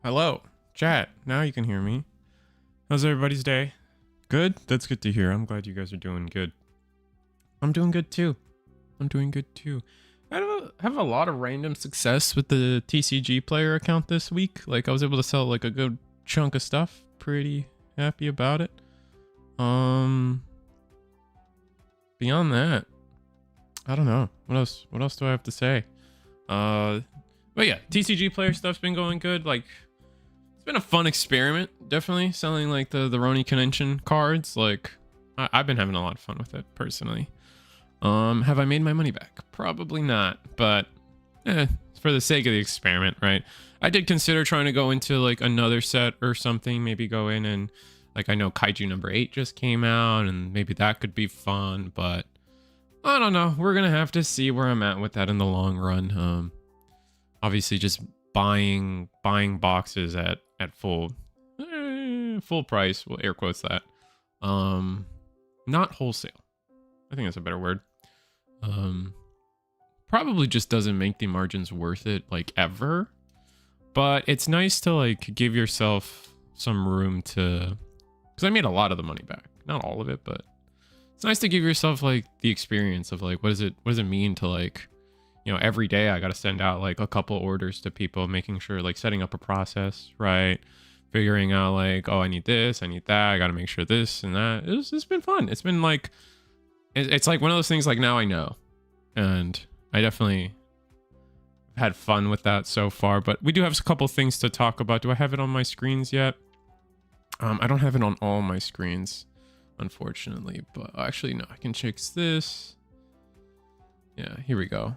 Hello, chat. Now you can hear me. How's everybody's day? Good? That's good to hear. I'm glad you guys are doing good. I'm doing good too. I have a lot of random success with the TCG player account this week. Like, I was able to sell like a good chunk of stuff. Pretty happy about it. Beyond that, I don't know. What else do I have to say? But yeah, TCG player stuff's been going good. Like, it's been a fun experiment, definitely, selling like the Roni Convention cards. Like, I've been having a lot of fun with it personally. Have I made my money back? Probably not, but for the sake of the experiment, right? I did consider trying to go into like another set or something, maybe go in and like, I know Kaiju number 8 just came out and maybe that could be fun, but I don't know. We're gonna have to see where I'm at with that in the long run. Obviously just buying boxes at full price, we'll air quotes that. Not wholesale. I think that's a better word. Probably just doesn't make the margins worth it like ever, but it's nice to like give yourself some room to, because I made a lot of the money back, not all of it, but it's nice to give yourself like the experience of like, what does it mean to like, you know, every day I got to send out like a couple orders to people, making sure like setting up a process, right? Figuring out like, oh, I need this, I need that, I got to make sure this and that. It's been fun. It's been like, it's like one of those things like now I know, and I definitely had fun with that so far, but we do have a couple things to talk about. Do I have it on my screens yet? I don't have it on all my screens, unfortunately, but actually no, I can fix this. Yeah, here we go.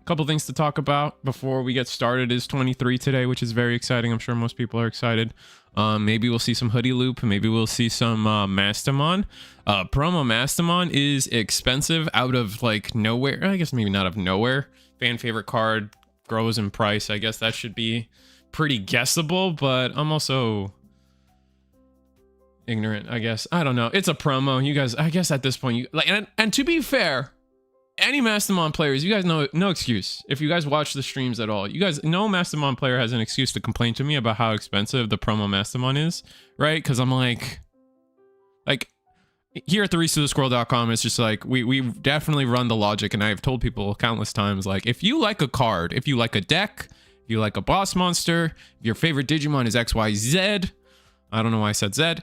Couple things to talk about before we get started is 23 today, which is very exciting. I'm sure most people are excited. Maybe we'll see some hoodie loop. Maybe we'll see some Mastomoon. Promo Mastomoon is expensive out of like nowhere. I guess maybe not out of nowhere. Fan favorite card grows in price. I guess that should be pretty guessable, but I'm also ignorant, I guess. I don't know. It's a promo. You guys, I guess at this point, you like, and to be fair, any Mastomoon players, you guys know, no excuse. If you guys watch the streams at all, you guys, no Mastomoon player has an excuse to complain to me about how expensive the promo Mastomoon is, right? Because I'm like here at thereasofthesquirrel.com, it's just like we definitely run the logic, and I've told people countless times, like, if you like a card, if you like a deck, if you like a boss monster, if your favorite Digimon is XYZ, I don't know why I said Z,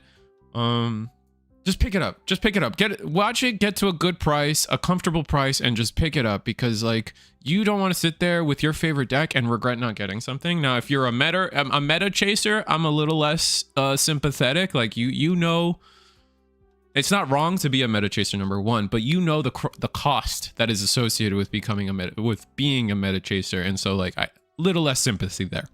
just pick it up. Just pick it up. Watch it get to a good price, a comfortable price, and just pick it up, because like, you don't want to sit there with your favorite deck and regret not getting something. Now, if you're a meta chaser, I'm a little less sympathetic. Like, you know, it's not wrong to be a meta chaser, number one, but you know the cost that is associated with becoming being a meta chaser, and so like, little less sympathy there.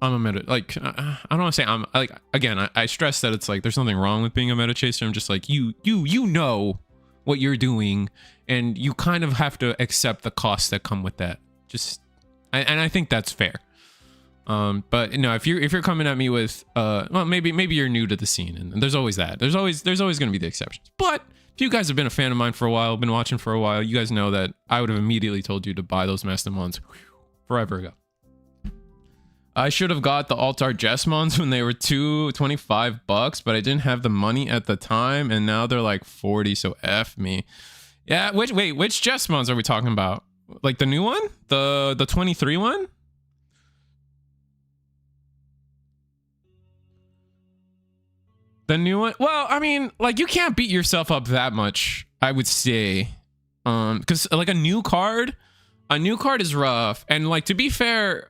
I'm a meta, like, I don't want to say I'm like, again, I stress that it's like, there's nothing wrong with being a meta chaser. I'm just like, you know what you're doing, and you kind of have to accept the costs that come with that. And I think that's fair. But no, if you're coming at me with, well, maybe you're new to the scene, and there's always that. There's always going to be the exceptions. But if you guys have been a fan of mine for a while, been watching for a while, you guys know that I would have immediately told you to buy those Mastomoons forever ago. I should have got the Altar Jesmons when they were $25, but I didn't have the money at the time, and now they're like 40, so F me. Yeah, which Jesmons are we talking about? Like the new one? The 23 one? The new one? Well, I mean, like, you can't beat yourself up that much, I would say. Because like a new card is rough, and like, to be fair,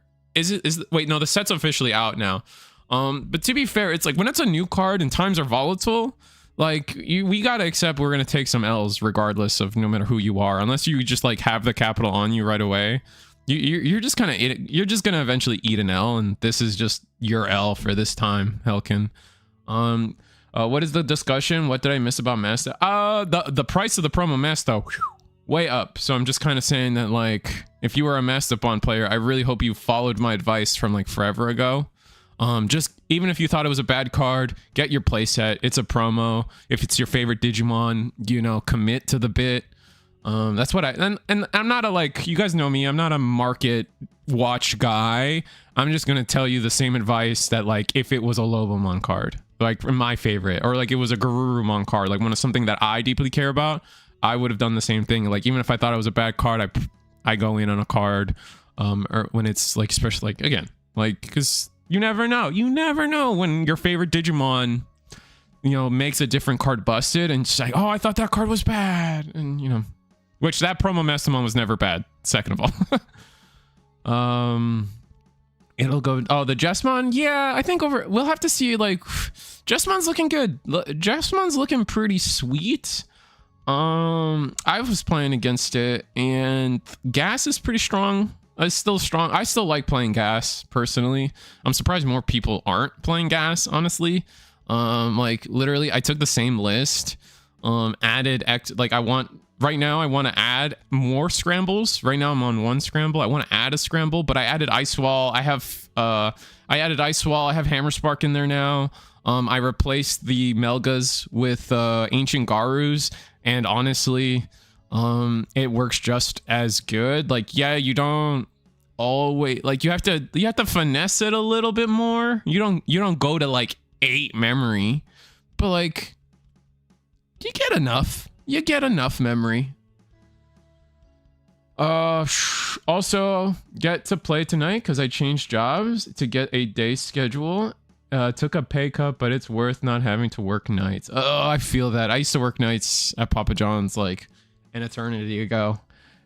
wait, no, the set's officially out now. But to be fair, it's like, when it's a new card and times are volatile, like, we gotta accept we're gonna take some L's regardless of, no matter who you are, unless you just like have the capital on you right away. You're just gonna eventually eat an L, and this is just your L for this time, Helkin. What is the discussion? What did I miss about Master? The price of the promo Master, way up. So I'm just kind of saying that, like, if you were a Mastomoon player, I really hope you followed my advice from like forever ago. Just even if you thought it was a bad card, get your playset. It's a promo. If it's your favorite Digimon, you know, commit to the bit. That's what and I'm not a, like, you guys know me, I'm not a market watch guy. I'm just gonna tell you the same advice that, like, if it was a Lobomon card, like my favorite, or like it was a Garurumon card, like one of something that I deeply care about, I would have done the same thing. Like, even if I thought it was a bad card, I go in on a card, or when it's like, especially like, again, like, because you never know when your favorite Digimon, you know, makes a different card busted and just like, oh, I thought that card was bad, and you know, which that promo Mastomoon was never bad, second of all. It'll go, oh, the Jesmon, yeah, I think we'll have to see, like, Jesmon's looking good. Jesmon's looking pretty sweet. I was playing against it, and Gas is pretty strong. It's still strong. I still like playing Gas, personally. I'm surprised more people aren't playing Gas, honestly. Like, literally, I took the same list, added right now I want to add more scrambles. Right now I'm on one scramble. I want to add a scramble, but I added Ice Wall. I added Ice Wall. I have Hammer Spark in there now. I replaced the Melgas with Ancient Garus, and honestly, it works just as good. Like, yeah, you don't always, like, you have to finesse it a little bit more. You don't go to like 8 memory, but like, you get enough. You get enough memory. Also get to play tonight because I changed jobs to get a day schedule. Took a pay cut, but it's worth not having to work nights. Oh, I feel that. I used to work nights at Papa John's like an eternity ago,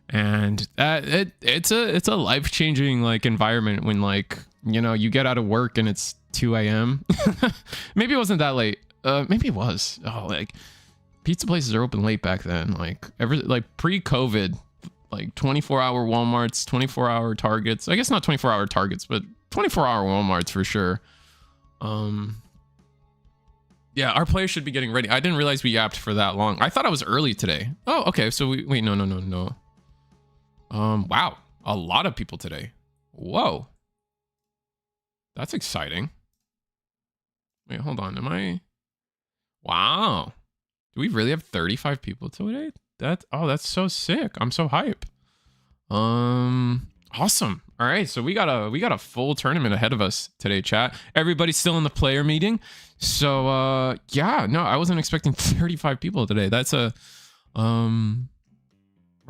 and it's a life-changing like environment when, like, you know, you get out of work and it's 2 a.m. Maybe it wasn't that late. Maybe it was. Oh, like, pizza places are open late back then. Like, pre-COVID, like 24-hour Walmarts, 24-hour Targets. I guess not 24-hour Targets, but 24-hour Walmarts for sure. Yeah, our players should be getting ready. I didn't realize we yapped for that long. I thought I was early today. Oh, okay. So wait, no. Wow, a lot of people today. Whoa, that's exciting. Wait, hold on. Wow. Do we really have 35 people today? That's so sick. I'm so hype. Awesome. All right, so we got a full tournament ahead of us today, chat. Everybody's still in the player meeting. So yeah, no, I wasn't expecting 35 people today. That's we're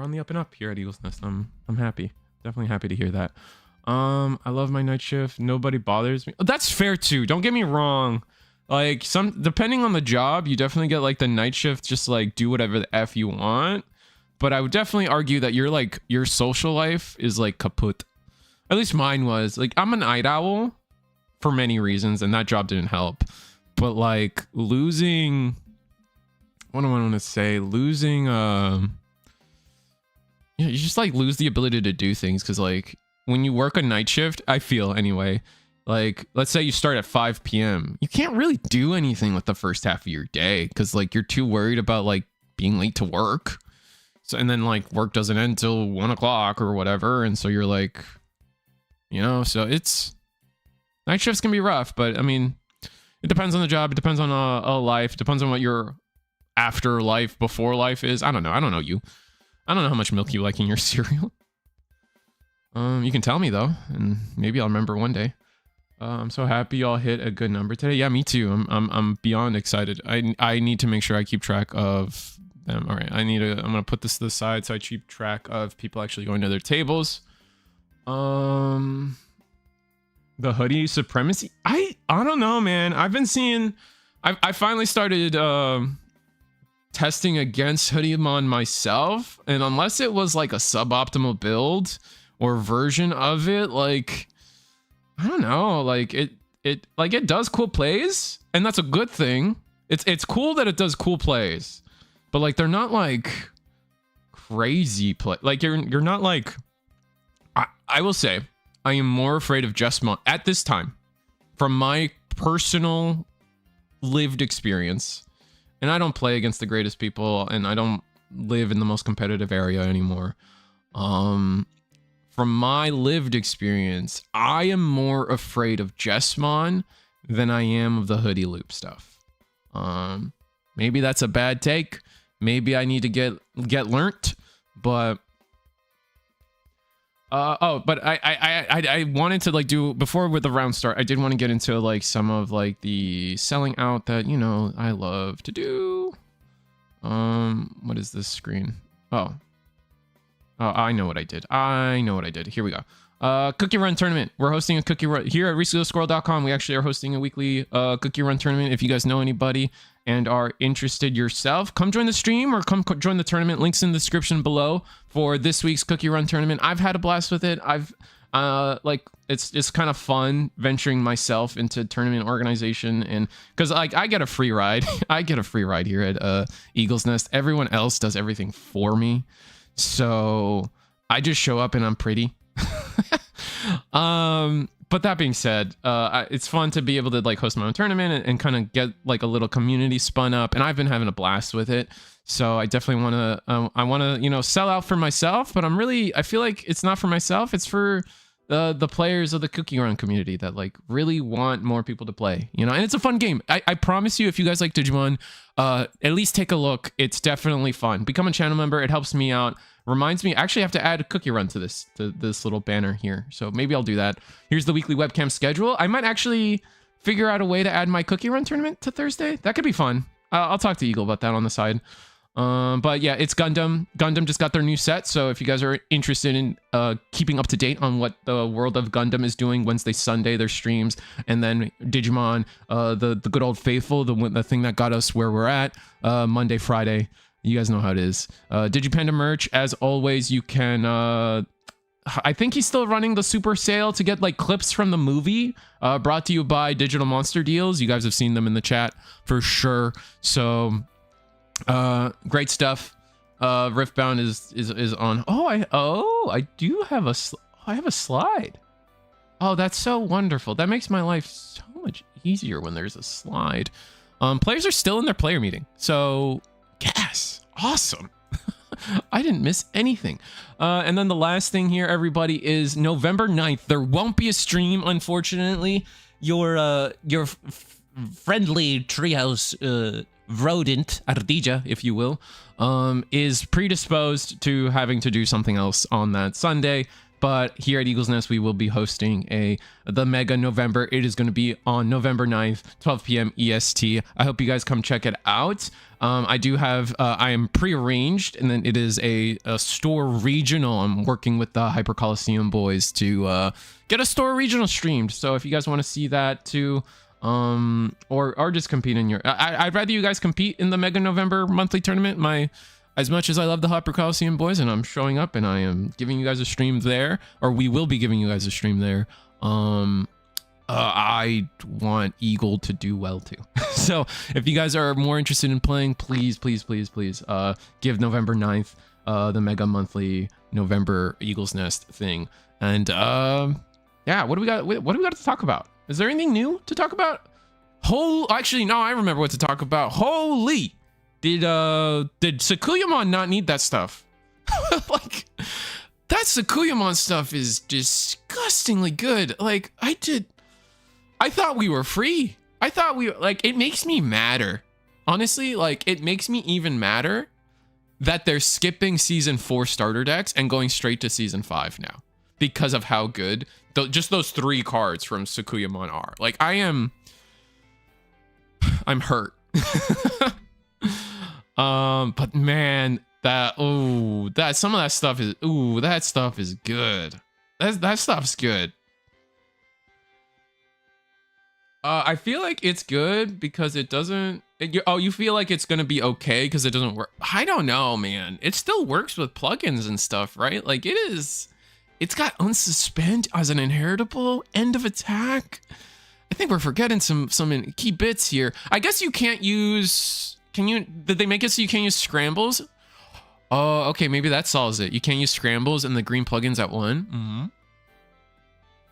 on the up and up here at Eagle's Nest. I'm happy. Definitely happy to hear that. I love my night shift. Nobody bothers me. That's fair too. Don't get me wrong. Like, depending on the job, you definitely get like the night shift, just like do whatever the F you want. But I would definitely argue that your social life is like kaput. At least mine was. Like, I'm a night owl for many reasons, and that job didn't help. But like losing, what do I want to say? Losing, you just like lose the ability to do things, because like when you work a night shift, I feel anyway, like, let's say you start at 5 p.m. You can't really do anything with the first half of your day because, like, you're too worried about, like, being late to work. So, and then, like, work doesn't end till 1 o'clock or whatever. And so you're like, you know, so night shifts can be rough. But, I mean, it depends on the job. It depends on a life. It depends on what your after life, before life is. I don't know. I don't know you. I don't know how much milk you like in your cereal. You can tell me, though, and maybe I'll remember one day. I'm so happy y'all hit a good number today. Yeah, me too. I'm beyond excited. I need to make sure I keep track of them. All right, I'm gonna put this to the side so I keep track of people actually going to their tables. The hoodie supremacy. I don't know, man. I've been seeing. I finally started testing against Hoodiemon myself, and unless it was like a suboptimal build or version of it, like, I don't know, like it does cool plays, and that's a good thing. It's cool that it does cool plays, but like they're not like crazy play. Like you're not like, I will say I am more afraid of Jesmon at this time from my personal lived experience. And I don't play against the greatest people, and I don't live in the most competitive area anymore. From my lived experience, I am more afraid of Jesmon than I am of the hoodie loop stuff. Maybe that's a bad take. Maybe I need to get learnt. But but I wanted to like do before with the round start. I did want to get into like some of like the selling out that, you know, I love to do. What is this screen? Oh, I know what I did. Here we go. Cookie Run tournament. We're hosting a cookie run here at ResealSquirrel.com. We actually are hosting a weekly cookie run tournament. If you guys know anybody and are interested yourself, come join the stream or come join the tournament. Links in the description below for this week's cookie run tournament. I've had a blast with it. I've like it's kind of fun venturing myself into tournament organization, and because like I get a free ride. I get a free ride here at Eagle's Nest. Everyone else does everything for me, so I just show up and I'm pretty. But that being said, it's fun to be able to like host my own tournament and kind of get like a little community spun up, and I've been having a blast with it. So I definitely want to you know, sell out for myself, but I feel like it's not for myself, it's for the players of the cookie run community that like really want more people to play, you know. And it's a fun game. I promise you, if you guys like Digimon, at least take a look. It's definitely fun. Become a channel member. It helps me out. Reminds me, I actually have to add a cookie run to this little banner here, so maybe I'll do that. Here's the weekly webcam schedule. I might actually figure out a way to add my cookie run tournament to Thursday. That could be fun. I'll talk to Eagle about that on the side. But yeah, it's Gundam. Gundam just got their new set, so if you guys are interested in keeping up to date on what the world of Gundam is doing, Wednesday, Sunday, their streams, and then Digimon, the good old faithful, the thing that got us where we're at, Monday, Friday. You guys know how it is. Digipanda merch, as always, you can... I think he's still running the super sale to get like clips from the movie, brought to you by Digital Monster Deals. You guys have seen them in the chat for sure. So great stuff. Riftbound is on. I do have I have a slide. Oh, that's so wonderful. That makes my life so much easier when there's a slide. Players are still in their player meeting, so yes, awesome. I didn't miss anything. And then the last thing here, everybody, is November 9th. There won't be a stream, unfortunately. Your friendly treehouse rodent, ardilla, if you will, is predisposed to having to do something else on that Sunday. But here at Eagle's Nest, we will be hosting the Mega November. It is going to be on November 9th, 12 p.m. EST. I hope you guys come check it out. I do have, I am pre-arranged, and then it is a store regional. I'm working with the Hyper Coliseum boys to get a store regional streamed. So if you guys want to see that too, or just compete in your, I'd rather you guys compete in the Mega November monthly tournament. As much as I love the Hyper Coliseum boys, and I'm showing up and I am giving you guys a stream there, or we will be giving you guys a stream there, I want Eagle to do well too. So if you guys are more interested in playing, please give November 9th the Mega Monthly November Eagle's Nest thing. And yeah, what do we got to talk about? Is there anything new to talk about? Actually, no, I remember what to talk about. Holy! Did Sakuyamon not need that stuff? Like, that Sakuyamon stuff is disgustingly good. Like, I thought we were free. I thought it makes me madder. Honestly, like, it makes me even madder that they're skipping season 4 starter decks and going straight to season 5 now because of how good just those 3 cards from Sakuyamon are. Like, I'm hurt. But man, that stuff is good. That stuff's good. I feel like it's good because it doesn't. You feel like it's gonna be okay because it doesn't work. I don't know, man. It still works with plugins and stuff, right? Like it's got unsuspend as an inheritable end of attack. I think we're forgetting some key bits here. I guess you can't use. Did they make it so you can't use scrambles? Oh, okay, maybe that solves it. You can't use scrambles and the green plugins at one. Mm-hmm.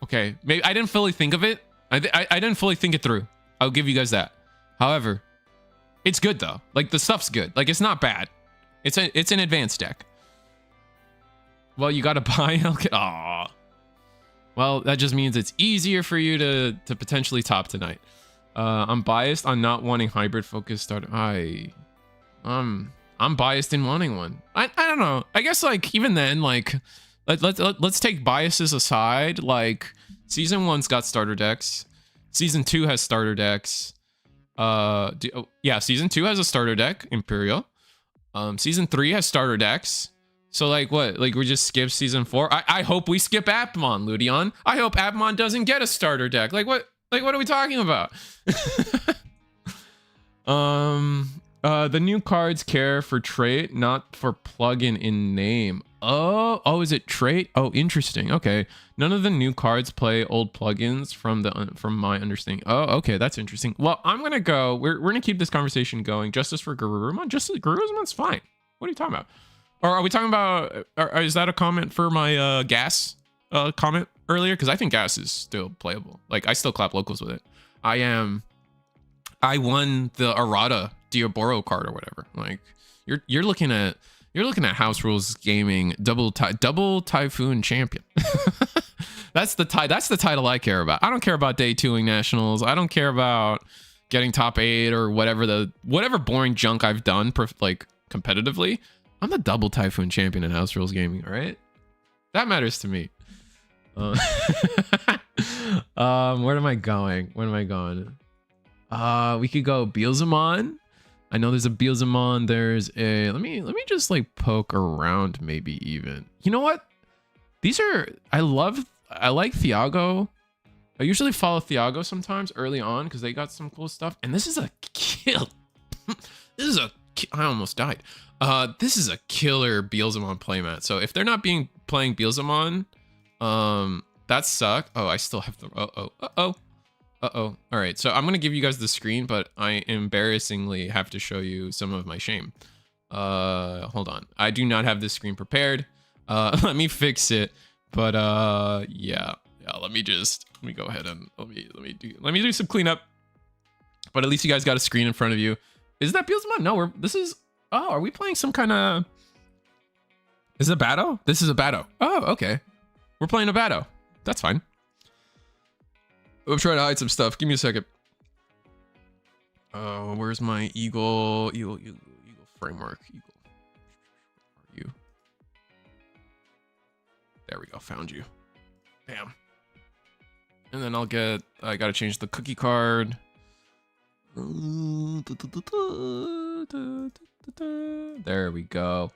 Okay, maybe I didn't fully think of it. I didn't fully think it through. I'll give you guys that. However, it's good though. Like, the stuff's good. Like, it's not bad. It's an advanced deck. Well, you gotta buy. Okay. Aw. Well, that just means it's easier for you to potentially top tonight. I'm biased on not wanting hybrid focus starter. I'm biased in wanting one. I don't know. I guess like even then, like let's take biases aside. Like season 1's got starter decks. Season 2 has starter decks. Yeah, season 2 has a starter deck, Imperial. Season 3 has starter decks. So like what? Like we just skip season 4? I hope we skip Appmon, Ludion. I hope Appmon doesn't get a starter deck. Like what? Like what are we talking about? The new cards care for trait, not for plugin in name. Oh, is it trait? Oh, interesting. Okay. None of the new cards play old plugins from my understanding. Oh, okay, that's interesting. Well, I'm gonna go. We're gonna keep this conversation going. Justice for Garurumon. Garurumon's fine. What are you talking about? Or are we talking about? Is that a comment for my gas comment earlier? Because I think gas is still playable. Like I still clap locals with it. I won the Arata Diaboro card or whatever. Like you're looking at House Rules Gaming double Typhoon champion. That's the title I care about. I don't care about day 2ing nationals. I don't care about getting top 8 or whatever boring junk I've done like competitively. I'm the double Typhoon champion in House Rules Gaming, all right? That matters to me. Where am I going? We could go Beelzemon. I know there's a Beelzemon. There's a let me just like poke around maybe even. You know what? These are I like Thiago. I usually follow Thiago sometimes early on because they got some cool stuff. And this is a kill. I almost died. This is a killer Beelzemon playmat. So if they're not playing Beelzemon, that sucks. Oh, I still have the all right, so I'm gonna give you guys the screen, but I embarrassingly have to show you some of my shame. Hold on, I do not have this screen prepared. Let me fix it. But yeah, let me go ahead and let me do some cleanup. But at least you guys got a screen in front of you. Is that Beelzemon? No, are we playing some kind of, is it a Batto? This is a Batto. Oh, okay, we're playing a Batto. That's fine. I'm trying to hide some stuff. Give me a second. Where's my Eagle framework? Eagle. Where are you? There we go. Found you. Bam. And then I gotta change the cookie card. There we go.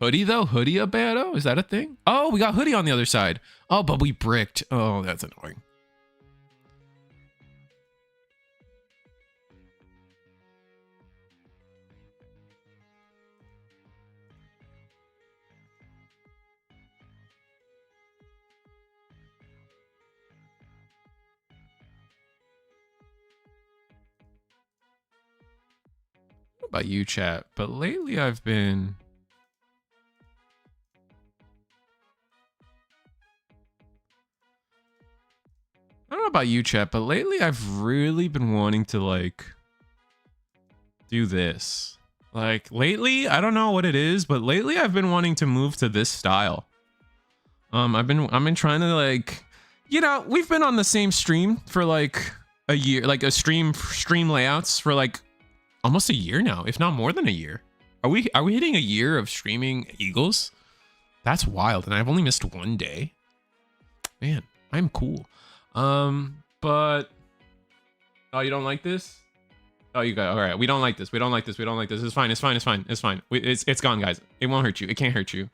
Hoodie though? Hoodie a Batto? Is that a thing? Oh, we got Hoodie on the other side. Oh, but we bricked. Oh, that's annoying. What about you, chat? But lately I've been... I don't know about you, chat, but lately I've really been wanting to like do this. Like lately, I don't know what it is, but lately I've been wanting to move to this style. I've been trying to like, you know, we've been on the same stream for like a year, like a stream layouts for like almost a year now, if not more than a year. Are we hitting a year of streaming Eagles? That's wild, and I've only missed one day. Man, I'm cool. But oh, you don't like this? Oh, you got all right. We don't like this. We don't like this. We don't like this. It's fine. It's fine. It's fine. It's fine. It's gone, guys. It won't hurt you. It can't hurt you.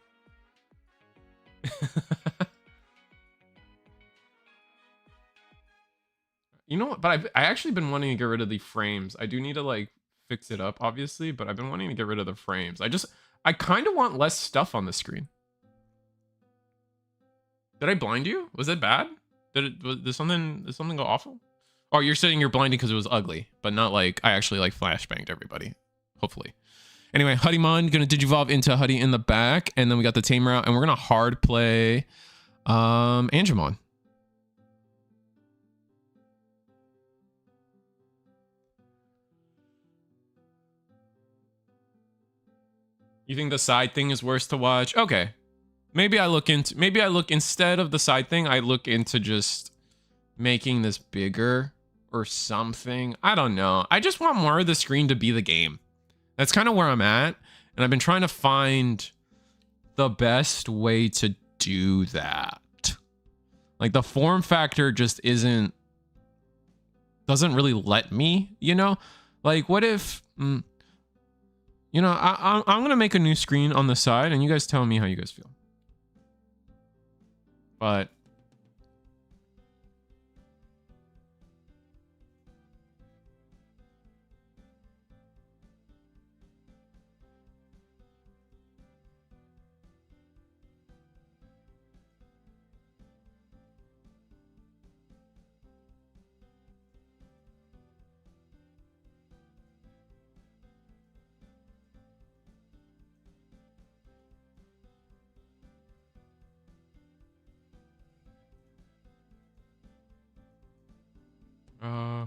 You know what? But I actually been wanting to get rid of the frames. I do need to like fix it up, obviously, but I've been wanting to get rid of the frames. I kind of want less stuff on the screen. Did I blind you? Was it bad? Did something go awful? Oh, you're saying you're blinding because it was ugly, but not like I actually like flashbanged everybody. Hopefully. Anyway, Hoodiemon gonna digivolve into Hoodie in the back, and then we got the Tamer out, and we're gonna hard play Angemon. You think the side thing is worse to watch? Okay. Maybe I look instead of the side thing, I look into just making this bigger or something. I don't know. I just want more of the screen to be the game. That's kind of where I'm at. And I've been trying to find the best way to do that. Like the form factor just doesn't really let me, you know? Like what if, you know, I'm going to make a new screen on the side and you guys tell me how you guys feel. But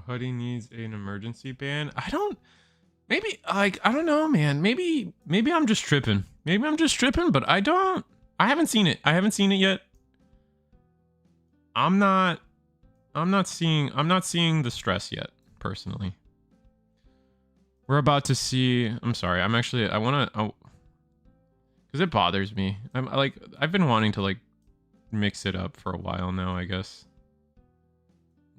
Hoodie needs an emergency ban. Maybe like I don't know, man. Maybe I'm just tripping. Maybe I'm just tripping, but I haven't seen it. I haven't seen it yet. I'm not seeing the stress yet, personally. We're about to see. I'm sorry. I want to because it bothers me. I've been wanting to like mix it up for a while now, I guess.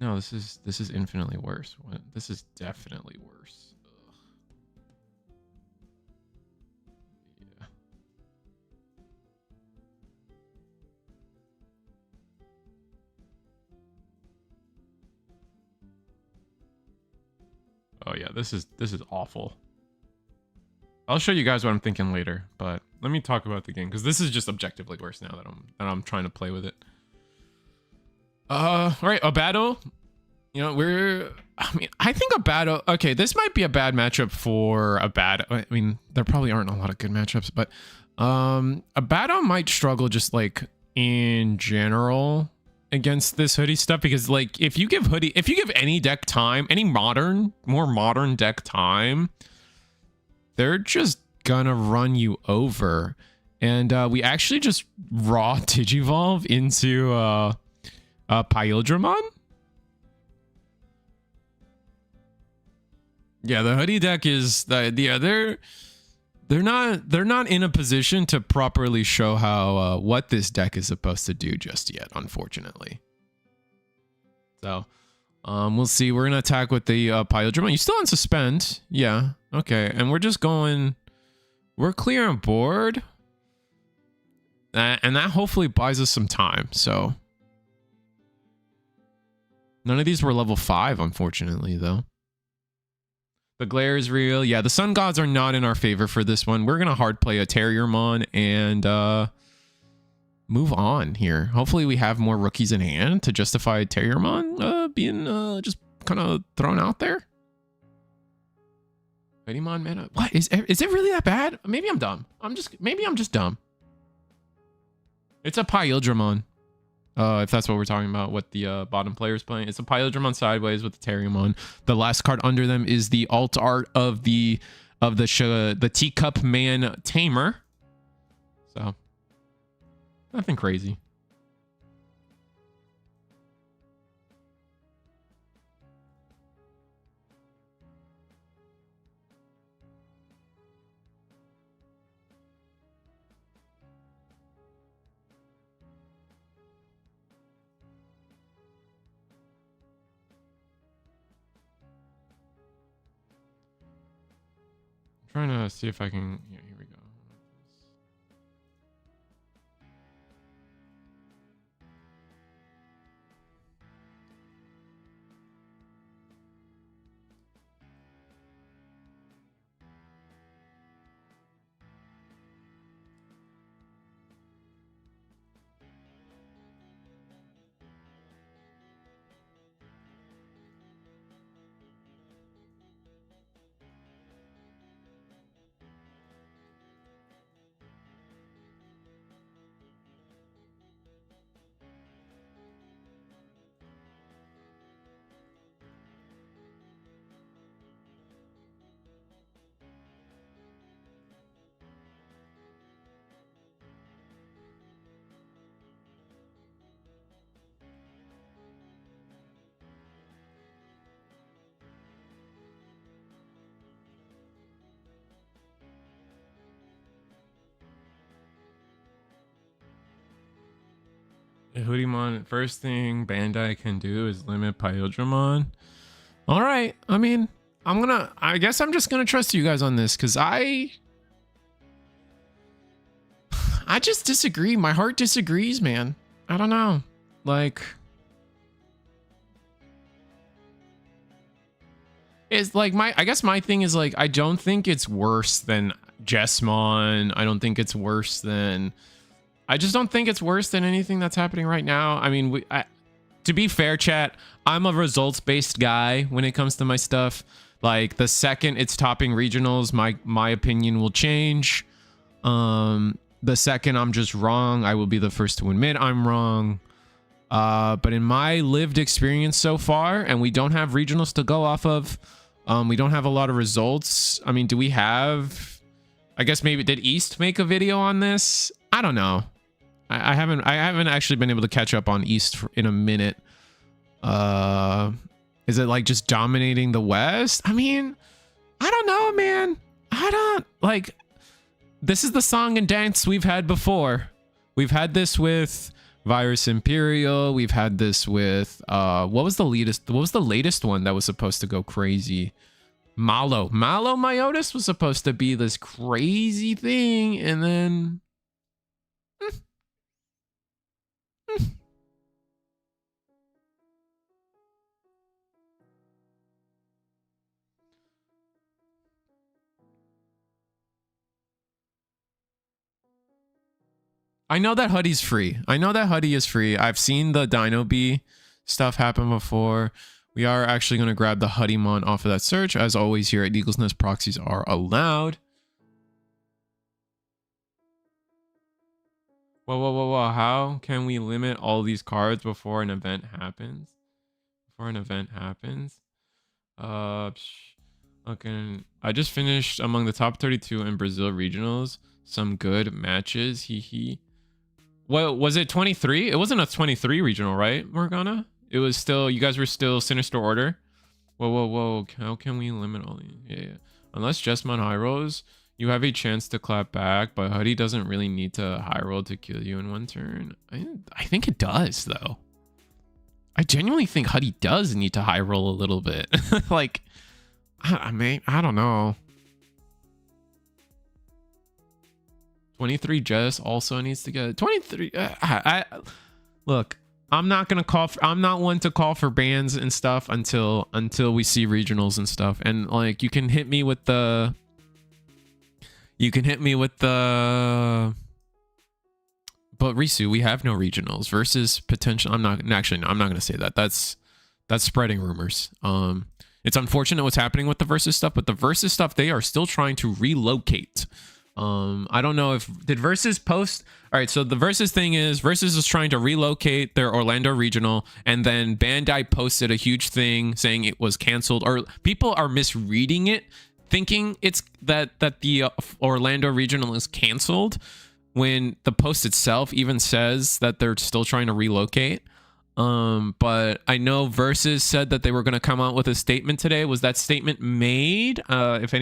No, this is infinitely worse. This is definitely worse. Ugh. Yeah. Oh yeah, this is awful. I'll show you guys what I'm thinking later, but let me talk about the game because this is just objectively worse now that I'm trying to play with it. All right, a battle. You know, I think a battle. Okay, this might be a bad matchup for a bad. I mean, there probably aren't a lot of good matchups, but a battle might struggle just like in general against this Hoodie stuff because like if you give any deck time, any more modern deck time, they're just gonna run you over. And we actually just raw Digivolve into Pyldramon. Yeah, the Hoodie deck is they're not in a position to properly show how what this deck is supposed to do just yet, unfortunately. So we'll see. We're gonna attack with the Pyldramon. You still on suspend? Yeah. Okay, and we're clear on board, and that hopefully buys us some time. So none of these were level 5, unfortunately, though. The glare is real. Yeah, the sun gods are not in our favor for this one. We're going to hard play a Terriermon and move on here. Hopefully we have more rookies in hand to justify Terriermon being just kind of thrown out there. Hoodiemon mana. What? Is it really that bad? Maybe I'm dumb. Maybe I'm just dumb. It's a Pyldramon. If that's what we're talking about, what the bottom player is playing. It's a Pyldramon sideways with the Terriermon. The last card under them is the alt art of the Teacup Man Tamer. So nothing crazy. Trying to see if I can. Yeah, here we go. Hoodiemon, first thing Bandai can do is limit Pyodramon. All right. I mean, I guess I'm just gonna trust you guys on this because I just disagree. My heart disagrees, man. I don't know. Like, it's like I guess my thing is like, I don't think it's worse than Jessmon. I don't think it's worse than, I just don't think it's worse than anything that's happening right now. I mean, to be fair, chat, I'm a results-based guy when it comes to my stuff. Like, the second it's topping regionals, my opinion will change. The second I'm just wrong, I will be the first to admit I'm wrong. But in my lived experience so far, and we don't have regionals to go off of, we don't have a lot of results. I mean, do we have, I guess maybe, did East make a video on this? I don't know. I haven't actually been able to catch up on East in a minute. Is it like just dominating the West? I mean, I don't know, man. I don't like, this is the song and dance we've had before. We've had this with Virus Imperial. We've had this with what was the latest one that was supposed to go crazy? Malo Myotis was supposed to be this crazy thing, and then I know that Hoodie's free. I know that Hoodie is free. I've seen the Dino Bee stuff happen before. We are actually going to grab the Hoodiemon off of that search. As always, here at Eagle's Nest, proxies are allowed. Whoa. How can we limit all these cards before an event happens? Okay. I just finished among the top 32 in Brazil regionals. Some good matches. Hee. Well, was it 23? It wasn't a 23 regional, right, Morgana? It was still, you guys were still Sinister Order. Whoa. How can we limit all these? Yeah. Unless Jessmon high rolls, you have a chance to clap back, but Hoodie doesn't really need to high roll to kill you in one turn. I think it does, though. I genuinely think Hoodie does need to high roll a little bit. Like, I mean, I don't know. 23 Jess also needs to get 23. Look, I'm not one to call for bans and stuff until we see regionals and stuff. And like, you can hit me with the but Risu, we have no regionals versus potential. I'm not going to say that. That's spreading rumors. It's unfortunate what's happening with the versus stuff, but the versus stuff, they are still trying to relocate. I don't know if did Versus post. All right, so the Versus thing is Versus is trying to relocate their Orlando regional, and then Bandai posted a huge thing saying it was canceled, or people are misreading it, thinking it's that the Orlando regional is canceled, when the post itself even says that they're still trying to relocate. But I know Versus said that they were going to come out with a statement today. Was that statement made? If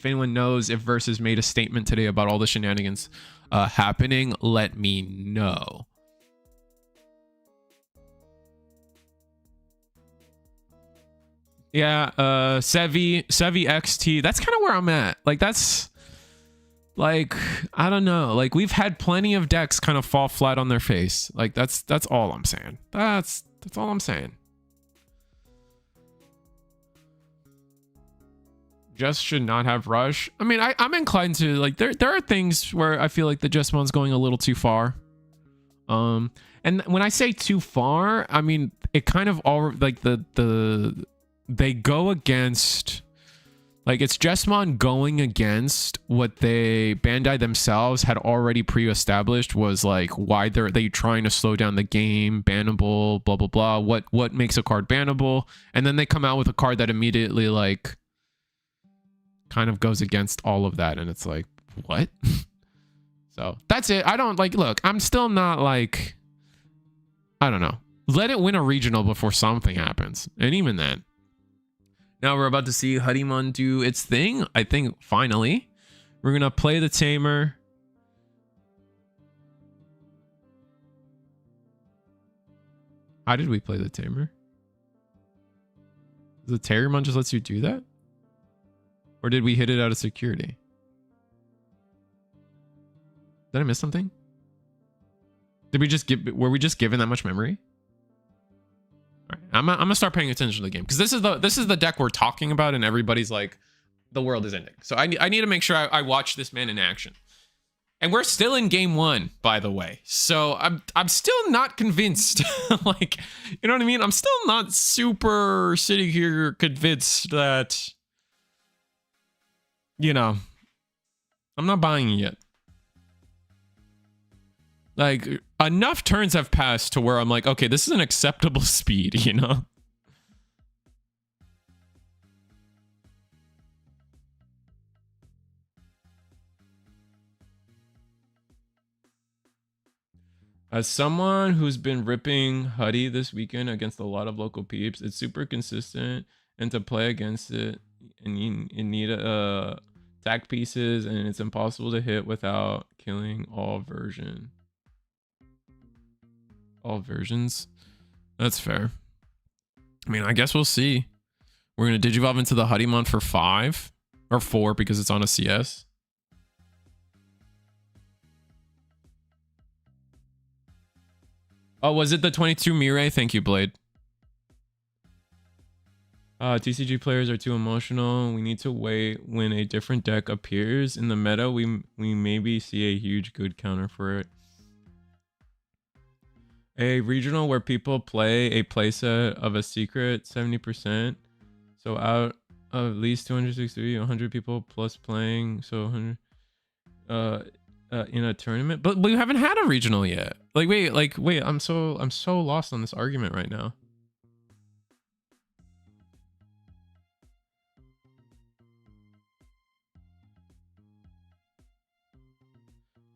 anyone knows if Versus made a statement today about all the shenanigans happening, let me know. Yeah, Sevi XT. That's kind of where I'm at. Like, that's like, I don't know. Like, we've had plenty of decks kind of fall flat on their face. Like, that's all I'm saying. That's all I'm saying. Just should not have rush. I mean, I'm inclined to, like, there are things where I feel like the Jessmon's going a little too far. And when I say too far, I mean, it kind of all, like, they go against, like, it's Jessmon going against what Bandai themselves had already pre-established was, like, why they trying to slow down the game, bannable, blah, blah, blah. What makes a card bannable? And then they come out with a card that immediately, like, kind of goes against all of that, and it's like, what? So that's it. I don't, like, look, I'm still not, like, I don't know, let it win a regional before something happens, and even then. Now we're about to see Hoodiemon do its thing. I think finally we're gonna play the Tamer. How did we play the tamer? The Terriermon just lets you do that? Or did we hit it out of security? Did I miss something? Did we just were we just given that much memory? All right, I'm gonna start paying attention to the game because this is the deck we're talking about, and everybody's like, the world is ending. So I need to make sure I watch this man in action. And we're still in game 1, by the way. So I'm still not convinced. Like, you know what I mean? I'm still not super sitting here convinced that, you know, I'm not buying it yet. Like, enough turns have passed to where I'm like, okay, this is an acceptable speed, you know? As someone who's been ripping Huddy this weekend against a lot of local peeps, it's super consistent, and to play against it, and you need attack pieces, and it's impossible to hit without killing all versions. That's fair. I mean, I guess we'll see. We're gonna Digivolve into the Hoodiemon for 5 or 4 because it's on a CS. Oh, was it the 22 Mirai? Thank you, Blade. TCG players are too emotional. We need to wait when a different deck appears in the meta. We maybe see a huge good counter for it. A regional where people play a playset of a secret 70%. So out of at least 260, 100 people plus playing. So 100 in a tournament. But we haven't had a regional yet. Wait, I'm so lost on this argument right now.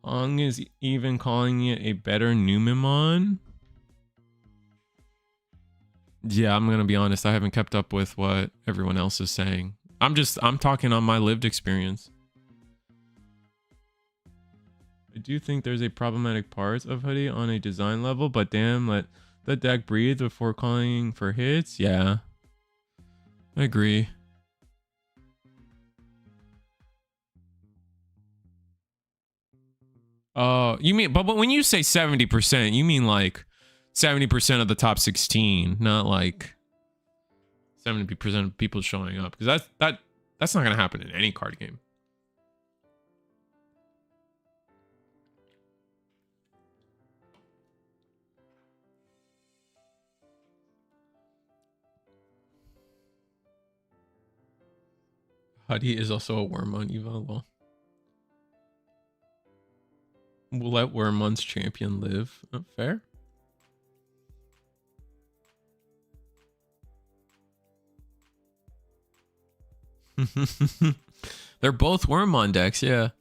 Ong is even calling it a better Numemon. Yeah, I'm gonna be honest. I haven't kept up with what everyone else is saying. I'm talking on my lived experience. I do think there's a problematic parts of Hoodie on a design level, but damn, let the deck breathe before calling for hits. Yeah, I agree. Oh, you mean, but when you say 70%, you mean like 70% of the top 16, not like 70% of people showing up, because that's not gonna happen in any card game. Huddy is also a Wormmon eval. We'll let Wormmon's champion live. Oh, fair. They're both Wormmon decks, yeah.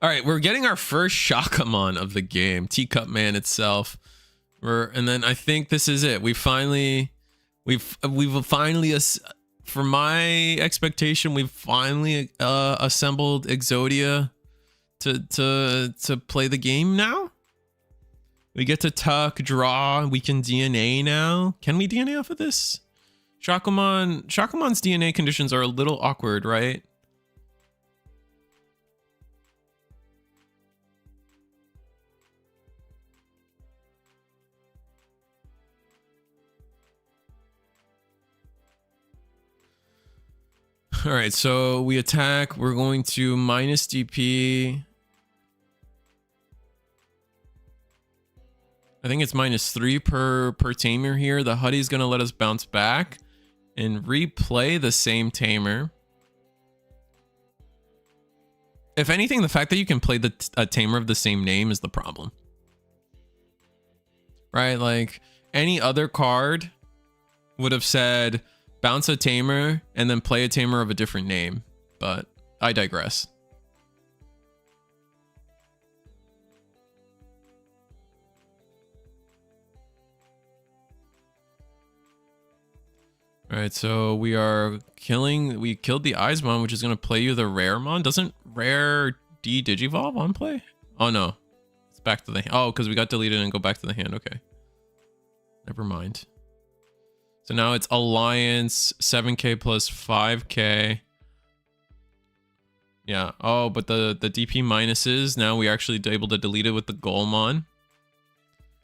All right, we're getting our first Shakamon of the game, Teacup Man itself. And then I think this is it. We've finally, for my expectation, we've finally assembled Exodia to play the game now. We get to tuck, draw, we can DNA now. Can we DNA off of this? Shakumon's DNA conditions are a little awkward, right? All right, so we attack. We're going to minus DP. I think it's -3 per tamer here. The Huddy's going to let us bounce back and replay the same tamer. If anything, the fact that you can play a tamer of the same name is the problem. Right? Like, any other card would have said bounce a tamer and then play a tamer of a different name. But I digress. All right, so we killed the Eismon, which is going to play you the Raremon. Doesn't Rare Digivolve on play? Oh, no. It's back to the hand. Oh, because we got deleted and go back to the hand. Okay. Never mind. So now it's Alliance 7k plus 5k. Yeah. Oh, but the DP minuses, now we actually able to delete it with the Golemon. I'm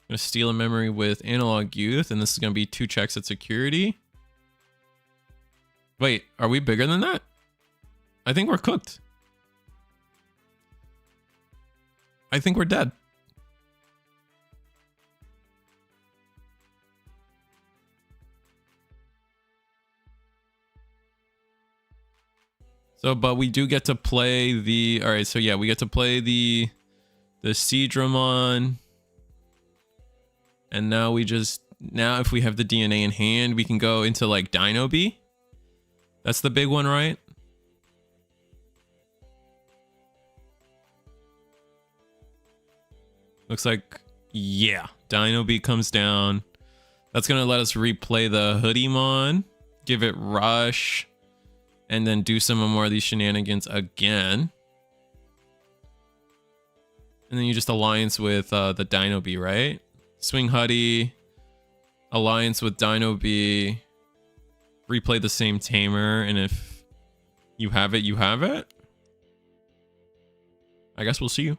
gonna steal a memory with Analog Youth, and this is gonna be 2 checks at security. Wait, are we bigger than that? I think we're cooked. I think we're dead. So, but we do get to play the, all right, so yeah, we get to play the Seadramon. And now we just, now if we have the DNA in hand, we can go into like Dino B. That's the big one, right? Looks like, yeah, Dino B comes down. That's gonna let us replay the Hoodiemon, give it Rush, and then do some more of these shenanigans again. And then you just alliance with the Dino B, right? Swing Hoodie, alliance with Dino B, replay the same tamer, and if you have it, you have it. I guess we'll see you.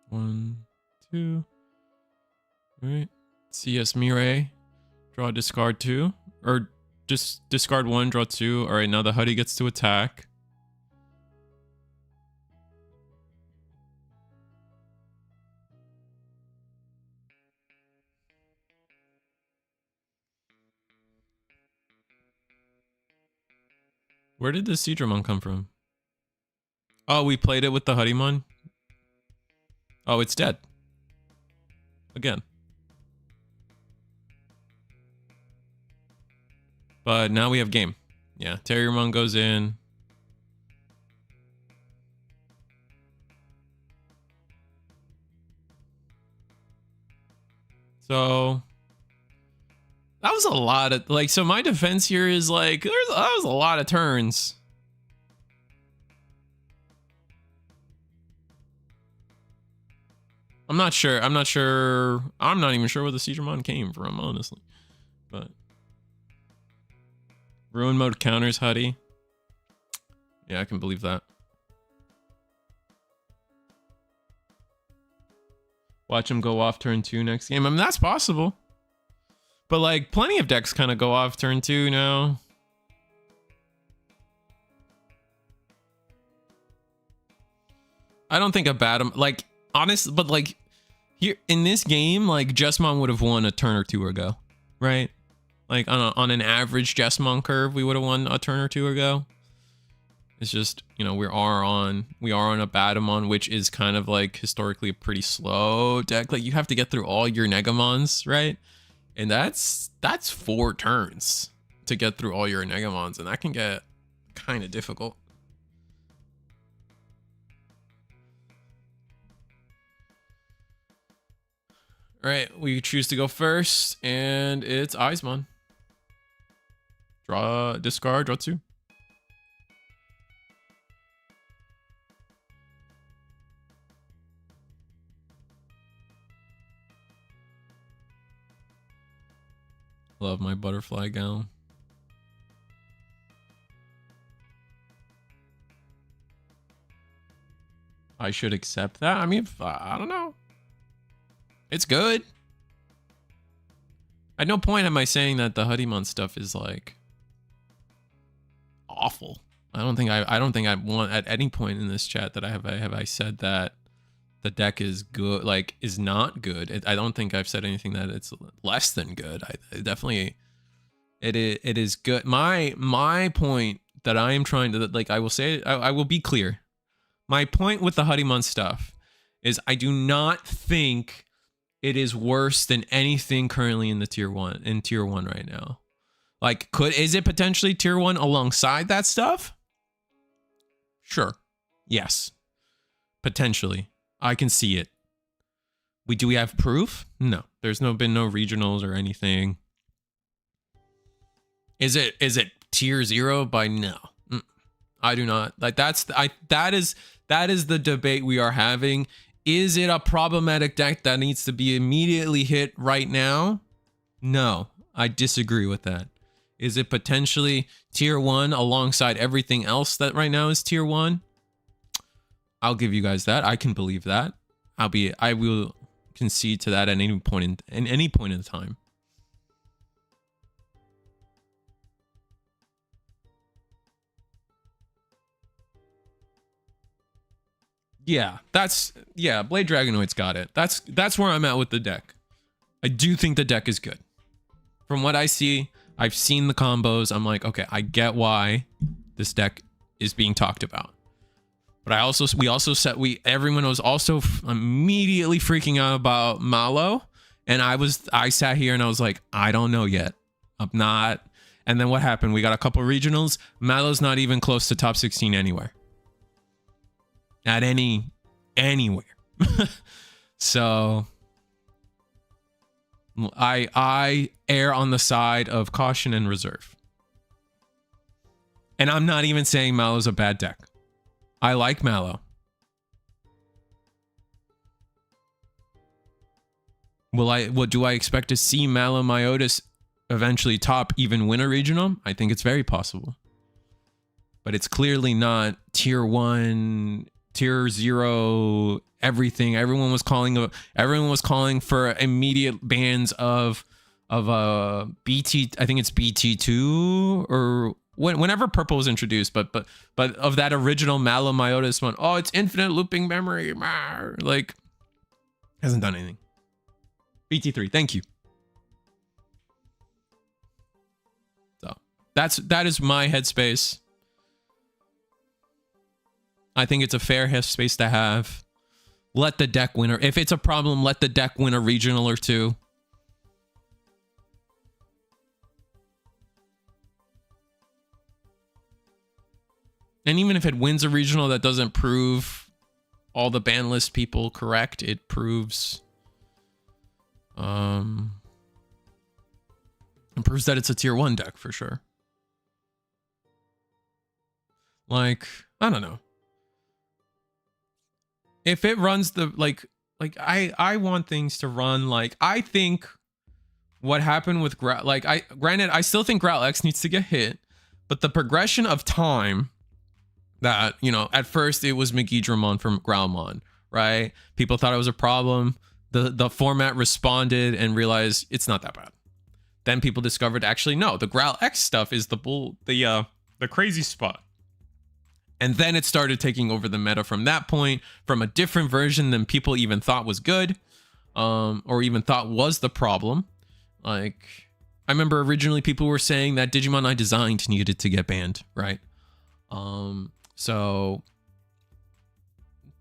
One, two. All right. CS Mirai. Draw, discard 2. Or just discard 1, draw 2. All right, now the Hoodie gets to attack. Where did the Seadramon come from? Oh, we played it with the Hoodiemon. Oh, it's dead. Again. But now we have game. Yeah, Terriermon goes in. So that was a lot of, like, so my defense here is like, that was a lot of turns. I'm not sure. I'm not even sure where the Seadramon came from, honestly. But Ruin Mode counters Hoodie. Yeah, I can believe that. Watch him go off turn 2 next game. I mean, that's possible. But like, plenty of decks kind of go off turn 2 now. I don't think a bad, like, honest, but like, here in this game, like, Jesmon would have won a turn or 2 ago, right? Like, on an average Jesmon curve, we would have won a turn or 2 ago. It's just, you know, we are on a Batamon, which is kind of like historically a pretty slow deck. Like, you have to get through all your Negamons, right? And that's 4 turns to get through all your Negamons, and that can get kind of difficult. All right, we choose to go first, and it's Eismon. Draw, discard, draw 2. Love my butterfly gown. I should accept that. I mean, I don't know. It's good. At no point am I saying that the Hoodiemon stuff is like awful. I don't think I want at any point in this chat that I said that the deck is good, like, is not good. I don't think I've said anything that it's less than good. I definitely, it is good. My point that I am trying to, like, I will say, I will be clear. My point with the Hoodiemon stuff is I do not think it is worse than anything currently in the tier 1 right now. Like, is it potentially tier 1 alongside that stuff? Sure. Yes. Potentially. I can see it. Do we have proof? No. There's been no regionals or anything. Is it tier 0 by no? I do not. Like that is the debate we are having. Is it a problematic deck that needs to be immediately hit right now? No, I disagree with that. Is it potentially tier 1 alongside everything else that right now is tier 1? I'll give you guys that. I can believe that. I will concede to that at any point in time. Yeah, Blade Dragonoid's got it. That's where I'm at with the deck. I do think the deck is good. From what I see, I've seen the combos. I'm like, okay, I get why this deck is being talked about. But everyone was also immediately freaking out about Malo, and I sat here and I was like, I don't know yet. I'm not. And then what happened? We got a couple regionals. Malo's not even close to top 16 anywhere. At anywhere. So I err on the side of caution and reserve. And I'm not even saying Malo's a bad deck. I like Malo. Do I expect to see Malo Myotis eventually top even win a regional? I think it's very possible. But it's clearly not tier 1, tier 0, everything. Everyone was calling for immediate bans of BT, I think it's BT2 or whenever purple was introduced, but of that original Malo Myotis one, oh, it's infinite looping memory. Like, hasn't done anything. BT3, thank you. So that is my headspace. I think it's a fair headspace to have. Let the deck win, or if it's a problem, let the deck win a regional or two. And even if it wins a regional, that doesn't prove all the ban list people correct. It proves that it's a tier 1 deck for sure. Like, I don't know. If it runs the I want things to run like, I think what happened with granted, I still think Growl X needs to get hit, but the progression of time that, you know, at first it was Megidramon from Growlmon, right? People thought it was a problem. The format responded and realized it's not that bad. Then people discovered, actually, no, the Growl X stuff is the crazy spot. And then it started taking over the meta from that point, from a different version than people even thought was good, or even thought was the problem. Like, I remember originally people were saying that Digimon I designed needed to get banned, right? So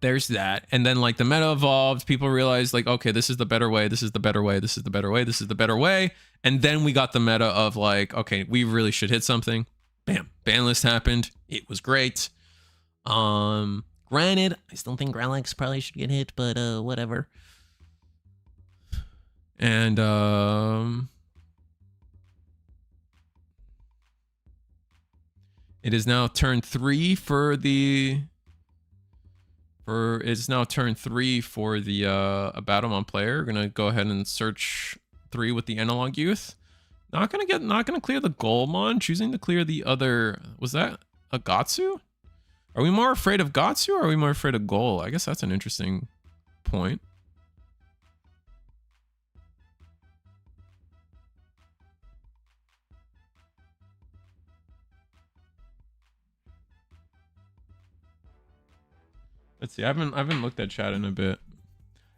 there's that. And then like the meta evolved, people realized like, okay, this is the better way, this is the better way, this is the better way, this is the better way. And then we got the meta of like, okay, we really should hit something. Bam, ban list happened. It was great. Granted, I still think Growlix probably should get hit, but whatever. And it is now turn 3 for the Battlemon player. We're gonna go ahead and search 3 with the analog youth. Not gonna clear the Goalmon, choosing to clear the other. Was that a Gatsu? Are we more afraid of Gatsu or are we more afraid of Goal? I guess that's an interesting point. Let's see. I haven't looked at chat in a bit.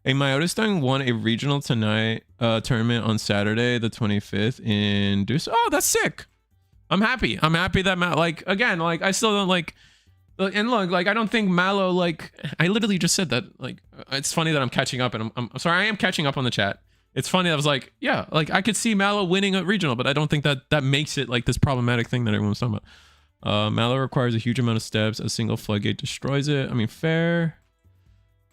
Hey, Myotis won a regional tonight tournament on Saturday, the 25th in Deuce. Oh, that's sick. I'm happy. I'm happy that like, again, like I still don't like. And look, like I don't think Malo, like I literally just said that. Like it's funny that I'm catching up, and I'm sorry, I am catching up on the chat. It's funny. I was like, yeah, like I could see Malo winning a regional, but I don't think that makes it like this problematic thing that everyone's talking about. Malo requires a huge amount of steps. A single floodgate destroys it. I mean, fair.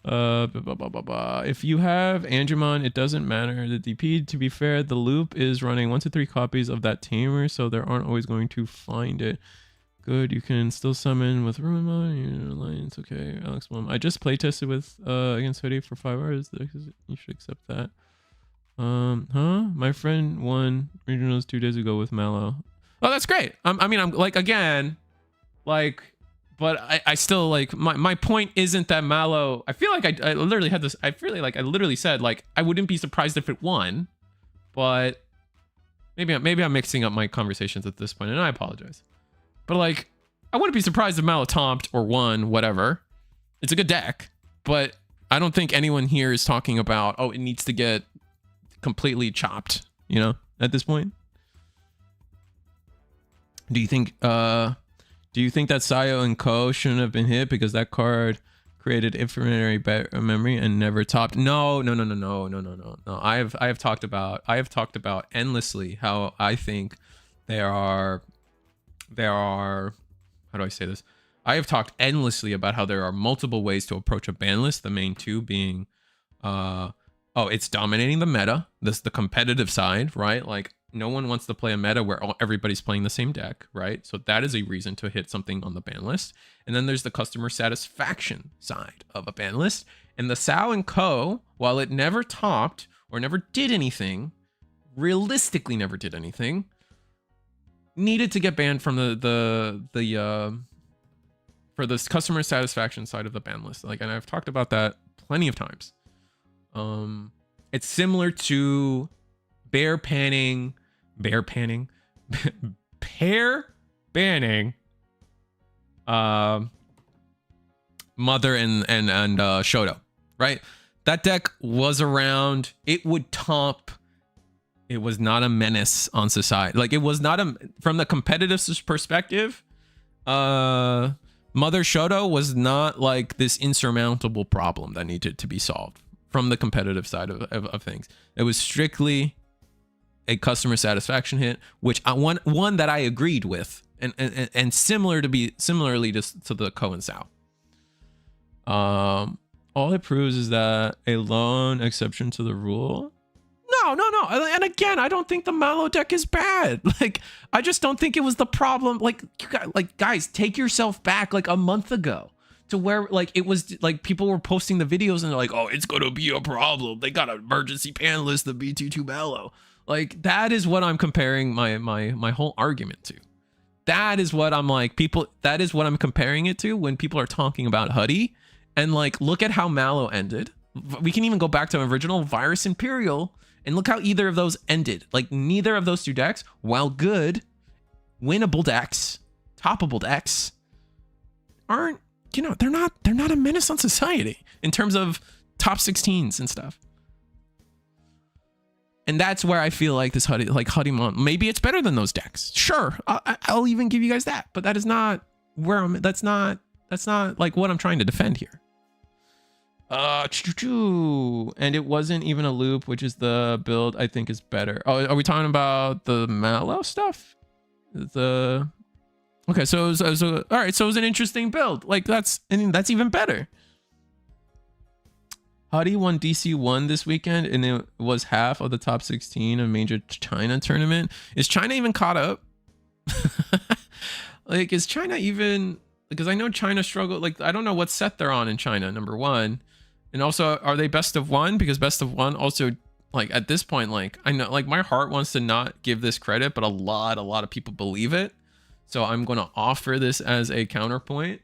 If you have Angemon, it doesn't matter the DP. To be fair, the loop is running 1 to 3 copies of that tamer, so they aren't always going to find it. Good, you can still summon with Rumamon. Alliance, okay. Alex Mom. I just playtested with against Hoodie for 5 hours. You should accept that. My friend won regionals 2 days ago with Mallow. Oh, that's great. I mean, I'm like, again, like, but I still like my point isn't that Mallow. I feel like I literally had this. I feel like I literally said like I wouldn't be surprised if it won, but maybe I'm mixing up my conversations at this point, and I apologize. But like, I wouldn't be surprised if Mallow tomped or won, whatever. It's a good deck, but I don't think anyone here is talking about, oh, it needs to get completely chopped, you know, at this point. Do you think that Sayo and Ko shouldn't have been hit because that card created inflammatory memory and never topped? No. I have talked about endlessly how I think there are how do I say this? I have talked endlessly about how there are multiple ways to approach a ban list, the main two being it's dominating the meta. This the competitive side, right? Like no one wants to play a meta where everybody's playing the same deck, right? So that is a reason to hit something on the ban list. And then there's the customer satisfaction side of a ban list. And the Sao and Co, while it never topped or never did anything, realistically never did anything, needed to get banned from for this customer satisfaction side of the ban list. Like, and I've talked about that plenty of times. It's similar to pair banning Mother and Shoto, right? That deck was around. It would top. It was not a menace on society. Like it was not from the competitive perspective. Mother Shoto was not like this insurmountable problem that needed to be solved from the competitive side of things. It was strictly a customer satisfaction hit, which one that I agreed with, and similarly to the Ko and Sao. All it proves is that a lone exception to the rule. No. And again, I don't think the Mallow deck is bad. Like, I just don't think it was the problem. Like, guys, take yourself back like a month ago to where like it was like people were posting the videos and they're like, oh, it's gonna be a problem. They got an emergency ban list of B22 Mallow. Like, that is what I'm comparing my whole argument to. That is what I'm like, that is what I'm comparing it to when people are talking about Hoodie. And like, look at how Mallow ended. We can even go back to original Virus Imperial and look how either of those ended. Like, neither of those two decks, while good, winnable decks, toppable decks, aren't, you know, they're not a menace on society in terms of top 16s and stuff. And that's where I feel like this Hoodiemon, maybe it's better than those decks. Sure, I'll even give you guys that. But that is not where that's not like what I'm trying to defend here. And it wasn't even a loop, which is the build I think is better. Oh, are we talking about the Mallow stuff? Okay, so it was all right. So it was an interesting build. Like that's even better. Hoodie won DC1 this weekend, and it was half of the top 16 of major China tournament. Is China even caught up? Like, is China even? Because I know China struggled. Like, I don't know what set they're on in China. Number one, and also, are they best of one? Because best of one also, like at this point, like I know, like my heart wants to not give this credit, but a lot of people believe it. So I'm going to offer this as a counterpoint.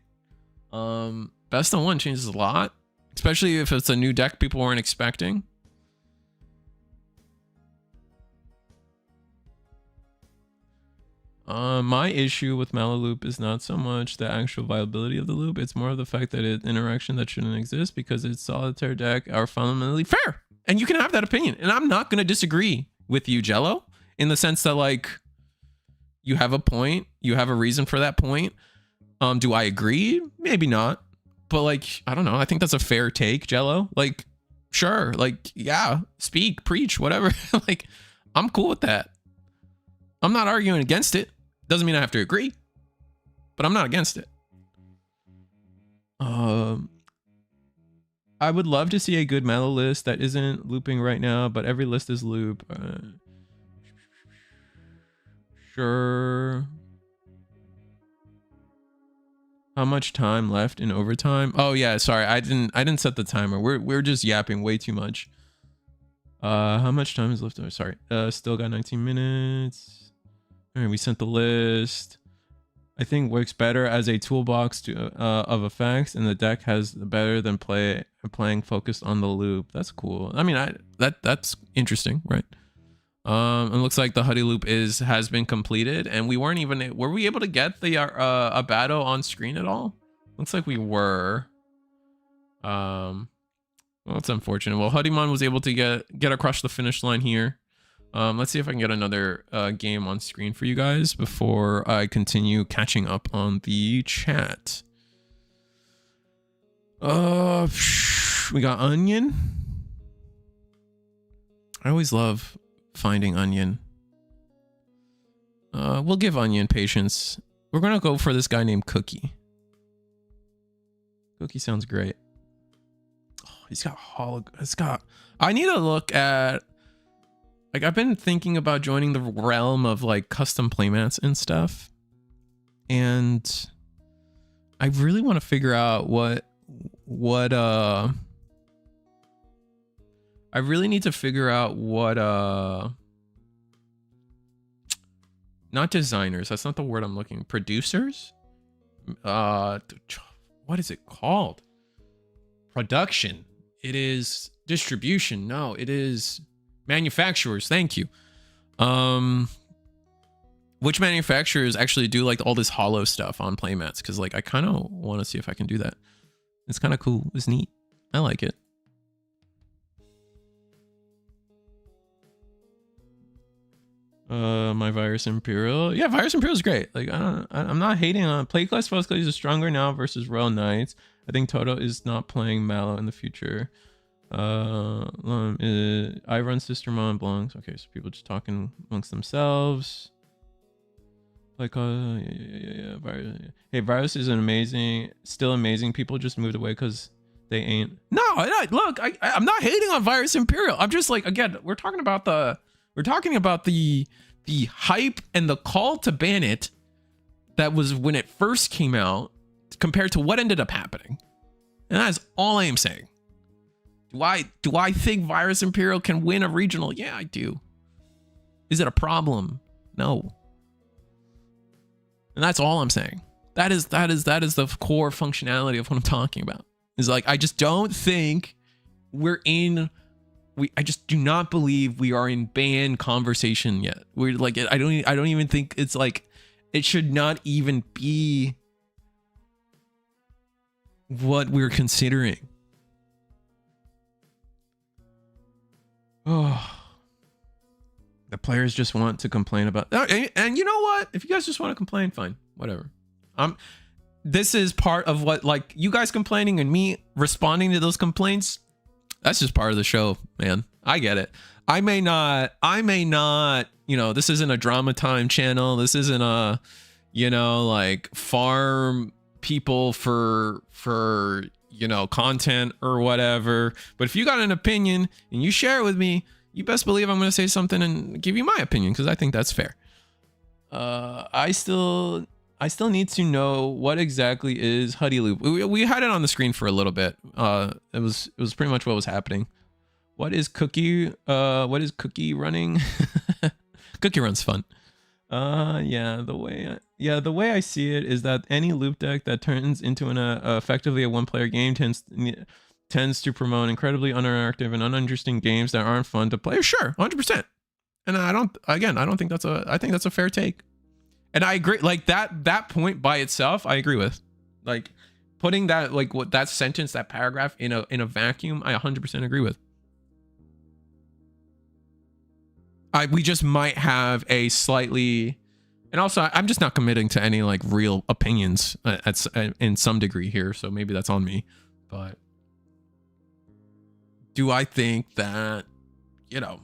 Best of one changes a lot. Especially if it's a new deck people weren't expecting. My issue with Mallow Loop is not so much the actual viability of the loop. It's more of the fact that it's interaction that shouldn't exist because its solitaire deck are fundamentally fair. And you can have that opinion. And I'm not going to disagree with you, Jello, in the sense that like you have a point. You have a reason for that point. Do I agree? Maybe not. But like, I don't know. I think that's a fair take, Jello. Like, sure. Like, yeah, speak, preach, whatever. Like, I'm cool with that. I'm not arguing against it. Doesn't mean I have to agree, but I'm not against it. I would love to see a good Mallow list that isn't looping right now, but every list is loop. Sure. How much time left in overtime? Oh yeah, sorry, I didn't set the timer. We're just yapping way too much. How much time is left? Oh, sorry. Still got 19 minutes. All right, we sent the list. I think works better as a toolbox to of effects, and the deck has better than playing focused on the loop. That's cool. I mean, that's interesting, right? It looks like the Hoodie loop has been completed, and were we able to get the a battle on screen at all? Looks like we were. Well, it's unfortunate. Well, Hoodiemon was able to get across the finish line here. Let's see if I can get another game on screen for you guys before I continue catching up on the chat. We got Onion. I always love finding Onion. We'll give Onion patience. We're gonna go for this guy named Cookie. Cookie sounds great. Oh, he's got I need to look at, like, I've been thinking about joining the realm of like custom playmats and stuff, and I really want to figure out what I really need to figure out what not designers, that's not the word I'm looking, producers, what is it called? Production. It is distribution. No, it is manufacturers. Thank you. Which manufacturers actually do like all this hollow stuff on playmats? Because like I kind of want to see if I can do that. It's kind of cool. It's neat. I like it. My Virus Imperial. Yeah, Virus Imperial is great. Like I'm not hating on Playclass. Fosclays is stronger now versus Royal Knights. I think Toto is not playing Mallow in the future. I run Sister Mom Blancs. Okay, so people just talking amongst themselves. Like yeah. Virus. Hey, Virus is still amazing. People just moved away because they ain't. No, look, I'm not hating on Virus Imperial. I'm just like, again, we're talking about the hype and the call to ban it that was when it first came out compared to what ended up happening. And that's all I am saying. Do I think Virus Imperial can win a regional? Yeah, I do. Is it a problem? No. And that's all I'm saying. That is the core functionality of what I'm talking about. Is like, I just don't think I just do not believe we are in ban conversation yet. We're like, I don't even think it's like, it should not even be what we're considering. Oh, the players just want to complain about, and you know what? If you guys just want to complain, fine, whatever. This is part of what, like, you guys complaining and me responding to those complaints. That's just part of the show, man. I get it. I may not, you know, this isn't a drama time channel. This isn't a, you know, like farm people for, you know, content or whatever. But if you got an opinion and you share it with me, you best believe I'm going to say something and give you my opinion, because I think that's fair. I still need to know what exactly is Hoodie Loop. We had it on the screen for a little bit. It was pretty much what was happening. What is Cookie running? Cookie Run's fun. The way I see it is that any loop deck that turns into an effectively a one-player game tends to promote incredibly uninteractive and uninteresting games that aren't fun to play. Sure, 100%. And I think that's a fair take. And I agree, like that point by itself, I agree with. Like putting that, like what that sentence, that paragraph in a vacuum, I 100% agree with. We just might have a slightly, and also I'm just not committing to any like real opinions in some degree here, so maybe that's on me. But do I think that, you know,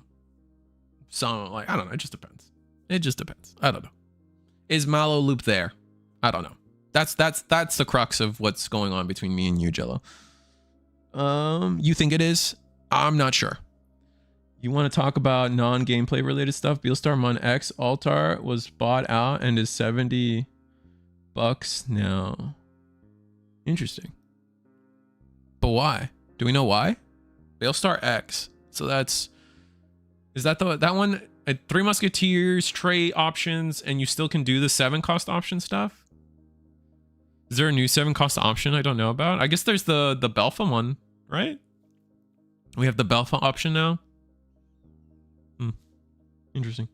some, like, I don't know, it just depends. I don't know. Is Mallow Loop there? I don't know. That's the crux of what's going on between me and you, Jello. You think it is? I'm not sure. You want to talk about non-gameplay related stuff? Beelstarmon X Altar was bought out and is $70 now. Interesting. But why? Do we know why? Beelstar X. So is that that one? 3 Musketeers, trait options, and you still can do the 7 cost option stuff? Is there a new 7 cost option I don't know about? I guess there's the Belfa one, right? We have the Belfa option now. Interesting.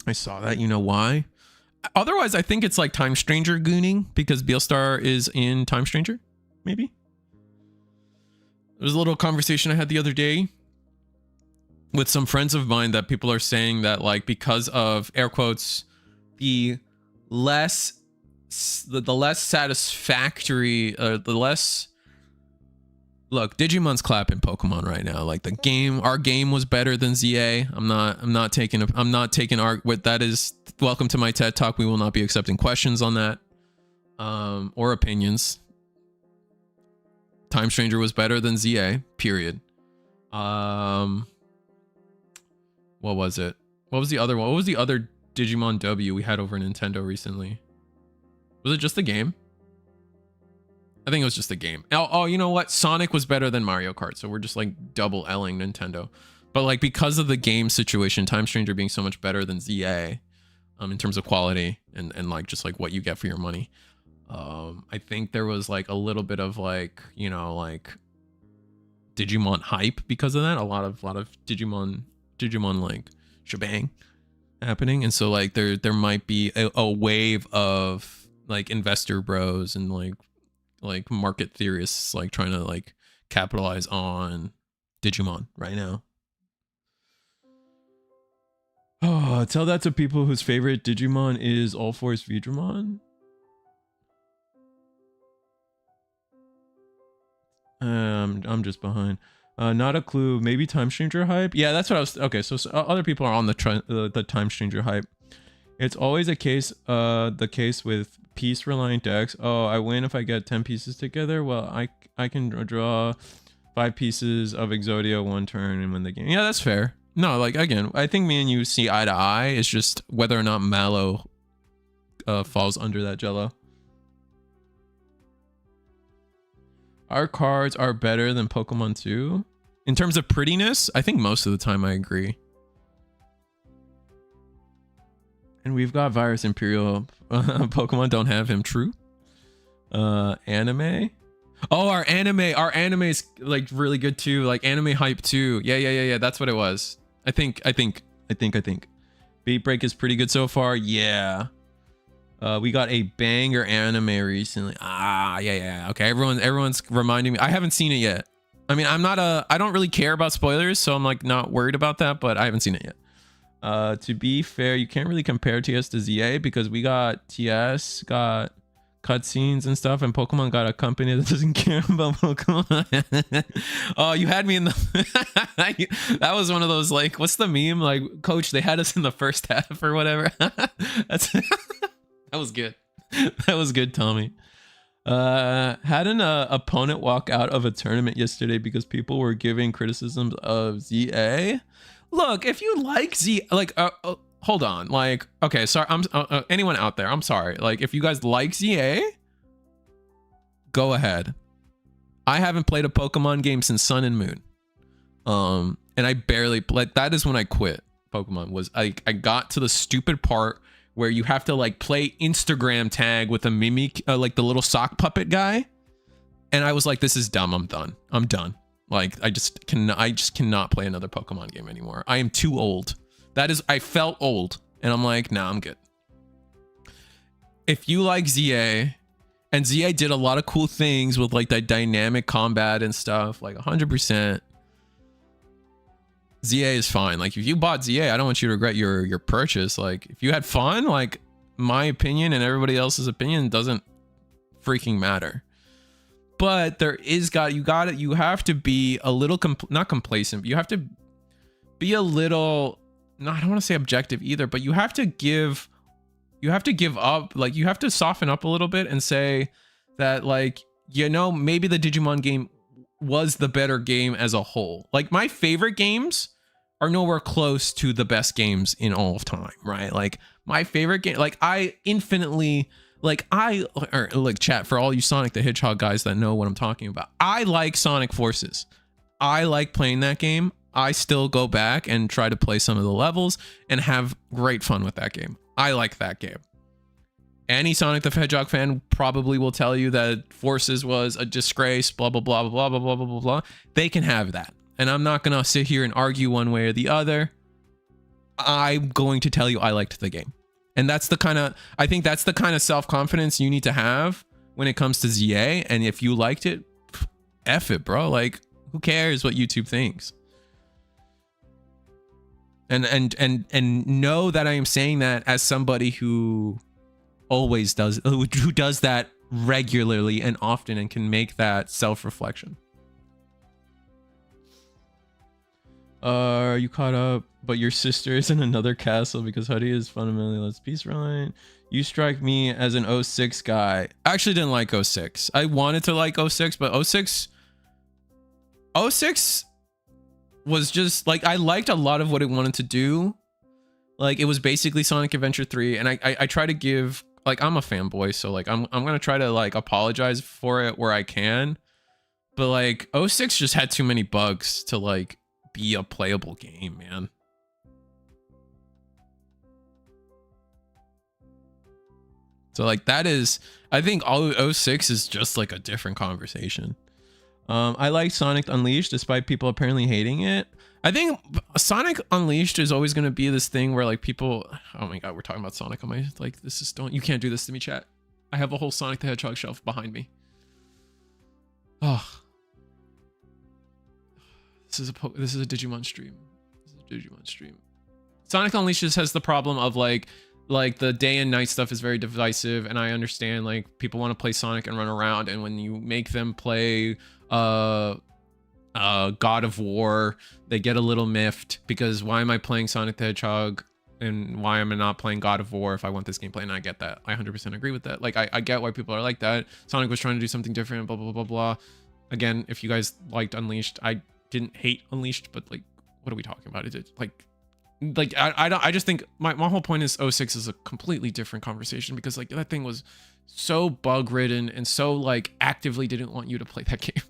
I saw that. You know why? Otherwise, I think it's like Time Stranger gooning because Beelstar is in Time Stranger. Maybe. There's a little conversation I had the other day with some friends of mine that people are saying that like because of air quotes the less satisfactory look, Digimon's clapping Pokemon right now. Like our game was better than ZA. I'm not taking what that is. Welcome to my TED Talk. We will not be accepting questions on that or opinions. Time Stranger was better than ZA, period. What was it? What was the other one? What was the other Digimon W we had over Nintendo recently? Was it just the game? I think it was just the game. Oh, you know what? Sonic was better than Mario Kart, so we're just like double L-ing Nintendo. But like because of the game situation, Time Stranger being so much better than ZA in terms of quality and like just like what you get for your money. I think there was like a little bit of like, you know, like Digimon hype because of that. A lot of Digimon like shebang happening, and so like there might be a wave of like investor bros and like market theorists like trying to like capitalize on Digimon right now. Oh, tell that to people whose favorite Digimon is All Force Vidramon. I'm just behind. Not a clue. Maybe Time Stranger hype. Yeah, that's what I was. Okay, so other people are on the Time Stranger hype. It's always the case with piece reliant decks. Oh, I win if I get 10 pieces together. Well, I can draw 5 pieces of Exodia one turn and win the game. Yeah, that's fair. No, like again, I think me and you see eye to eye. It's just whether or not Mallow falls under that jello. Our cards are better than Pokemon 2. In terms of prettiness, I think most of the time I agree. And we've got Virus Imperial. Pokemon don't have him, true. Anime. Oh, our anime is like really good too. Like anime hype too. Yeah. That's what it was. I think. Beat Break is pretty good so far. Yeah. We got a banger anime recently. Yeah. Okay, everyone's reminding me. I haven't seen it yet. I mean, I don't really care about spoilers, so I'm like not worried about that, but I haven't seen it yet. To be fair, you can't really compare TS to ZA because we got TS, got cutscenes and stuff, and Pokemon got a company that doesn't care about Pokemon. Oh, you had me in the... That was one of those, like, what's the meme? Like, coach, they had us in the first half or whatever. That was good. That was good, Tommy. Had an opponent walk out of a tournament yesterday because people were giving criticisms of ZA. Look, if you like Z, like, hold on, like, okay, sorry, I'm anyone out there, I'm sorry. Like, if you guys like ZA, go ahead. I haven't played a Pokemon game since Sun and Moon, and I barely played. That is when I quit Pokemon. Was I got to the stupid part where you have to like play Instagram tag with a Mimic, like the little sock puppet guy, and I was like, this is dumb. I'm done. Like, I just cannot play another Pokemon game anymore. I am too old. I felt old, and I'm like, nah, I'm good. If you like ZA, and ZA did a lot of cool things with like that dynamic combat and stuff, like 100%. ZA is fine. Like, if you bought ZA, I don't want you to regret your purchase. Like, if you had fun, like, my opinion and everybody else's opinion doesn't freaking matter. But there is you have to be a little not complacent, but you have to be a little, no, I don't want to say objective either, but you have to give up, like, you have to soften up a little bit and say that like, you know, maybe the Digimon game was the better game as a whole. Like my favorite games are nowhere close to the best games in all of time, right? Like my favorite game, like I infinitely, like or like chat for all you Sonic the Hedgehog guys that know what I'm talking about. I like Sonic Forces. I like playing that game. I still go back and try to play some of the levels and have great fun with that game. I like that game. Any Sonic the Hedgehog fan probably will tell you that Forces was a disgrace, blah, blah, blah, blah, blah, blah, blah, blah, blah. They can have that. And I'm not going to sit here and argue one way or the other. I'm going to tell you I liked the game. And that's the kind of, I think that's the kind of self-confidence you need to have when it comes to ZA. And if you liked it, F it, bro. Like, who cares what YouTube thinks? And know that I am saying that as somebody who always does, who does that regularly and often and can make that self-reflection. Are you caught up? But your sister is in another castle because Huddy is fundamentally less peace reliant. You strike me as an 06 guy. I actually didn't like 06. I wanted to like 06, but 06 was just like, I liked a lot of what it wanted to do. Like it was basically Sonic Adventure 3. And I try to give, like, I'm a fanboy. So like, I'm going to try to like apologize for it where I can. But like 06 just had too many bugs to like be a playable game, man. So like that is, I think all 06 is just like a different conversation. I like Sonic Unleashed despite people apparently hating it. I think Sonic Unleashed is always going to be this thing where like people, oh my God, we're talking about Sonic. Am I like, this is, don't, you can't do this to me, chat. I have a whole Sonic the Hedgehog shelf behind me. Oh, this is a Digimon stream. This is a Digimon stream. Sonic Unleashed just has the problem of like the day and night stuff is very divisive, and I understand like people want to play Sonic and run around, and when you make them play God of War, they get a little miffed because why am I playing Sonic the Hedgehog and why am I not playing God of War if I want this gameplay? And I get that. I 100% agree with that. Like I get why people are like that. Sonic was trying to do something different, blah blah blah blah. Again, if you guys liked Unleashed, I didn't hate Unleashed, but like, what are we talking about? It like I just think my whole point is 06 is a completely different conversation because like that thing was so bug ridden and so like actively didn't want you to play that game.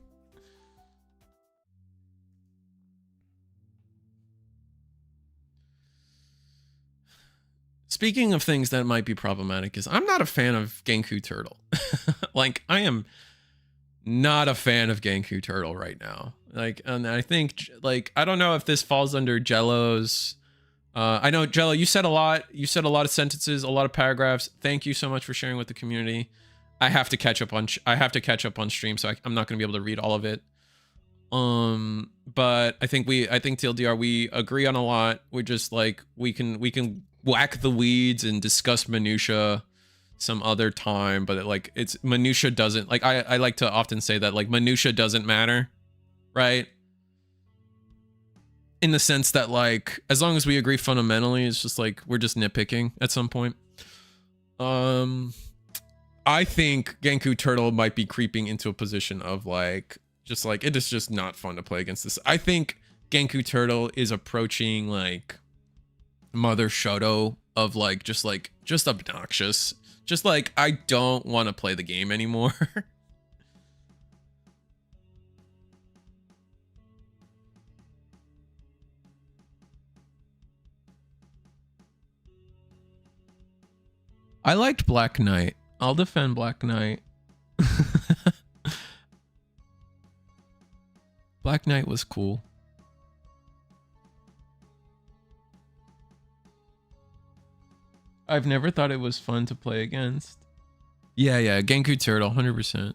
Speaking of things that might be problematic, is I'm not a fan of Genku Turtle. Like I am not a fan of Genku Turtle right now. Like, and I think like, I don't know if this falls under Jello's. I know Jello, you said a lot. You said a lot of sentences, a lot of paragraphs. Thank you so much for sharing with the community. I have to catch up on stream, so I'm not going to be able to read all of it. But I think TLDR, we agree on a lot. We're just like, we can whack the weeds and discuss minutia some other time, but it's minutia doesn't, like, I like to often say that like minutia doesn't matter, right? In the sense that like, as long as we agree fundamentally, it's just like, we're just nitpicking at some point. I think Genku Turtle might be creeping into a position of like, just like, it is just not fun to play against this. I think Genku Turtle is approaching like Mother Shoto of like, just obnoxious. Just like, I don't want to play the game anymore. I liked Black Knight. I'll defend Black Knight. Black Knight was cool. I've never thought it was fun to play against. Yeah, Genku Turtle, 100%.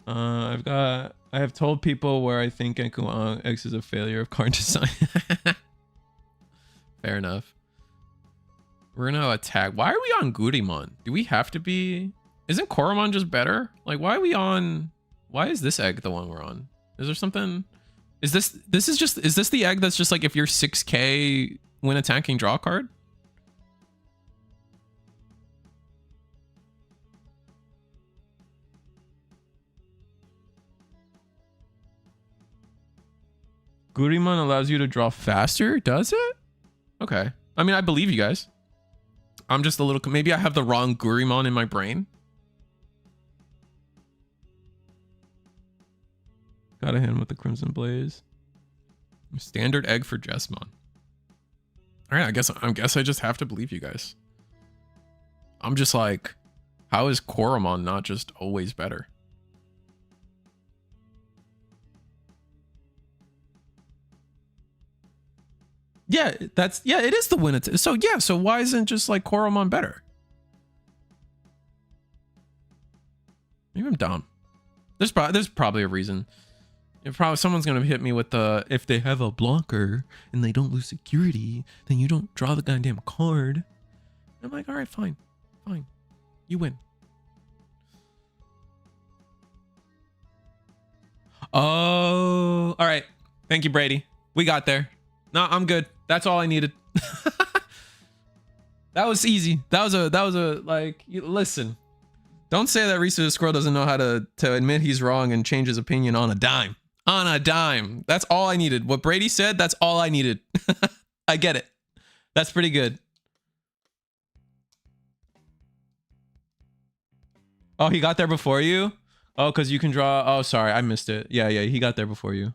I have told people where I think Genku X is a failure of card design. Fair enough. We're gonna attack. Why are we on Hoodiemon? Do we have to be? Isn't Koromon just better? Like, why are we on? Why is this egg the one we're on? Is there something? Is this the egg that's just like if you're 6k when attacking, draw a card? Gurimon allows you to draw faster, does it? Okay. I mean, I believe you guys. I'm just a little... Maybe I have the wrong Gurimon in my brain. Got a hand with the Crimson Blaze. Standard egg for Jesmon. All right, I guess I just have to believe you guys. I'm just like, how is Koromon not just always better? Yeah, it is the win. So yeah, so why isn't just like Koromon better? Maybe I'm dumb. There's probably a reason. Someone's gonna hit me with the, if they have a blocker and they don't lose security, then you don't draw the goddamn card. I'm like, all right, fine, you win. Oh, all right. Thank you, Brady. We got there. No, I'm good. That's all I needed. That was easy. That was a like. Listen, don't say that Risa the Squirrel doesn't know how to admit he's wrong and change his opinion on a dime. On a dime. That's all I needed. What Brady said, that's all I needed. I get it. That's pretty good. Oh, he got there before you? Oh, because you can draw. Oh, sorry. I missed it. Yeah, he got there before you.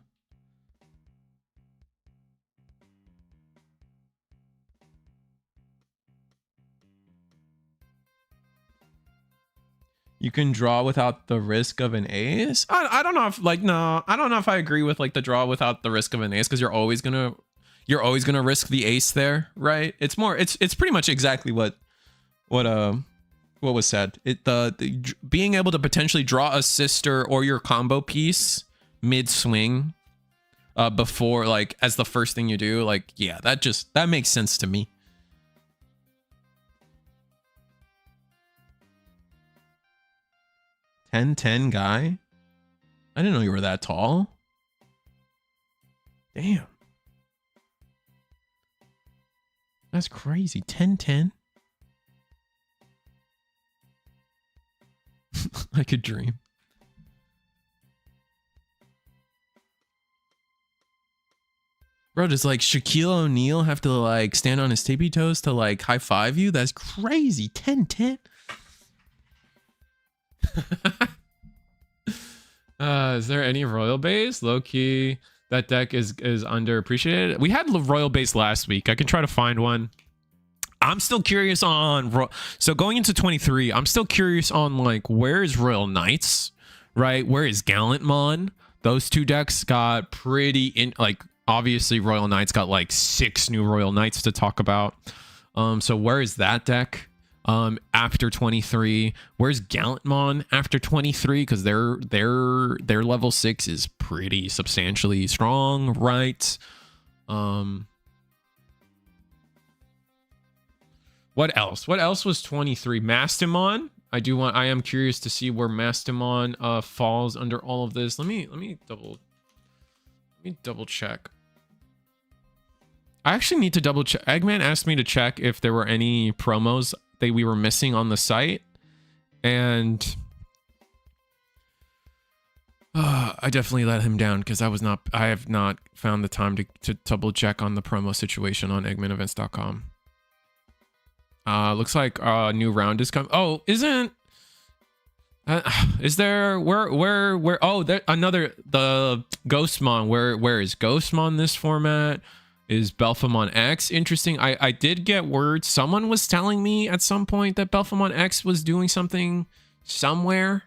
You can draw without the risk of an ace. I don't know if like, no, I don't know if I agree with like the draw without the risk of an ace, because you're always gonna risk the ace there, right? It's pretty much exactly what was said. The being able to potentially draw a sister or your combo piece mid swing, before like as the first thing you do, like yeah, that makes sense to me. 10'10" guy? I didn't know you were that tall. Damn. That's crazy. 10'10". I could dream. Bro, does like Shaquille O'Neal have to like stand on his tippy toes to like high five you? That's crazy. 10'10". Is there any royal base? Low key, that deck is underappreciated. We had royal base last week. I can try to find one. I'm still curious on so going into 23. I'm still curious on like where is Royal Knights, right? Where is Gallantmon? Those two decks got pretty in like obviously Royal Knights got like 6 new Royal Knights to talk about. So where is that deck? After 23, where's Gallantmon after 23? Because their level 6 is pretty substantially strong, right? What else? What else was 23? Mastomoon. I am curious to see where Mastomoon falls under all of this. Let me double check. I actually need to double check. Eggman asked me to check if there were any promos that we were missing on the site, and I definitely let him down because I have not found the time to double check on the promo situation on eggmanevents.com. Looks like a new round is coming. Oh, is there oh, there the Ghostmon. Where is Ghostmon this format? Is Belphamon X interesting? I did get word. Someone was telling me at some point that Belphamon X was doing something somewhere.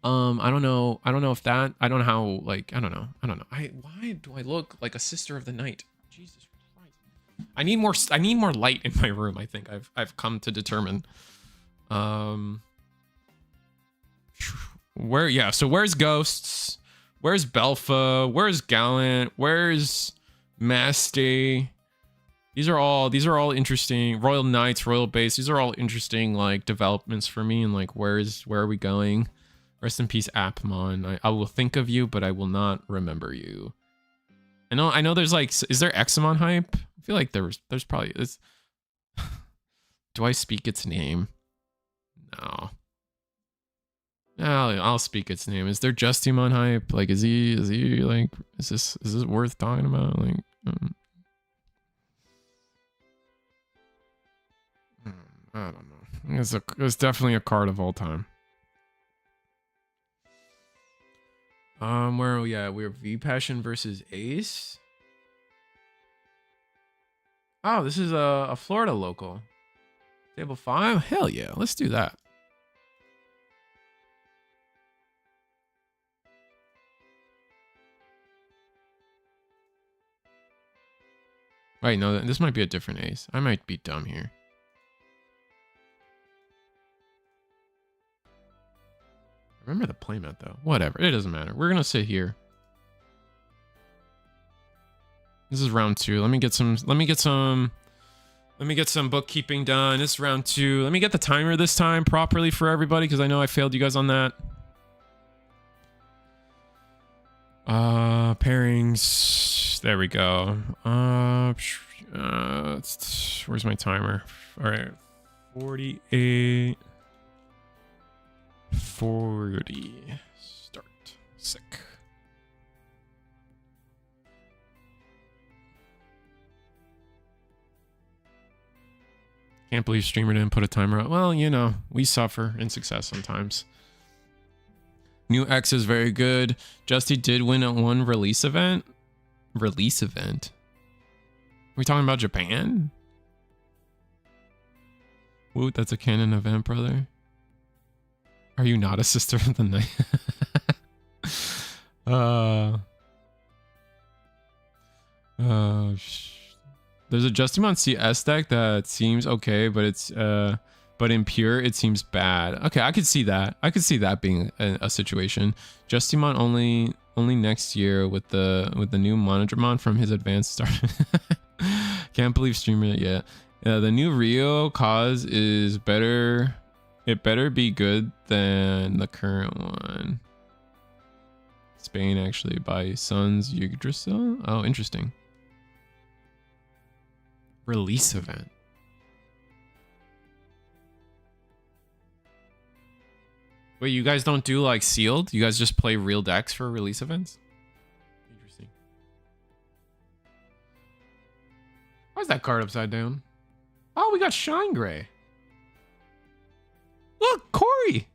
I don't know if that, I don't know how, like, I don't know. Why do I look like a sister of the night? Jesus Christ. I need more light in my room, I think I've come to determine. So where's Ghosts? Where's Belpha? Where's Gallant? Where's Masty? These are all interesting. Royal Knights, Royal Base, these are all interesting like developments for me, and like where are we going? Rest in peace, Appmon. I will think of you, but I will not remember you. I know there's like, is there Examon hype? I feel like there's probably is. Do I speak its name? No. I'll speak its name. Is there Justimon hype? Like, is he like, is this worth talking about? Like, I don't know. It's definitely a card of all time. Where are we at? We're V Passion versus Ace. Oh, this is a Florida local. Table 5? Hell yeah, let's do that. Wait, no, this might be a different Ace. I might be dumb here. Remember the playmat though. Whatever, it doesn't matter. We're gonna sit here. This is round 2. Let me get some bookkeeping done. This is round 2. Let me get the timer this time properly for everybody, because I know I failed you guys on that. Pairings. There we go. Where's my timer? All right. 48. 40. Start. Sick. Can't believe streamer didn't put a timer out. Well, you know, we suffer in success sometimes. New X is very good. Justy did win at one release event. Release event? Are we talking about Japan? Woot, that's a canon event, brother. Are you not a sister of the night? There's a Justimon CS deck that seems okay, but it's but in pure it seems bad. Okay, I could see that. I could see that being a situation. Justimon only next year with the new Monodramon from his advanced start. Can't believe streamer it yet. The new Rio cause is better. It better be good than the current one. Spain actually by Sons Yggdrasil. Oh, interesting. Release event. Wait, you guys don't do like sealed? You guys just play real decks for release events? Interesting. Why's that card upside down? Oh, we got Shine Gray. Look, Corey!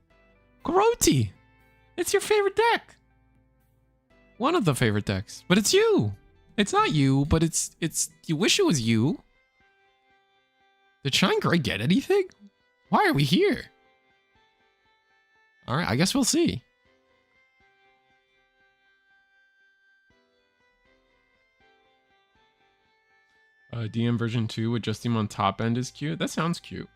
Groti! It's your favorite deck! One of the favorite decks. But it's you! It's not you, but it's you wish it was you. Did Shine Gray get anything? Why are we here? Alright, I guess we'll see. DM version 2 with Justimon top end is cute. That sounds cute.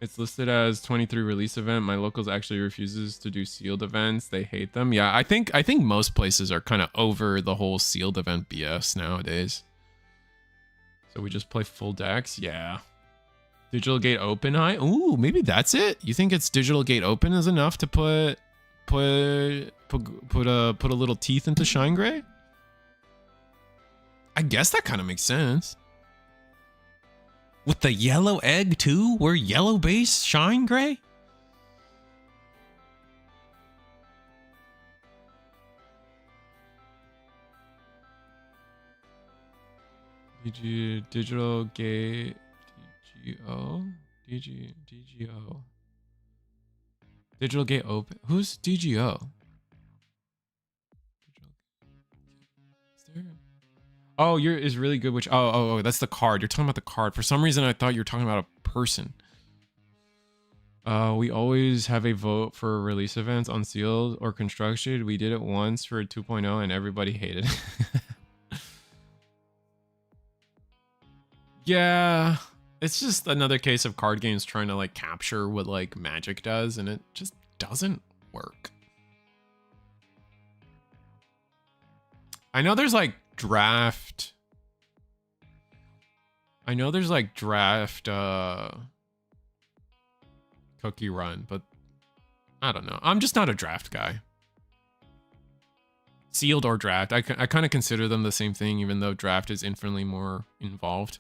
It's listed as 23 release event. My locals actually refuses to do sealed events. They hate them. Yeah, I think most places are kind of over the whole sealed event BS nowadays. So we just play full decks. Yeah. Digital Gate Open high. Ooh, maybe that's it. You think it's Digital Gate Open is enough to put a little teeth into Shine Gray? I guess that kind of makes sense. With the yellow egg too? We're yellow base Shine Gray? Digital Gate DGO? DGO. Digital Gate Open. Who's DGO? Oh, is really good. Which oh, that's the card. You're talking about the card. For some reason, I thought you were talking about a person. We always have a vote for release events on sealed or construction. We did it once for 2.0 and everybody hated it. Yeah, it's just another case of card games trying to like capture what like Magic does, and it just doesn't work. I know there's like draft. I know there's like draft cookie run, but I don't know. I'm just not a draft guy. Sealed or draft, I kind of consider them the same thing, even though draft is infinitely more involved.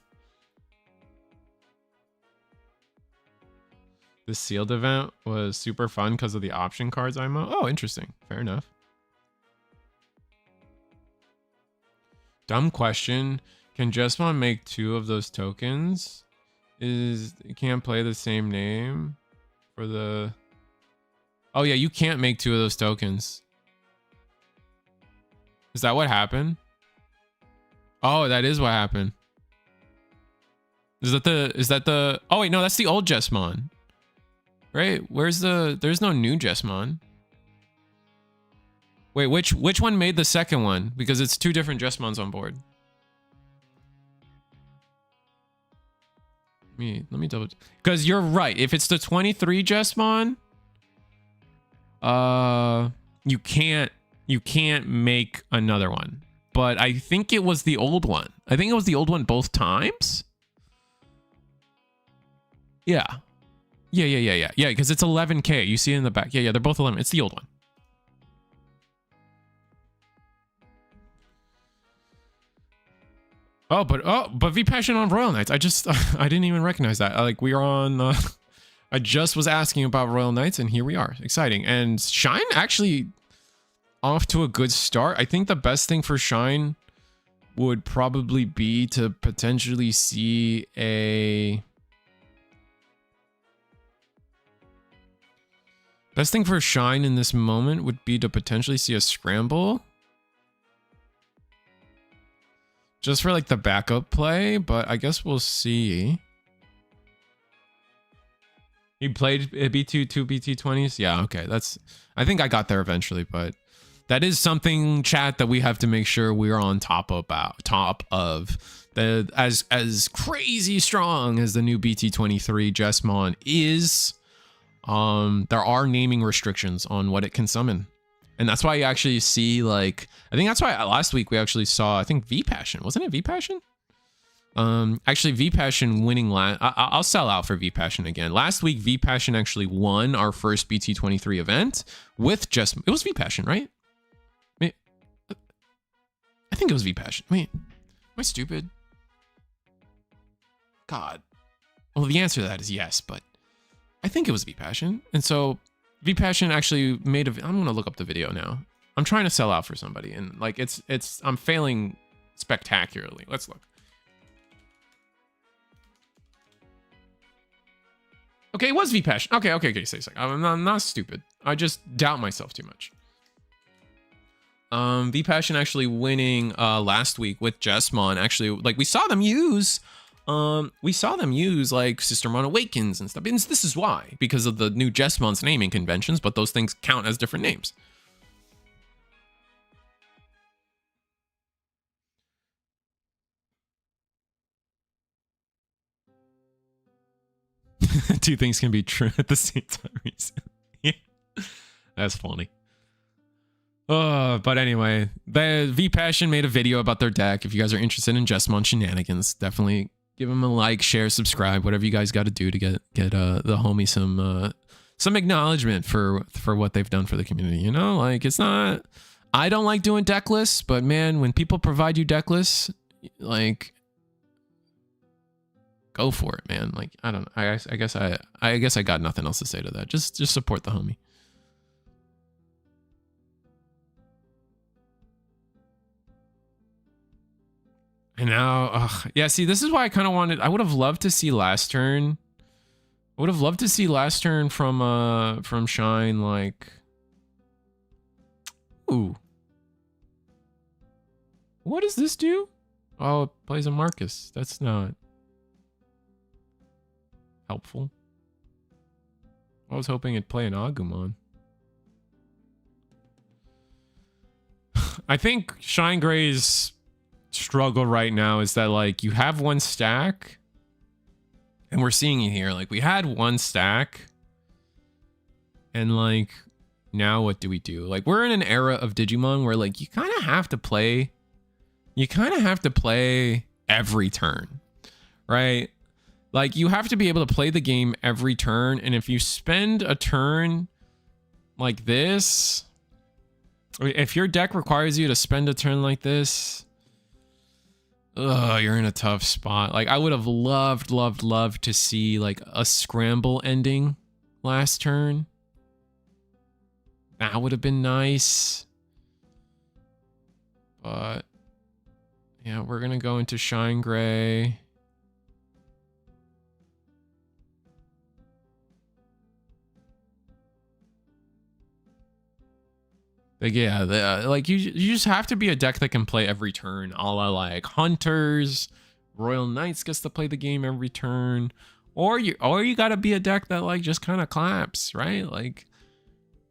The sealed event was super fun because of the option cards IMO. Oh, interesting. Fair enough. Dumb question. Can Jesmon make 2 of those tokens? You can't play the same name for the... Oh yeah, you can't make 2 of those tokens. Is that what happened? Oh, that is what happened. Is that the... Oh wait, no, that's the old Jesmon. Right? Where's the... There's no new Jesmon. Wait, which one made the second one? Because it's 2 different Jesmons on board. Let me double... Because you're right. If it's the 23 Jesmon, you can't make another one. But I think it was the old one. I think it was the old one both times. Yeah. Yeah, because it's 11K. You see it in the back. Yeah, they're both 11. It's the old one. But V Passion on Royal Knights. I didn't even recognize that. Like we are on I just was asking about Royal Knights and here we are. Exciting. And Shine actually off to a good start. I think the best thing for Shine would probably be to potentially see a... Best thing for Shine in this moment would be to potentially see a scramble. Just for like the backup play, but I guess we'll see. You played B2 2 BT20s? Yeah, okay. I think I got there eventually, but that is something, chat, that we have to make sure we're on top of. As crazy strong as the new BT23 Jesmon is, there are naming restrictions on what it can summon. And that's why you actually see, like, I think that's why last week we actually saw, I think V Passion, wasn't it V Passion? Actually V Passion winning I'll sell out for V Passion again. Last week V Passion actually won our first BT23 event with just, it was V Passion, right? I think it was V Passion. Wait, am I stupid? God. Well, the answer to that is yes, but I think it was V Passion. And so V Passion actually made I'm gonna look up the video now. I'm trying to sell out for somebody, and like I'm failing spectacularly. Let's look. Okay, it was V Passion. Okay. Say. I'm not stupid. I just doubt myself too much. V Passion actually winning last week with Jesmon. Actually, like we saw them use like Sistermon Awakens and stuff. And this is why, because of the new Jesmon's naming conventions, but those things count as different names. Two things can be true at the same time. That's funny. But anyway, the V Passion made a video about their deck. If you guys are interested in Jesmon shenanigans, definitely give them a like, share, subscribe, whatever you guys got to do to get the homie some acknowledgement for what they've done for the community. You know, like it's not. I don't like doing deck lists, but man, when people provide you deck lists, like, go for it, man. Like I don't. I guess I got nothing else to say to that. Just support the homie. And now, yeah, see, this is why I kind of wanted, I would have loved to see last turn. I would have loved to see last turn from Shine, like, ooh. What does this do? Oh, it plays a Marcus. That's not helpful. I was hoping it'd play an Agumon. I think Shine Gray's struggle right now is that, like, you have one stack, and we're seeing it here. Like, we had one stack, and, like, now what do we do? Like, we're in an era of Digimon where, like, you kind of have to play every turn, right? Like, you have to be able to play the game every turn, and if you spend a turn like this, if your deck requires you to spend a turn like this, you're in a tough spot. Like, I would have loved to see, like, a scramble ending last turn. That would have been nice. But yeah, we're gonna go into Shine Gray. But yeah, like you just have to be a deck that can play every turn, a la like Hunters, Royal Knights gets to play the game every turn, or you gotta be a deck that like just kind of claps, right? Like,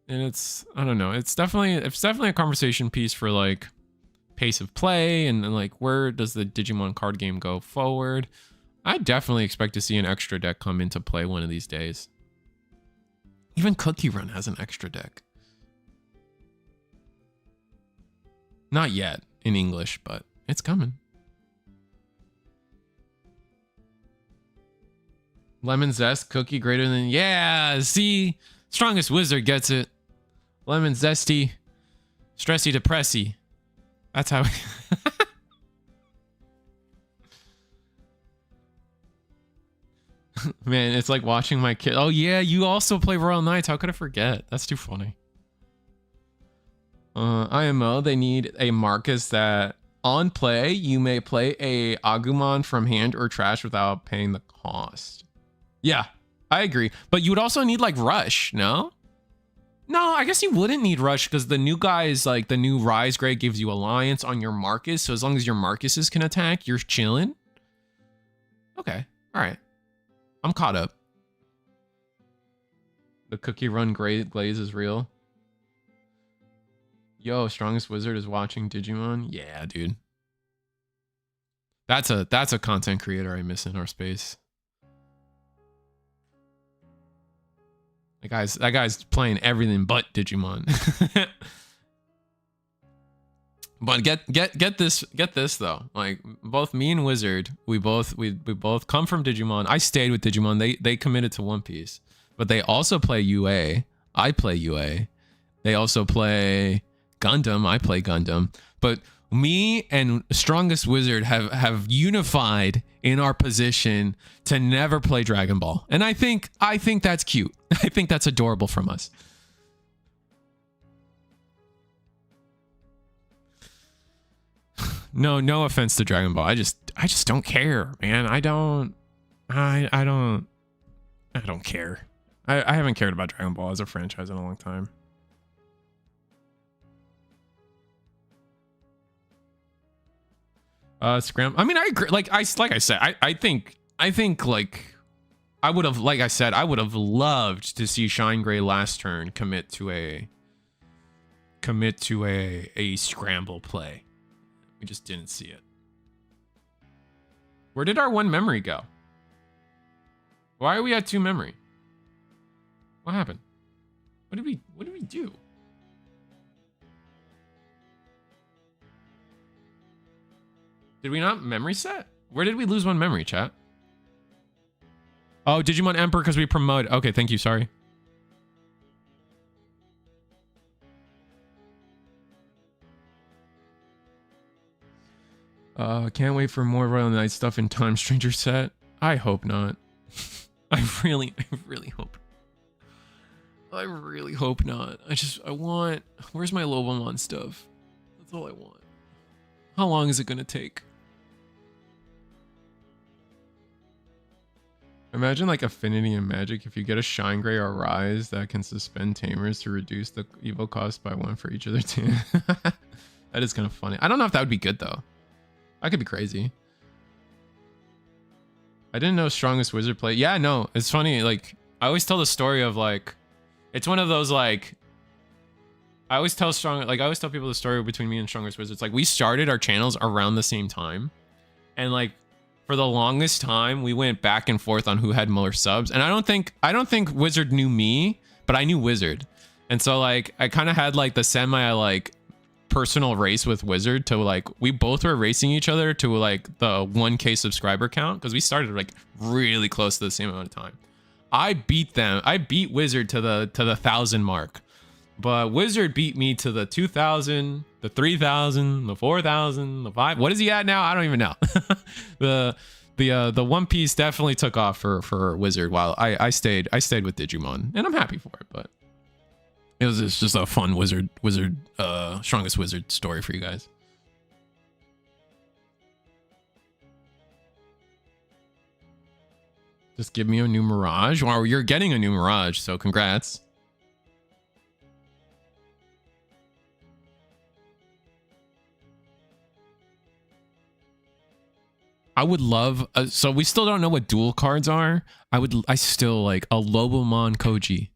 and it's, I don't know, it's definitely a conversation piece for like pace of play and like where does the Digimon card game go forward. I definitely expect to see an extra deck come into play one of these days. Even Cookie Run has an extra deck. Not yet in English, but it's coming. Lemon Zest, cookie greater than... Yeah, see? Strongest Wizard gets it. Lemon Zesty, stressy depressy. That's how... Man, it's like watching my kid. Oh yeah, you also play Royal Knights. How could I forget? That's too funny. IMO, they need a Marcus that on play, you may play a Agumon from hand or trash without paying the cost. Yeah, I agree. But you would also need like Rush, no? No, I guess you wouldn't need Rush because the new guy is like the new Rise Grade gives you Alliance on your Marcus. So as long as your Marcuses can attack, you're chilling. Okay, all right. I'm caught up. The Cookie Run Glaze is real. Yo, Strongest Wizard is watching Digimon. Yeah, dude. That's a content creator I miss in our space. That guy's playing everything but Digimon. But get this though. Like both me and Wizard, we both come from Digimon. I stayed with Digimon. They committed to One Piece, but they also play UA. I play UA. They also play Gundam. I play Gundam. But me and Strongest Wizard have unified in our position to never play Dragon Ball. And I think that's cute. I think that's adorable from us. No offense to Dragon Ball. I just don't care, man. I don't care. I haven't cared about Dragon Ball as a franchise in a long time. Scram. I mean, I agree. Like I said, I think like I would have, like I said, I would have loved to see Shine Gray last turn commit to a scramble play. We just didn't see it. Where did our one memory go? Why are we at 2 memory? What happened? What did we do? Did we not memory set? Where did we lose 1 memory, chat? Oh, Digimon Emperor because we promoted. Okay, thank you. Sorry. Can't wait for more Royal Knight stuff in Time Stranger set. I hope not. I really hope. I really hope not. I want. Where's my Lobomon stuff? That's all I want. How long is it gonna take? Imagine like Affinity and Magic. If you get a Shine Gray or Rise that can suspend Tamers to reduce the Evo cost by 1 for each of their team. That is kind of funny. I don't know if that would be good though. That could be crazy. I didn't know Strongest Wizard play. Yeah, no, it's funny. Like I always tell the story of like, it's one of those like, I always tell people the story between me and Strongest Wizards. Like we started our channels around the same time, and like for the longest time we went back and forth on who had more subs. And I don't think Wizard knew me, but I knew Wizard, and so like I kind of had like the semi like personal race with Wizard to like we both were racing each other to like the 1K subscriber count because we started like really close to the same amount of time. I beat Wizard to the 1,000 mark, but Wizard beat me to the 2,000, the 3,000, the 4,000, the 5. What is he at now? I don't even know. the The One Piece definitely took off for Wizard, while I stayed with Digimon, and I'm happy for it. But it's just a fun Wizard Strongest Wizard story for you guys. Just give me a new Mirage. Wow, you're getting a new Mirage, so congrats. I would love, so we still don't know what dual cards are. I still like a Lobomon Koji,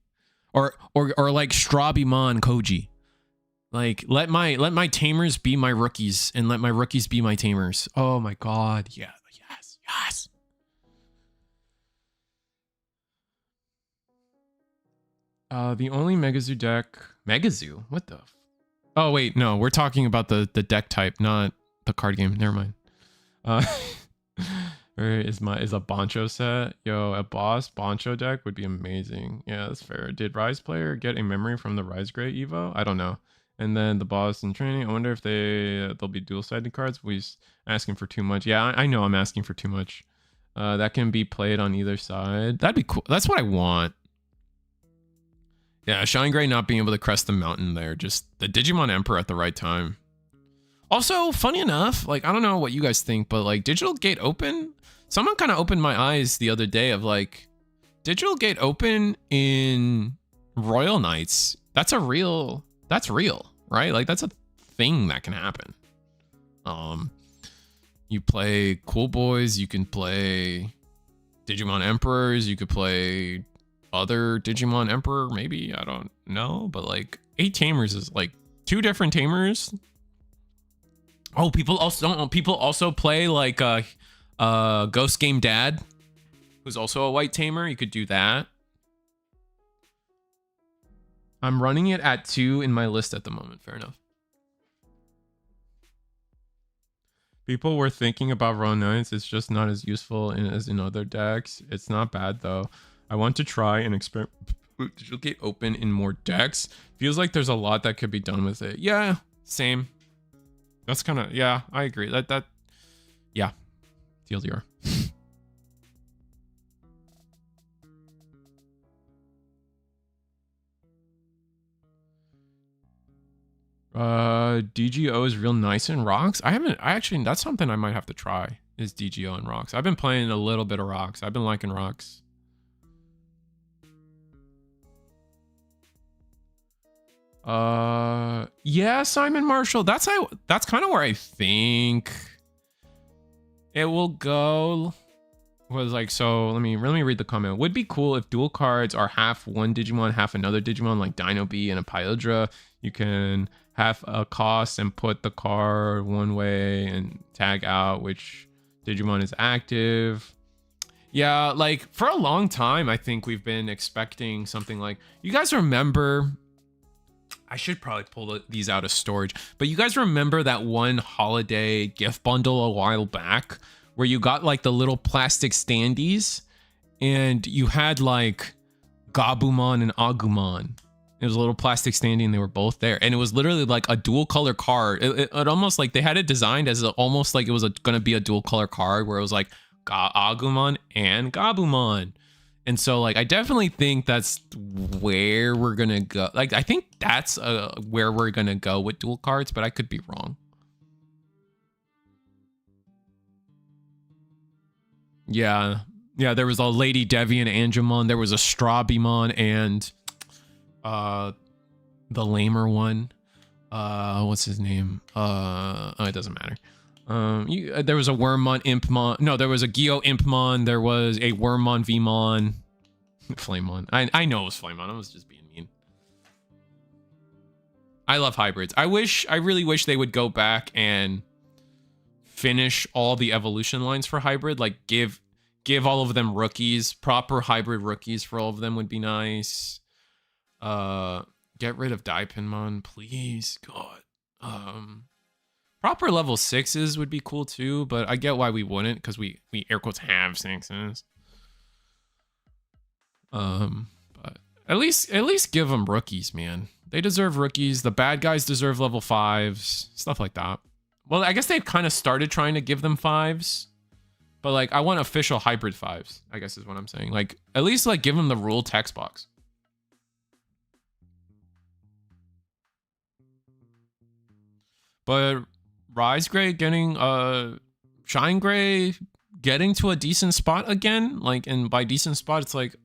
or like Strabimon Koji. Like let my tamers be my rookies, and let my rookies be my tamers. Oh my god, yeah, yes. The only Megazoo deck, Megazoo? What the? Oh wait, no, we're talking about the deck type, not the card game. Never mind. Where is a Boncho set? Yo, a boss Boncho deck would be amazing. Yeah, that's fair. Did Rise player get a memory from the Rise Gray Evo? I don't know. And then the boss in training. I wonder if they'll be dual-sided cards. We asking for too much. Yeah, I know I'm asking for too much. That can be played on either side. That'd be cool. That's what I want. Yeah, Shine Gray not being able to crest the mountain there. Just the Digimon Emperor at the right time. Also, funny enough, like, I don't know what you guys think, but like Digital Gate Open, someone kind of opened my eyes the other day of like, Digital Gate Open in Royal Knights, that's real, right? Like that's a thing that can happen. You play Cool Boys, you can play Digimon Emperors, you could play other Digimon Emperor, maybe, I don't know, but like 8 tamers is like 2 different tamers. Oh, people also play like Ghost Game Dad, who's also a white tamer. You could do that. I'm running it at 2 in my list at the moment. Fair enough. People were thinking about Royal Knights. It's just not as useful as in other decks. It's not bad though. I want to try and experiment with Digital Gate Open in more decks. Feels like there's a lot that could be done with it. Yeah, same. That's kind of, yeah, I agree. Yeah, TLDR. DGO is real nice in rocks. I actually, that's something I might have to try, is DGO and rocks. I've been playing a little bit of rocks. I've been liking rocks. Yeah, Simon Marshall. That's kind of where I think it will go. Was like, so let me read the comment. Would be cool if dual cards are half one Digimon, half another Digimon, like Dino B and a Pyodra. You can have a cost and put the card one way and tag out which Digimon is active. Yeah, like for a long time, I think we've been expecting something like, you guys remember, I should probably pull these out of storage, but you guys remember that one holiday gift bundle a while back where you got like the little plastic standees and you had like Gabumon and Agumon. It was a little plastic standee and they were both there. And it was literally like a dual color card. It almost like they had it designed as almost like it was going to be a dual color card where it was like Agumon and Gabumon. And so like, I definitely think that's where we're going to go. Like, I think that's where we're going to go with dual cards, but I could be wrong. Yeah. Yeah, there was a Lady Deviant Angemon. There was a Strabimon and the lamer one. What's his name? Oh, it doesn't matter. There was a Wormmon Impmon. No, there was a Geo Impmon. There was a Wormmon Vmon. Flamemon. I know it was Flamemon. I was just being mean. I love hybrids. I really wish they would go back and finish all the evolution lines for hybrid. Like give all of them rookies. Proper hybrid rookies for all of them would be nice. Get rid of Daipinmon, please. God. Proper level 6s would be cool too, but I get why we wouldn't, because we air quotes have 6s. But at least give them rookies, man. They deserve rookies. The bad guys deserve level 5s, stuff like that. Well, I guess they've kind of started trying to give them 5s. But like, I want official hybrid 5s, I guess is what I'm saying. Like, at least like give them the rule text box. But Rise Gray getting Shine Gray getting to a decent spot again. Like, and by decent spot, it's like,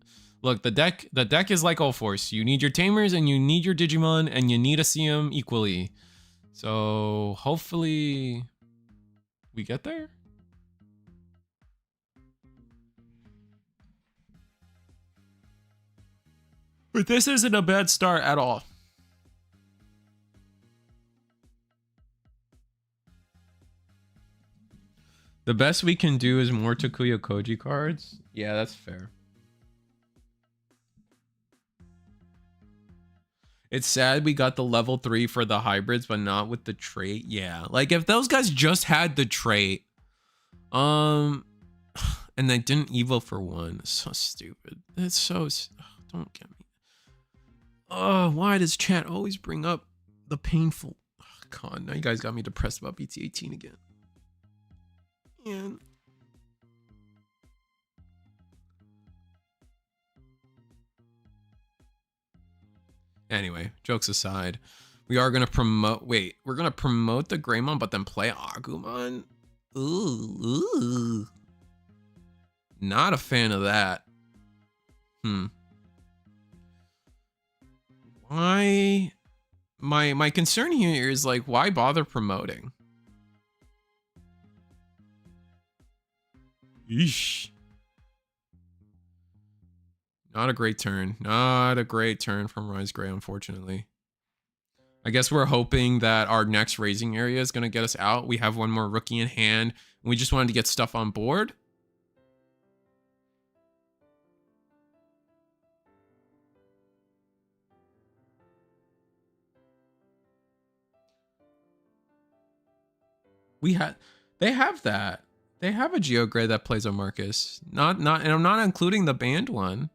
look, the deck is like All Force. You need your Tamers and you need your Digimon and you need to see them equally. So hopefully we get there. But this isn't a bad start at all. The best we can do is more Takuya Koji cards. Yeah, that's fair. It's sad we got the level 3 for the hybrids, but not with the trait. Yeah, like if those guys just had the trait, and they didn't evo for 1. It's so stupid. It's so, don't get me. Oh, why does chat always bring up the painful? Oh, God, now you guys got me depressed about BT18 again. And anyway, jokes aside, we are gonna promote. Wait, we're gonna promote the Greymon, but then play Agumon. Ooh, not a fan of that. Why? My concern here is like, why bother promoting? Yeesh. Not a great turn. Not a great turn from Rise Gray, unfortunately. I guess we're hoping that our next raising area is going to get us out. We have one more rookie in hand. And we just wanted to get stuff on board. They have that. They have a Geogray that plays on Marcus. And I'm not including the banned one.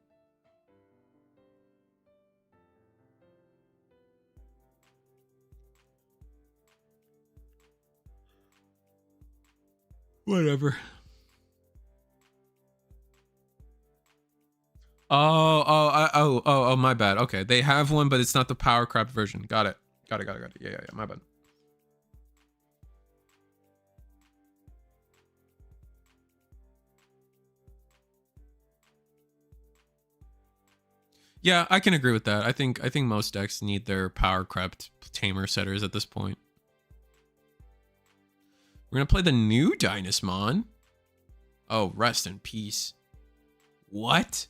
Whatever. Oh, my bad. Okay, they have one, but it's not the power crap version. Got it. Got it. Yeah, my bad. Yeah, I can agree with that. I think most decks need their power crept tamer setters at this point. We're gonna play the new Dynasmon. Oh, rest in peace. What?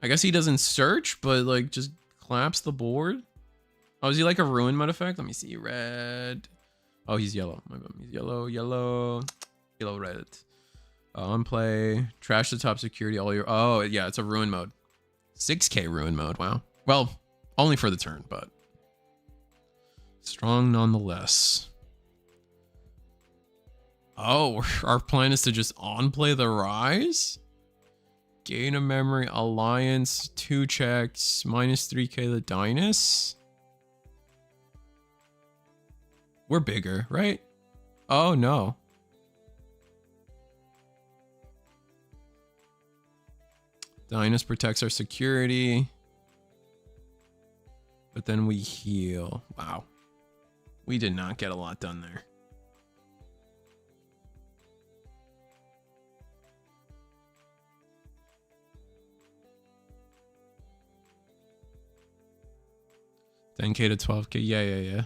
I guess he doesn't search, but like just claps the board. Oh, is he like a ruin mode effect? Let me see. Red. Oh, he's yellow. My bad. He's yellow, red. On play, trash the top security all your. Oh yeah, it's a ruin mode. 6K ruin mode. Wow. Well, only for the turn, but strong nonetheless. Oh, our plan is to just on play the Rise. Gain a memory alliance, 2 checks, -3K the Dynus. We're bigger, right? Oh no. Dynus protects our security. But then we heal. Wow. We did not get a lot done there. $10K to $12K. Yeah.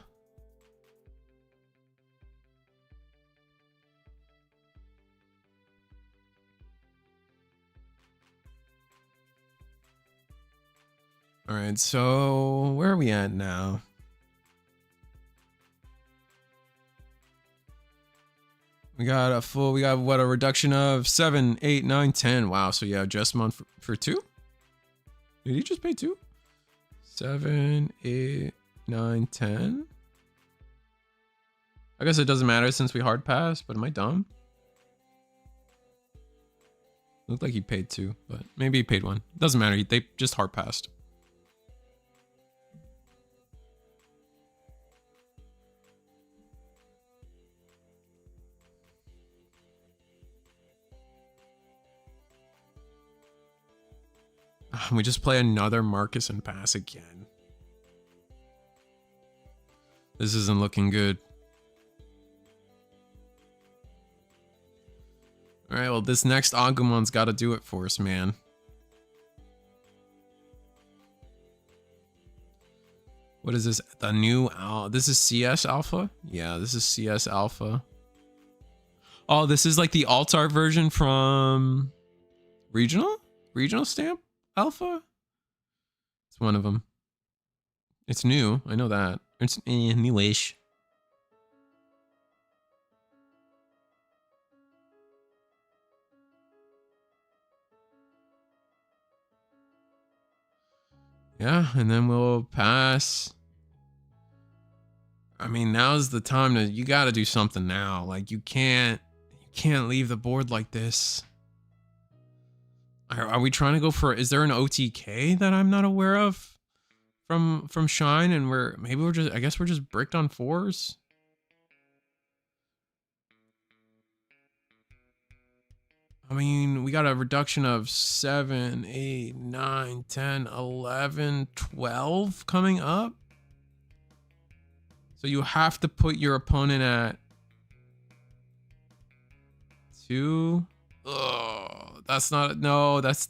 All right, so where are we at now? We got what, a reduction of 7, 8, 9, 10. Wow, so yeah, Adjustment for 2? Did he just pay 2? 7, 8, 9, 10. I guess it doesn't matter since we hard pass, but am I dumb? Looked like he paid 2, but maybe he paid 1. Doesn't matter, they just hard passed. We just play another Marcus and pass again. This isn't looking good. All right, well, this next Agumon's got to do it for us, man. What is this? The new this is CS Alpha? Yeah, this is CS Alpha. Oh, this is like the alt art version from Regional? Regional Stamp Alpha? It's one of them. It's new. I know that. It's newish. Yeah, and then we'll pass. I mean, now's the time to, you got to do something now. Like you can't leave the board like this. Are we trying to go for, is there an OTK that I'm not aware of from Shine? And we're just, I guess we're just bricked on 4s. I mean, we got a reduction of 7, 8, 9, 10, 11, 12 coming up. So you have to put your opponent at 2. Oh, that's not, no, that's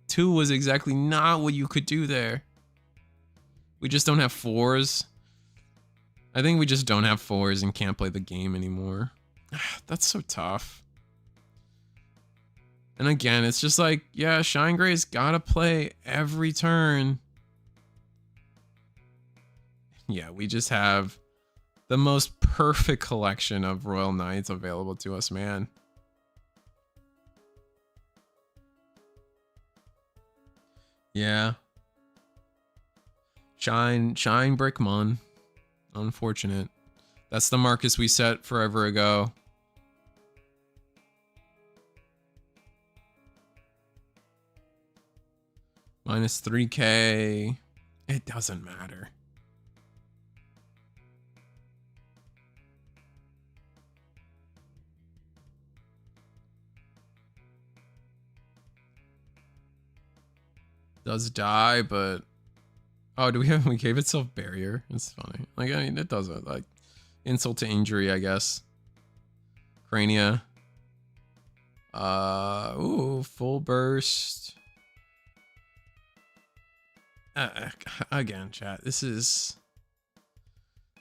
2 was exactly not what you could do there. We just don't have 4s. I think we just don't have 4s and can't play the game anymore. That's so tough. And again, it's just like, yeah, Shine Gray's gotta play every turn. Yeah, we just have the most perfect collection of Royal Knights available to us, man. Yeah. Shine Brickmon. Unfortunate. That's the Marcus we set forever ago. Minus 3K. It doesn't matter. Does die, but oh, we gave itself barrier? It's funny. Like, I mean, it doesn't, like, insult to injury, I guess. Crania. Ooh, full burst. Again, chat. This is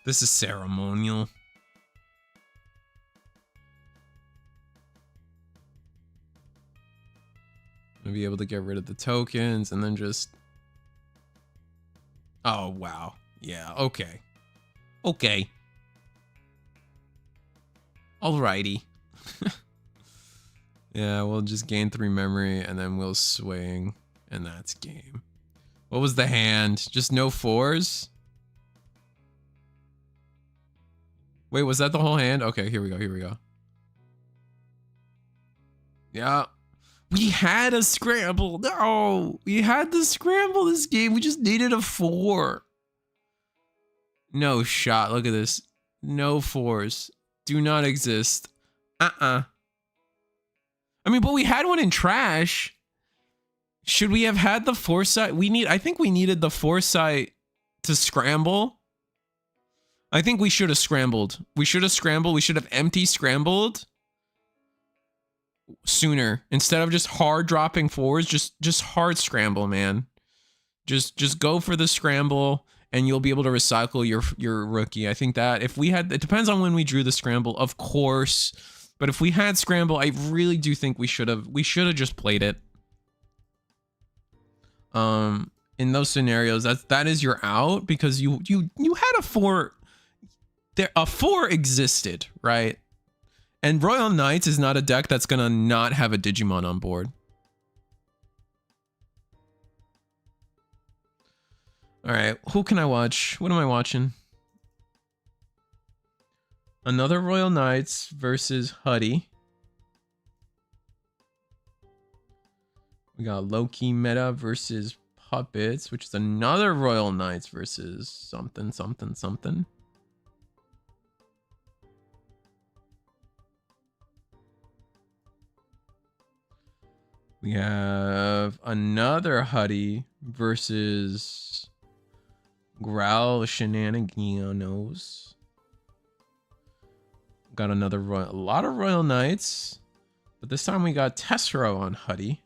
ceremonial. I'll be able to get rid of the tokens and then just. Oh wow. Yeah. Okay. Okay. Alrighty. Yeah, we'll just gain 3 memory and then we'll swing, and that's game. What was the hand? Just no 4s? Wait, was that the whole hand? Okay, here we go, here we go. Yeah. We had a scramble. No, we had to scramble this game. We just needed a 4. No shot. Look at this. No 4s. Do not exist. I mean, but we had one in trash. Should we have had the foresight? I think we needed the foresight to scramble. I think we should have scrambled. We should have scrambled. We should have empty scrambled sooner instead of just hard dropping 4s. Just hard scramble, man. Just go for the scramble and you'll be able to recycle your rookie. I think that if we had, it depends on when we drew the scramble, of course. But if we had scramble, I really do think we should have just played it. In those scenarios, that is your out, because you had a 4. A 4 existed, right? And Royal Knights is not a deck that's gonna not have a Digimon on board. All right, who can I watch? What am I watching? Another Royal Knights versus Huddy. We got Loki Meta versus Puppets, which is another Royal Knights versus something. We have another Huddy versus Growl Shenanigans. Got another a lot of Royal Knights, but this time we got Tessero on Huddy.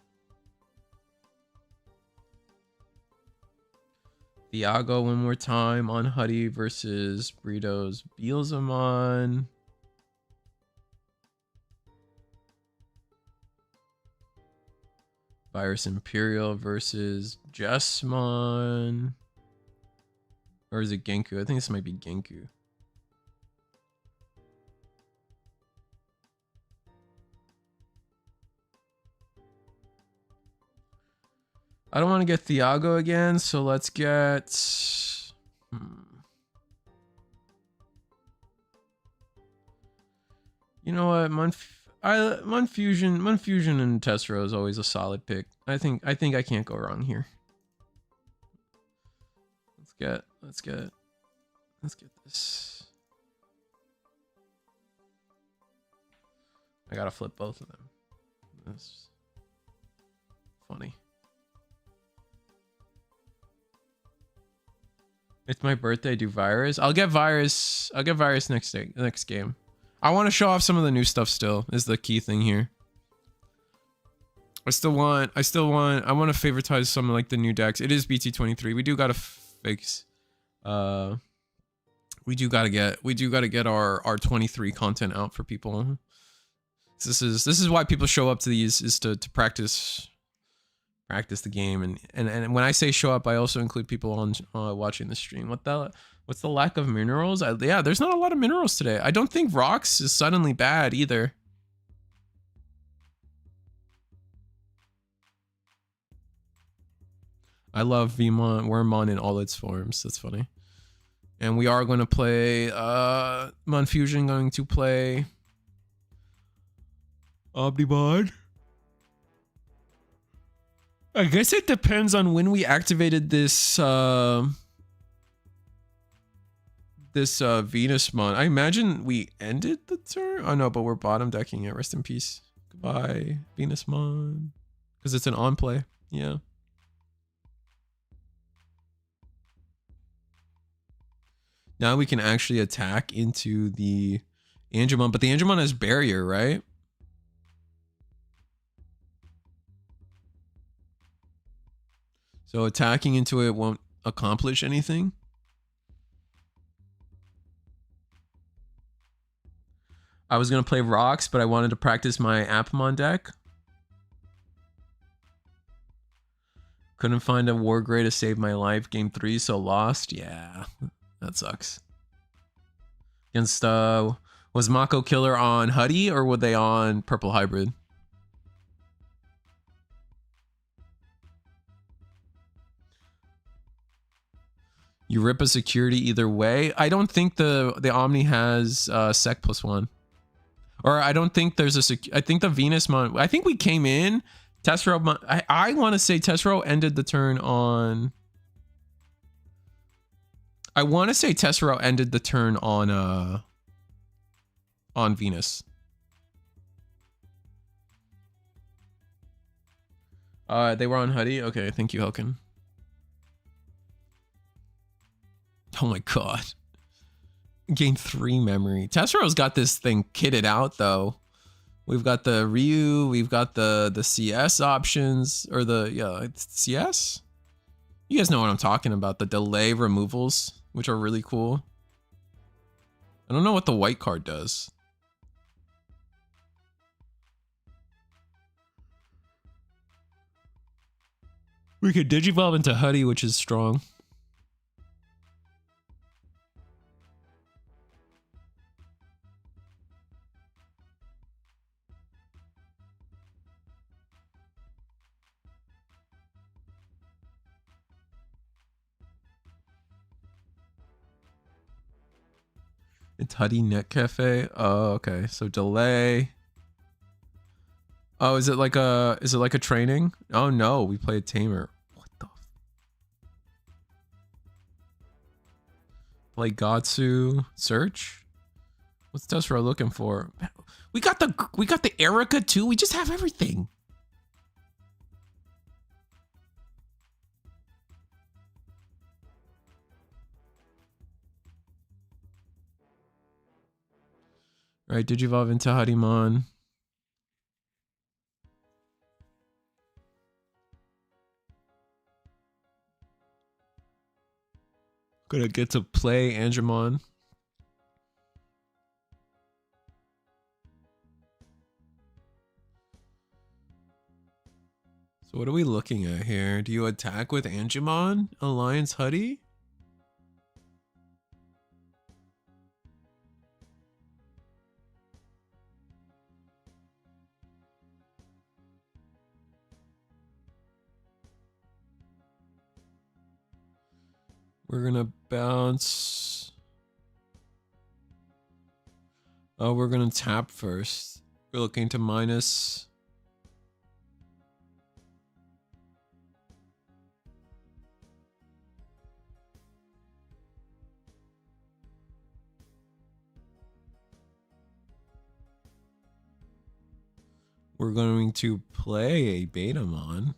Thiago one more time on Huddy versus Burritos Beelzemon. Virus Imperial versus Jessmon. Or is it Genku? I think this might be Genku. I don't want to get Thiago again, so let's get... You know what? Monfusion and Tessero is always a solid pick. I think I can't go wrong here. Let's get this. I gotta flip both of them. That's funny. It's my birthday. Do Virus? I'll get Virus next game. I want to show off some of the new stuff still, is the key thing here. I want to favoritize some of like the new decks. It is BT23. We do gotta fix we do gotta get our 23 content out for people. This is why people show up to these, is to practice the game, and when I say show up, I also include people on watching the stream. What's the lack of minerals? Yeah, there's not a lot of minerals today. I don't think rocks is suddenly bad either. I love Wormmon in all its forms. That's funny. And we are going to play Monfusion going to play Omnimon. I guess it depends on when we activated this Venusmon. I imagine we ended the turn. Oh no, but we're bottom decking it. Rest in peace. Goodbye, Venusmon. Because it's an on play. Yeah. Now we can actually attack into the Angemon, but the Angemon has barrier, right? So attacking into it won't accomplish anything. I was going to play rocks, but I wanted to practice my Appamon deck. Couldn't find a War Grey to save my life. Game 3, so lost. Yeah, that sucks. Against, was Mako Killer on Huddy, or were they on Purple Hybrid? You rip a security either way. I don't think the Omni has Sec +1. Or I don't think there's a I think the Venusmon, I think we came in. Tessero, I want to say Tessero ended the turn on... I want to say Tessero ended the turn on Venus. They were on Huddy? Okay, thank you, Helkin. Oh my god. Game 3 memory. Tessero's got this thing kitted out though. We've got the Ryu, we've got the CS options, or it's CS? You guys know what I'm talking about, the delay removals, which are really cool. I don't know what the white card does. We could digivolve into Huddy, which is strong. It's Huddy Net Cafe. Oh, okay. So delay. Oh, is it like a training? Oh no, we play a tamer. What the? Play Gatsu. Search. What's Tessero looking for? We got the Erica too. We just have everything. Right, Digivolve into Hoodiemon. Gonna get to play Angemon. So what are we looking at here? Do you attack with Angemon? Alliance Hoodie? We're gonna bounce. Oh, we're gonna tap first. We're looking to minus. We're going to play a Betamon.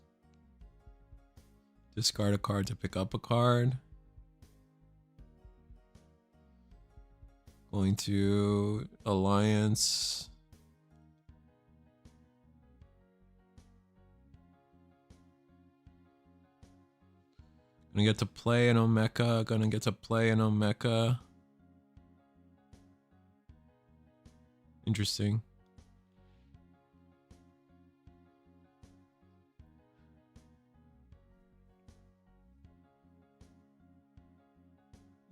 Discard a card to pick up a card. Going to Alliance. Gonna get to play an Omeka. Gonna get to play an Omeka. Interesting.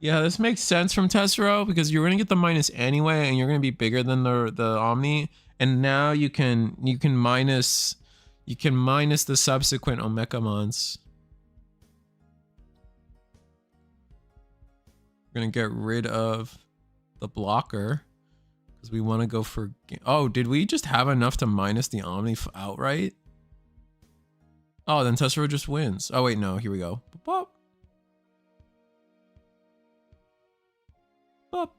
Yeah, this makes sense from Tessero because you're gonna get the minus anyway, and you're gonna be bigger than the Omni, and now you can minus the subsequent Omekamons. We're gonna get rid of the blocker because we want to go for. Oh, did we just have enough to minus the Omni outright? Oh, then Tessero just wins. Oh wait, no. Here we go. Boop. Boop.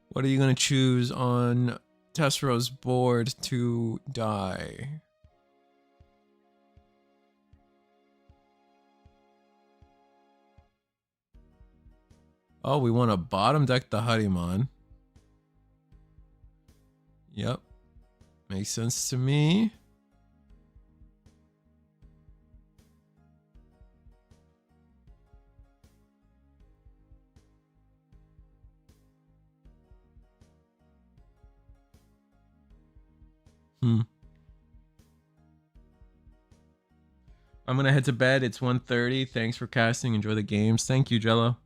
What are you gonna choose on Tessero's board to die? Oh, we want to bottom deck the Hoodiemon. Yep. Makes sense to me. I'm gonna head to bed. It's 1:30. Thanks for casting. Enjoy the games. Thank you, Jello.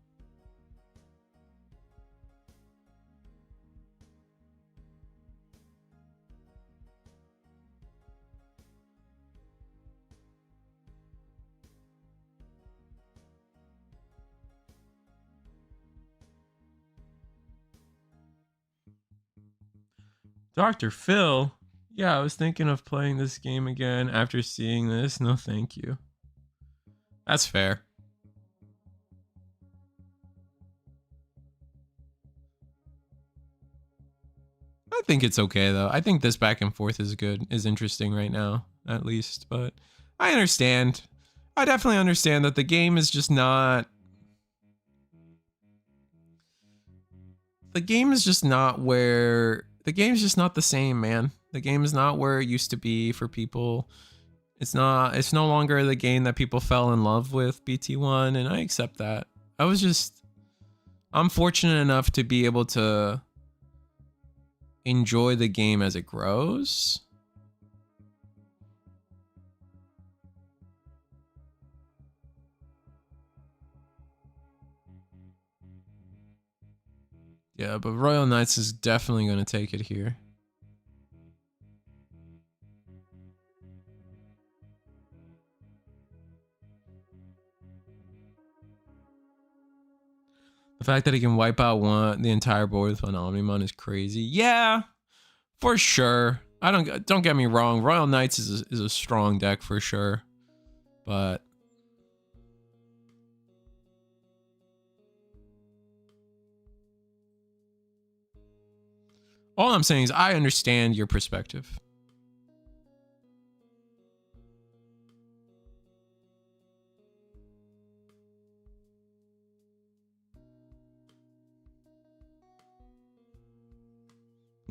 Dr. Phil? Yeah, I was thinking of playing this game again after seeing this. No, thank you. That's fair. I think it's okay, though. I think this back and forth is good, is interesting right now, at least. But I understand. I definitely understand that the game is just not... The game is just not where... The game's just not the same, man. The game is not where it used to be for people. It's no longer the game that people fell in love with, BT1, and I accept that. I'm fortunate enough to be able to enjoy the game as it grows. Yeah, but Royal Knights is definitely going to take it here. The fact that he can wipe out the entire board with one Omnimon is crazy. Yeah, for sure. Don't get me wrong. Royal Knights is a strong deck for sure, but all I'm saying is I understand your perspective.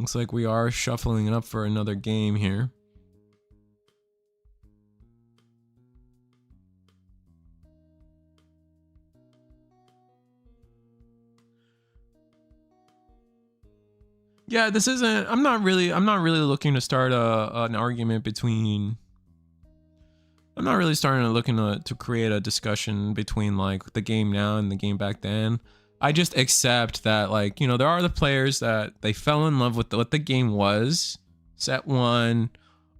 Looks like we are shuffling it up for another game here. Yeah, this isn't. I'm not really looking to start an argument between. I'm not really looking to create a discussion between like the game now and the game back then. I just accept that, like, you know, there are the players that they fell in love with what the game was, set 1,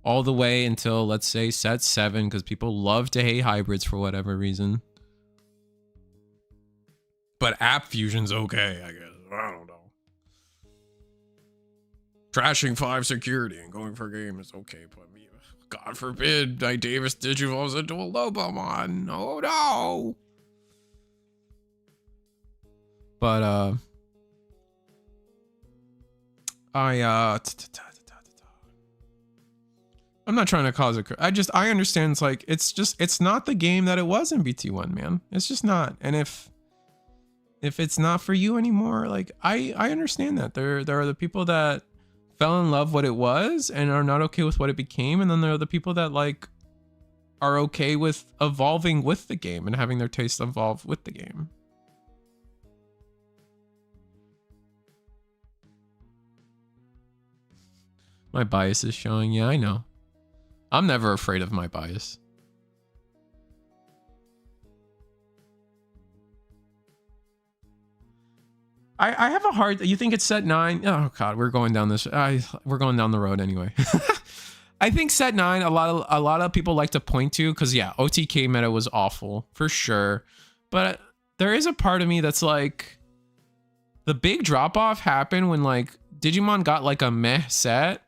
all the way until, let's say, set 7, because people love to hate hybrids for whatever reason. But app fusion's okay, I guess. I don't know. Trashing 5 security and going for a game is okay, but God forbid I Davis digivolves into a Lobomon. Oh no! But I'm not trying to cause a. I understand. It's like it's not the game that it was in BT1, man. It's just not. And if it's not for you anymore, like I understand that there are the people that fell in love what it was and are not okay with what it became, and then there are the people that like are okay with evolving with the game and having their taste evolve with the game. My bias is showing. Yeah, I know. I'm never afraid of my bias. I have a hard. You think it's set 9? Oh God, we're going down this. We're going down the road anyway. I think set 9. A lot of people like to point to, because yeah, OTK meta was awful for sure, but there is a part of me that's like, the big drop off happened when like Digimon got like a meh set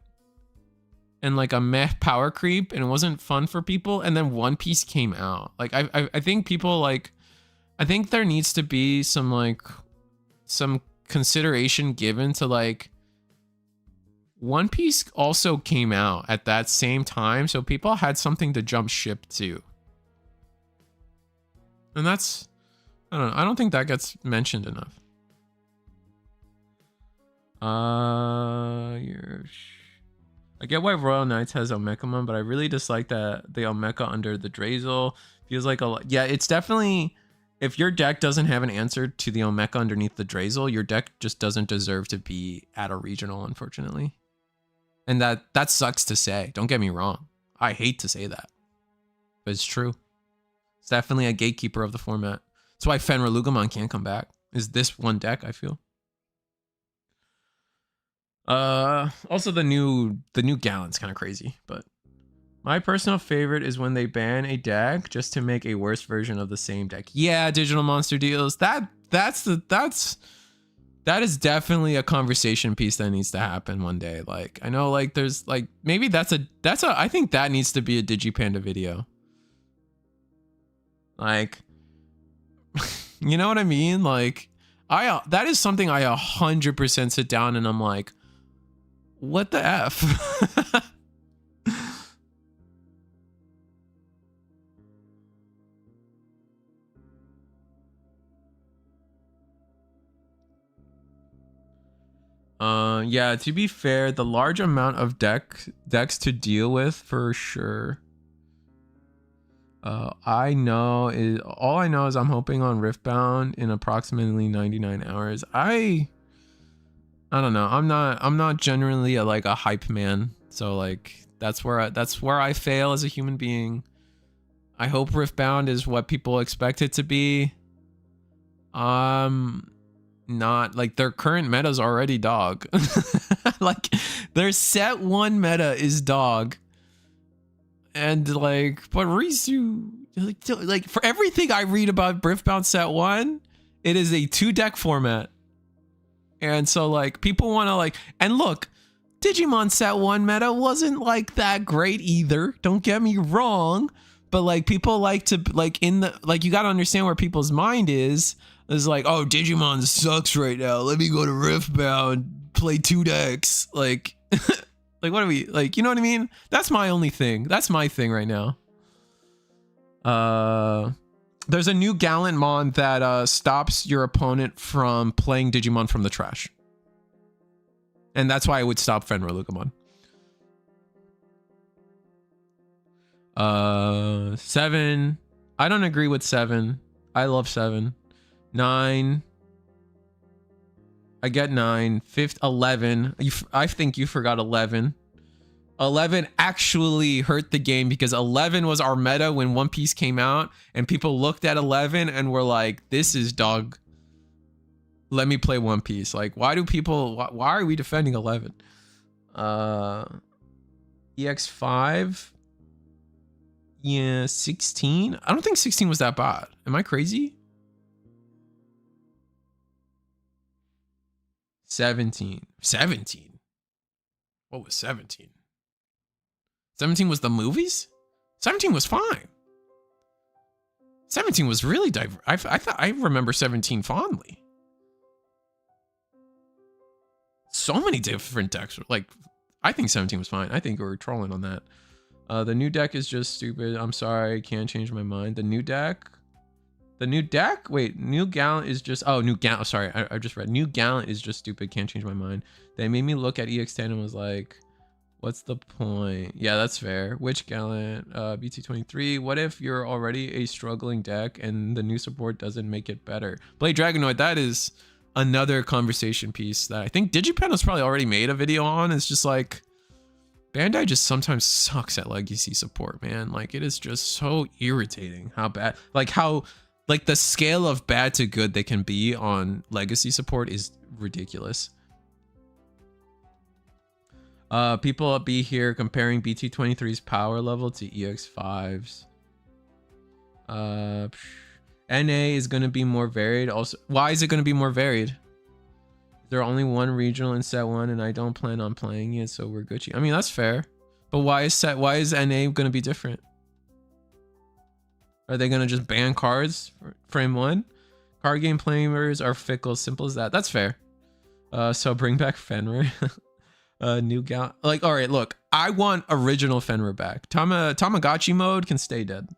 and like a meh power creep, and it wasn't fun for people. And then One Piece came out. Like I think people like, I think there needs to be some consideration given to like, One Piece also came out at that same time, so people had something to jump ship to. And that's, I don't know, I don't think that gets mentioned enough. I get why Royal Knights has Omekamon, but I really dislike that the Omeka under the Drazel feels like a, yeah, it's definitely, if your deck doesn't have an answer to the Omeka underneath the Drazel, your deck just doesn't deserve to be at a regional, unfortunately. And that sucks to say. Don't get me wrong. I hate to say that, but it's true. It's definitely a gatekeeper of the format. That's why Fenrir Lugamon can't come back. Is this one deck, I feel. Also the new Gallant's kind of crazy, but my personal favorite is when they ban a deck just to make a worse version of the same deck. Yeah, digital monster deals. That is definitely a conversation piece that needs to happen one day. Like, I know like there's like, maybe that's a I think that needs to be a Digipanda video. Like, you know what I mean? Like, that is something I 100% sit down and I'm like, what the F? Yeah, to be fair, the large amount of decks to deal with for sure. All I know is I'm hoping on Riftbound in approximately 99 hours. I don't know. I'm not generally a hype man. So like that's where I fail as a human being. I hope Riftbound is what people expect it to be. Not like their current meta's already dog. Like their set 1 meta is dog. And like, but Risu, like for everything I read about Riftbound set 1, it is a 2-deck format. And so like people want to like, and look, Digimon set 1 meta wasn't like that great either. Don't get me wrong. But like people like to like you got to understand where people's mind is like, oh, Digimon sucks right now. Let me go to Riftbound, play 2 decks. Like, like what are we like? You know what I mean? That's my only thing. That's my thing right now. There's a new Gallantmon that stops your opponent from playing Digimon from the trash. And that's why I would stop Fenrir Lugumon. 7. I don't agree with 7. I love 7. 9. I get 9. 5th, 11. I think you forgot 11. 11 actually hurt the game because 11 was our meta when One Piece came out, and people looked at 11 and were like, this is dog. Let me play One Piece. Like, why are we defending 11? EX5. Yeah, 16. I don't think 16 was that bad. Am I crazy? 17. 17. What was 17? 17 was the movies? 17 was fine. 17 was really diverse. I remember 17 fondly. So many different decks. Like, I think 17 was fine. I think we were trolling on that. The new deck is just stupid. I'm sorry, can't change my mind. The new deck? Wait, New Gallant is just... Oh, New Gallant. Sorry, I just read. New Gallant is just stupid. Can't change my mind. They made me look at EX10 and was like, what's the point? Yeah, that's fair. Which Gallant? BT23. What if you're already a struggling deck and the new support doesn't make it better? Blade Dragonoid, that is another conversation piece that I think Digipen has probably already made a video on. It's just like... Bandai just sometimes sucks at legacy support, man. Like, it is just so irritating how bad... Like the scale of bad to good they can be on legacy support is ridiculous. People be here comparing BT23's power level to EX5's. NA is going to be more varied. Also, why is it going to be more varied? There are only one regional in set 1 and I don't plan on playing it, so we're Gucci. I mean, that's fair. But why is NA going to be different? Are they going to just ban cards for frame 1? Card game players are fickle, simple as that. That's fair. So bring back Fenrir. New Gal. Like, all right, look, I want original Fenrir back. Tamagotchi mode can stay dead.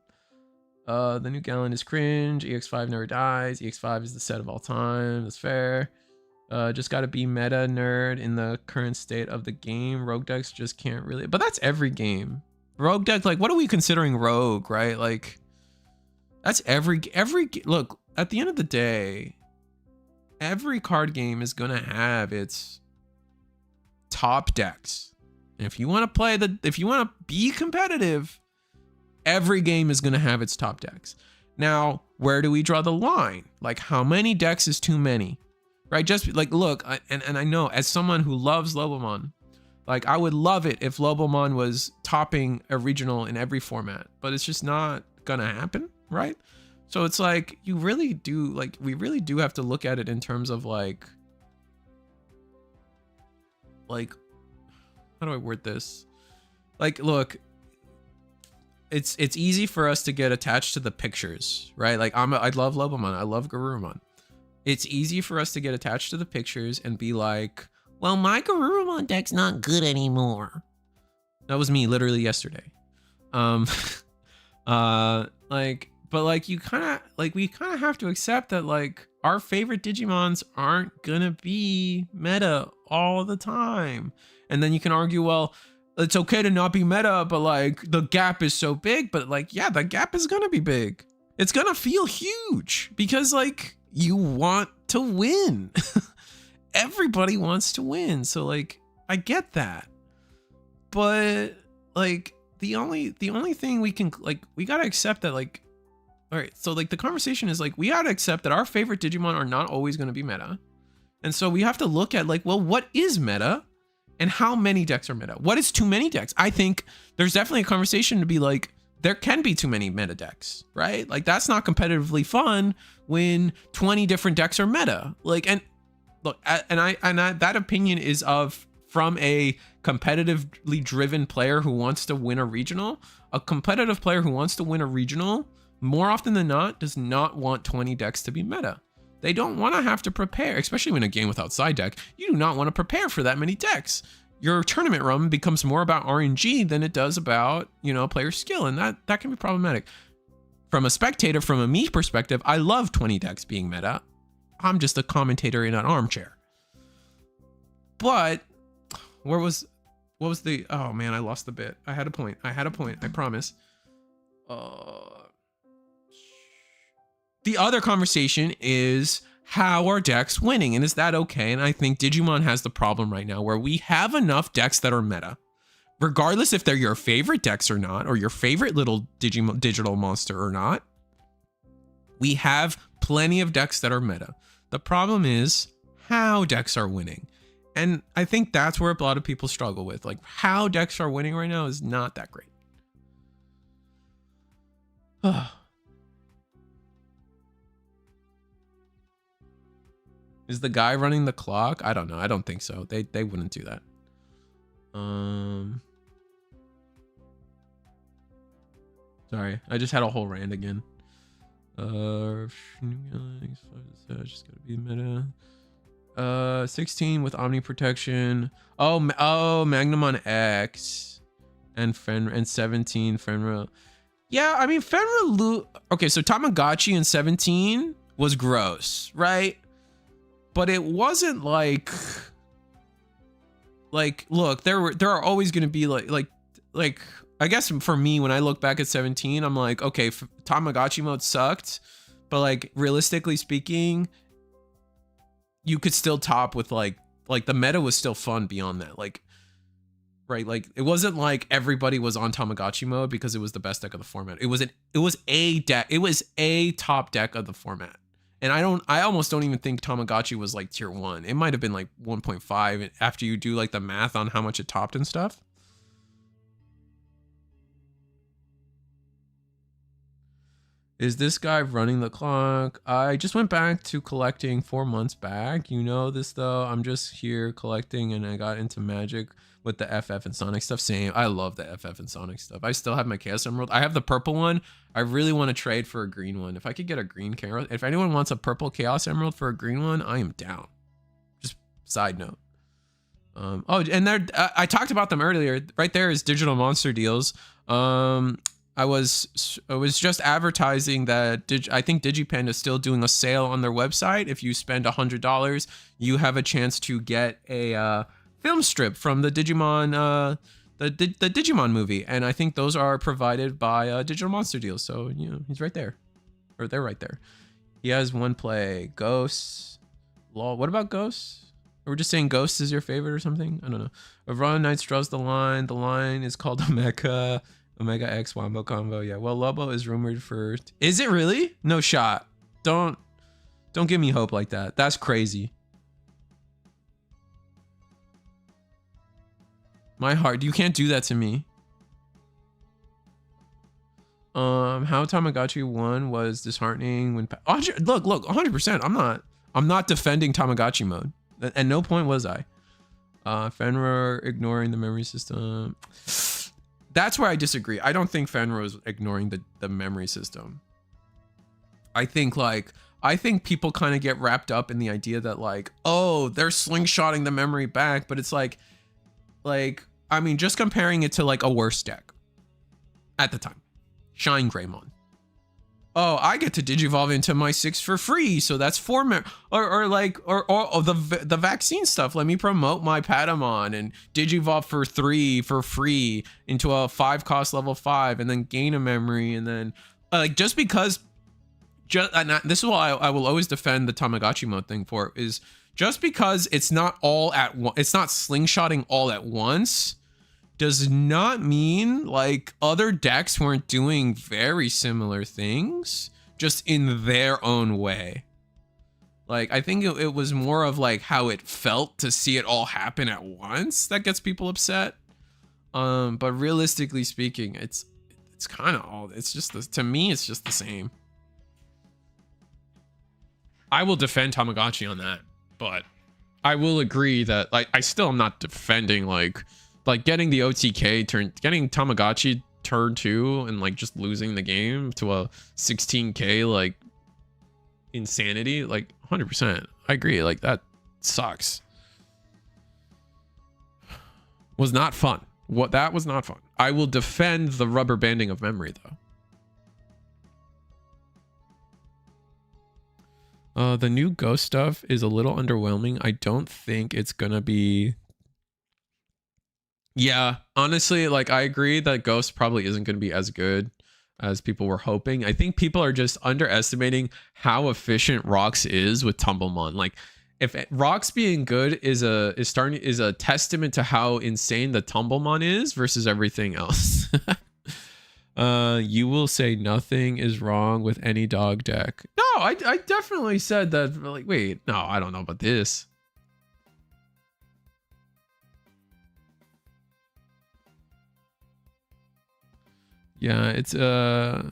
The new Gallant is cringe. EX5 never dies. EX5 is the set of all time. That's fair. Just gotta be meta nerd in the current state of the game. Rogue decks just can't really... But that's every game. Rogue deck, like, what are we considering rogue, right? Like... That's every look, at the end of the day, every card game is going to have its top decks. And if you want to be competitive, every game is going to have its top decks. Now, where do we draw the line? Like, how many decks is too many? Right? Just like, look, and I know as someone who loves Lobomon, like, I would love it if Lobomon was topping a regional in every format, but it's just not going to happen. Right? So it's like, we really do have to look at it in terms of like, how do I word this? Like, look, it's easy for us to get attached to the pictures, right? Like, I love Lobomon. I love Garurumon. It's easy for us to get attached to the pictures and be like, well, my Garurumon deck's not good anymore. That was me literally yesterday. But like, we kind of have to accept that like our favorite Digimons aren't gonna be meta all the time. And then you can argue, well, it's okay to not be meta, but like the gap is so big. But like, yeah, the gap is gonna be big. It's gonna feel huge because like you want to win. Everybody wants to win. So like, I get that. But like, the only thing we can, like, we gotta accept that, like, all right, so like the conversation is like, we gotta accept that our favorite Digimon are not always gonna be meta. And so we have to look at like, well, what is meta and how many decks are meta? What is too many decks? I think there's definitely a conversation to be like, there can be too many meta decks, right? Like, that's not competitively fun when 20 different decks are meta. Like, and look, that opinion is from a competitively driven player who wants to win a regional. A competitive player who wants to win a regional, more often than not, does not want 20 decks to be meta. They don't want to have to prepare, especially in a game without side deck. You do not want to prepare for that many decks. Your tournament run becomes more about RNG than it does about, you know, player skill, and that can be problematic. From a spectator, from a me perspective, I love 20 decks being meta. I'm just a commentator in an armchair. But what was the, oh man, I lost the bit. I had a point, I promise. The other conversation is, how are decks winning, and is that okay? And I think Digimon has the problem right now where we have enough decks that are meta, regardless if they're your favorite decks or not, or your favorite little digital monster or not. We have plenty of decks that are meta. The problem is how decks are winning. And I think that's where a lot of people struggle with. Like, how decks are winning right now is not that great. Is the guy running the clock? I don't know. I don't think so. They wouldn't do that. Sorry, I just had a whole rant again. Just gotta be meta. 16 with Omni Protection. Oh, Magnamon X and 17 Fenrir. Yeah, I mean Fenrir. Okay, so Tamagotchi in 17 was gross, right? But it wasn't like look, there are always gonna be like I guess for me, when I look back at 17, I'm like, okay, Tamagotchi mode sucked, but like realistically speaking, you could still top with like the meta was still fun beyond that. Like, right, like it wasn't like everybody was on Tamagotchi mode because it was the best deck of the format. It was a top deck of the format. And I almost don't even think Tamagotchi was like tier 1. It might have been like 1.5 after you do like the math on how much it topped and stuff. Is this guy running the clock? I just went back to collecting 4 months back. You know this though. I'm just here collecting, and I got into Magic with the FF and Sonic stuff. Same. I love the FF and Sonic stuff. I still have my Chaos Emerald. I have the purple one. I really want to trade for a green one. If I could get a green Chaos, if anyone wants a purple Chaos Emerald for a green one, I am down. Just side note. Oh, and there, I talked about them earlier. Right there is Digital Monster Deals. I was just advertising that I think DigiPen is still doing a sale on their website. If you spend $100, you have a chance to get a film strip from the Digimon, the Digimon movie, and I think those are provided by Digital Monster Deals. So you know he's right there, or they're right there. He has one play, Ghosts. Law. What about Ghosts? Or we're just saying Ghosts is your favorite or something? I don't know. Ron Knights draws the line. The line is called Omega X Wombo combo. Yeah. Well, Lobo is rumored for. Is it really? No shot. Don't give me hope like that. That's crazy. My heart. You can't do that to me. How Tamagotchi won was disheartening when. Look, 100%. I'm not defending Tamagotchi mode. At no point was I. Fenrir ignoring the memory system. That's where I disagree. I don't think Fenrir is ignoring the memory system. I think people kind of get wrapped up in the idea that like, oh, they're slingshotting the memory back, but it's like, I mean, just comparing it to like a worse deck at the time, Shine Greymon. Oh, I get to digivolve into my 6 for free, so that's 4 or the vaccine stuff. Let me promote my Patamon and digivolve for 3 for free into a 5 cost level 5, and then gain a memory, and then this is why I will always defend the Tamagotchi mode thing for, is just because it's not all at once, it's not slingshotting all at once, does not mean like other decks weren't doing very similar things, just in their own way. Like, I think it was more of like how it felt to see it all happen at once that gets people upset. But realistically speaking, it's kind of all, it's just to me, it's just the same. I will defend Tamagotchi on that, but I will agree that like I still am not defending like getting the OTK turn, getting Tamagotchi turn 2 and like just losing the game to a 16k like insanity. Like 100%, I agree. Like that sucks. Was not fun. That was not fun. I will defend the rubber banding of memory though. The new Ghost stuff is a little underwhelming. I don't think it's gonna be Yeah, honestly, like I agree that Ghost probably isn't going to be as good as people were hoping. I think people are just underestimating how efficient Rox is with Tumblemon. Like if Rox being good is a testament to how insane the Tumblemon is versus everything else. You will say nothing is wrong with any dog deck. No, I definitely said that. Like, wait, no, I don't know about this. Yeah, it's yeah,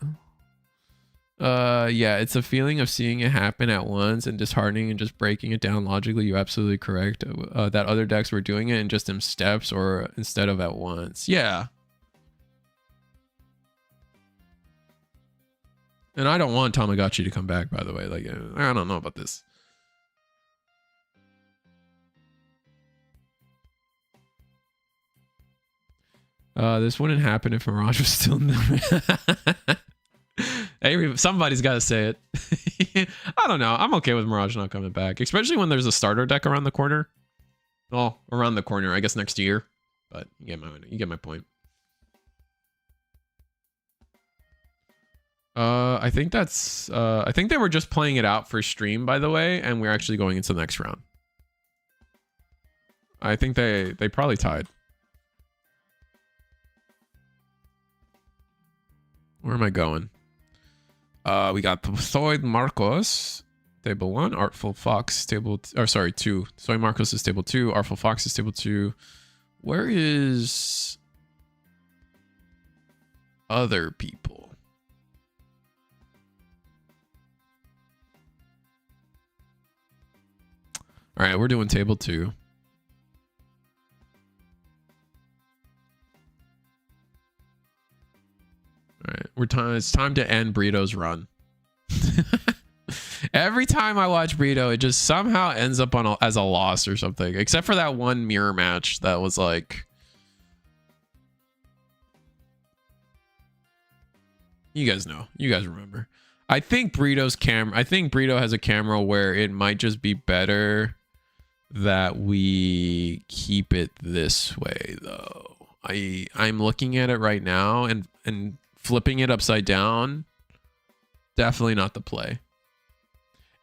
it's a feeling of seeing it happen at once and disheartening and just breaking it down logically. You're absolutely correct. That other decks were doing it in just in steps or instead of at once. Yeah. And I don't want Tamagotchi to come back, by the way. Like, I don't know about this. This wouldn't happen if Mirage was still in the... Hey, somebody's got to say it. I don't know. I'm okay with Mirage not coming back, especially when there's a starter deck around the corner. Well, around the corner, I guess next year. But you get my point. I think that's I think they were just playing it out for stream, by the way, and we're actually going into the next round. I think they probably tied. Where am I going? We got Thoid Marcos, table 1, Artful Fox, table... Or sorry, 2. Thoid Marcos is table 2, Artful Fox is table 2. Where is... other people? Alright, we're doing table 2. All right, it's time to end Brito's run. Every time I watch Brito, it just somehow ends up on as a loss or something. Except for that one mirror match that was like, you guys know, you guys remember. I think Brito has a camera where it might just be better that we keep it this way, though. I'm looking at it right now and flipping it upside down, definitely not the play.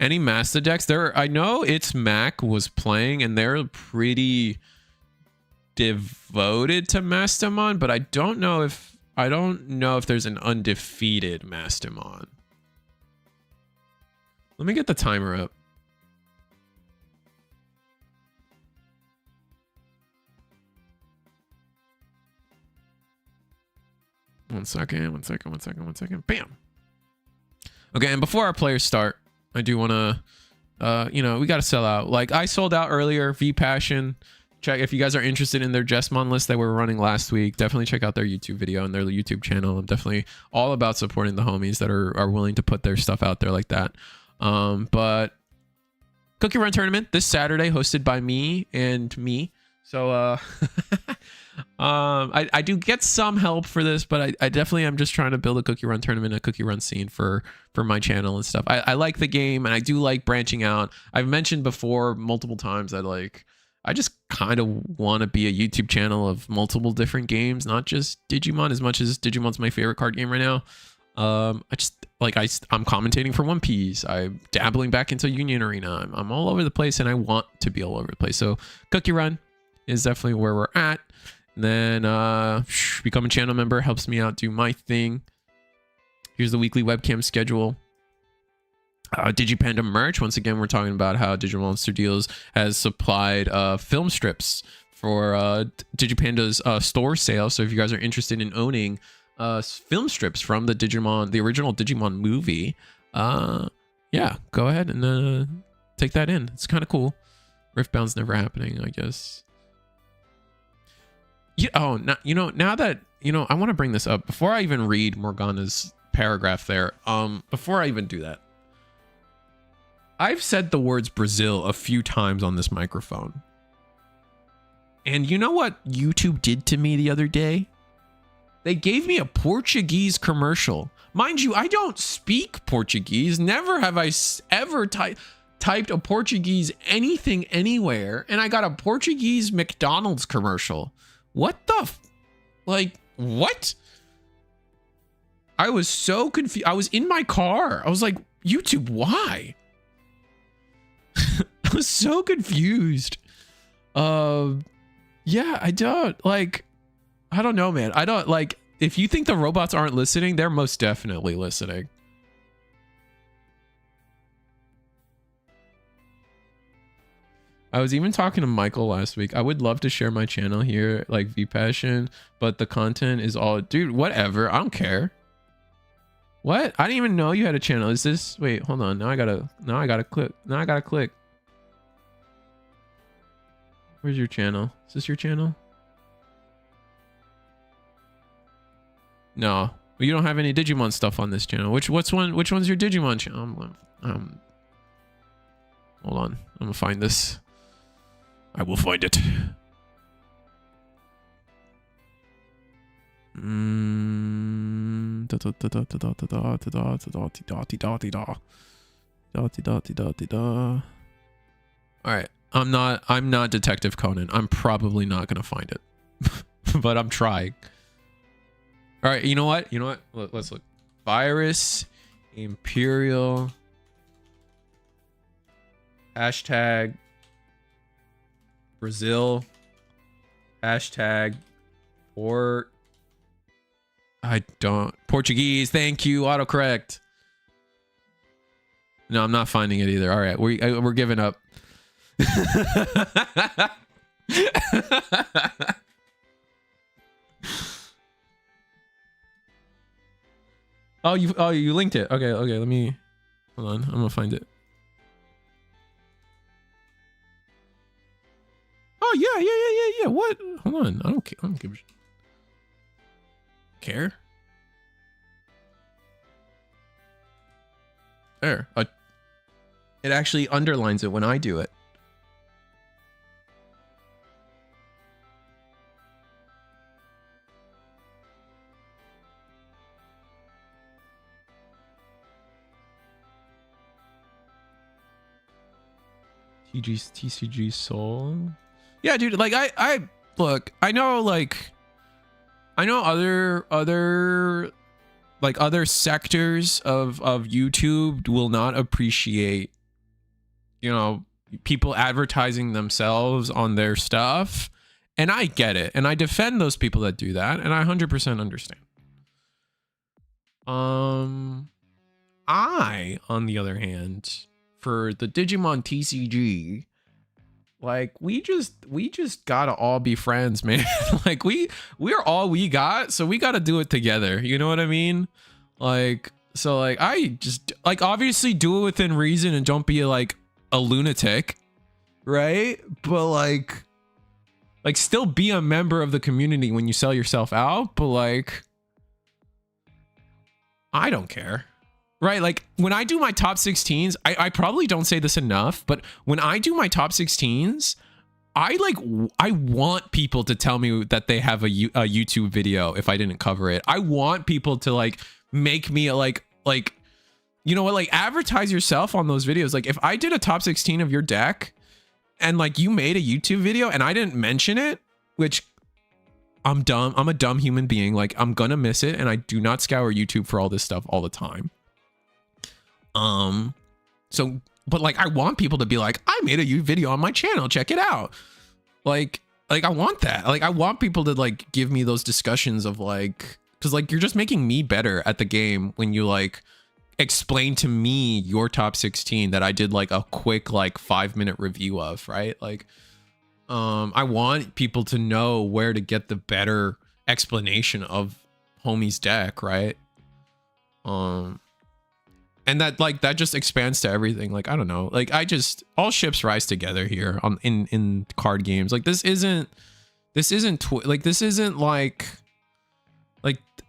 Any master decks there? I know it's Mac was playing and they're pretty devoted to Mastomoon, but I don't know if there's an undefeated Mastomoon. Let me get the timer up. One second. Bam. Okay, and before our players start, I do want to, we got to sell out. Like, I sold out earlier, V-Passion. Check if you guys are interested in their Jessmon list that we were running last week. Definitely check out their YouTube video and their YouTube channel. I'm definitely all about supporting the homies that are willing to put their stuff out there like that. But Cookie Run Tournament this Saturday, hosted by me and me. So, I do get some help for this, but I definitely am just trying to build a Cookie Run tournament, a Cookie Run scene for my channel and stuff. I like the game and I do like branching out. I've mentioned before multiple times that like I just kind of want to be a YouTube channel of multiple different games, not just Digimon, as much as Digimon's my favorite card game right now. I just like I'm commentating for One Piece. I'm dabbling back into Union Arena. I'm all over the place and I want to be all over the place. So Cookie Run is definitely where we're at. And then become a channel member, helps me out do my thing. Here's the weekly webcam schedule. Digipanda merch. Once again, we're talking about how Digital Monster Deals has supplied film strips for Digipanda's store sale. So if you guys are interested in owning film strips from the original Digimon movie, yeah, go ahead and take that in. It's kind of cool. Riftbound's never happening, I guess. Yeah, now that, I want to bring this up before I even read Morgana's paragraph there. Before I even do that, I've said the words Brazil a few times on this microphone. And you know what YouTube did to me the other day? They gave me a Portuguese commercial. Mind you, I don't speak Portuguese. Never have I ever typed a Portuguese anything anywhere. And I got a Portuguese McDonald's commercial. What the like, what? I was so confused. I was in my car. I was like, YouTube, why? I was so confused. Yeah, I don't like, I don't know, man. I don't like, if you think the robots aren't listening, they're most definitely listening. I was even talking to Michael last week. I would love to share my channel here, like VPassion, but the content is all, dude, whatever. I don't care. What? I didn't even know you had a channel. Is this, wait, hold on. Now I gotta click. Where's your channel? Is this your channel? No, you don't have any Digimon stuff on this channel. Which one's your Digimon channel? Hold on. I'm gonna find this. I will find it. All right. I'm not Detective Conan. I'm probably not gonna find it. But I'm trying. All right, you know what? Let's look. Virus, Imperial, hashtag Brazil, hashtag Portuguese. Thank you, autocorrect. No, I'm not finding it either. All right, we're giving up. Oh, you linked it. Okay, let me, hold on. I'm gonna find it. Oh yeah. What? Hold on. I don't give a shit. Care? There. It actually underlines it when I do it. TCG Soul. Yeah, dude, like I look, I know other sectors of YouTube will not appreciate, you know, people advertising themselves on their stuff, and I get it, and I defend those people that do that, and I 100% understand. I, on the other hand, for the Digimon TCG, like we just gotta all be friends, man. Like we're all we got, so we gotta do it together. You know what I mean? Like, so like I just like obviously do it within reason and don't be like a lunatic, right? But like still be a member of the community when you sell yourself out. But like, I don't care. Right, like when I do my top 16s, I probably don't say this enough, but when I do my top 16s, I want people to tell me that they have a YouTube video if I didn't cover it. I want people to like make me like you know what, like advertise yourself on those videos. Like if I did a top 16 of your deck and like you made a YouTube video and I didn't mention it, which I'm dumb. I'm a dumb human being. Like I'm gonna miss it, and I do not scour YouTube for all this stuff all the time. So, but like, I want people to be like, I made a video on my channel, check it out. Like I want that. Like, I want people to like give me those discussions of like, cause like, you're just making me better at the game when you like explain to me your top 16 that I did like a quick, like 5-minute review of, right? Like, I want people to know where to get the better explanation of homie's deck, right? And that like that just expands to everything. Like I don't know, like I just, all ships rise together here on in card games. Like this isn't like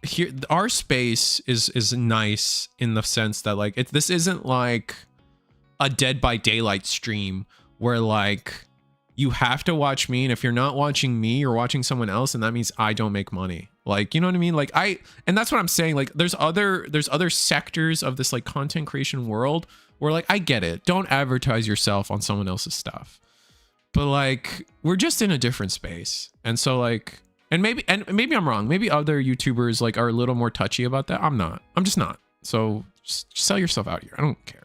here our space is nice in the sense that like this isn't like a Dead by Daylight stream where like you have to watch me, and if you're not watching me, you're watching someone else, and that means I don't make money. Like, you know what I mean? Like and that's what I'm saying. Like there's other sectors of this like content creation world where like I get it. Don't advertise yourself on someone else's stuff. But like we're just in a different space. And so like And maybe I'm wrong. Maybe other YouTubers like are a little more touchy about that. I'm not. I'm just not. So just sell yourself out here. I don't care.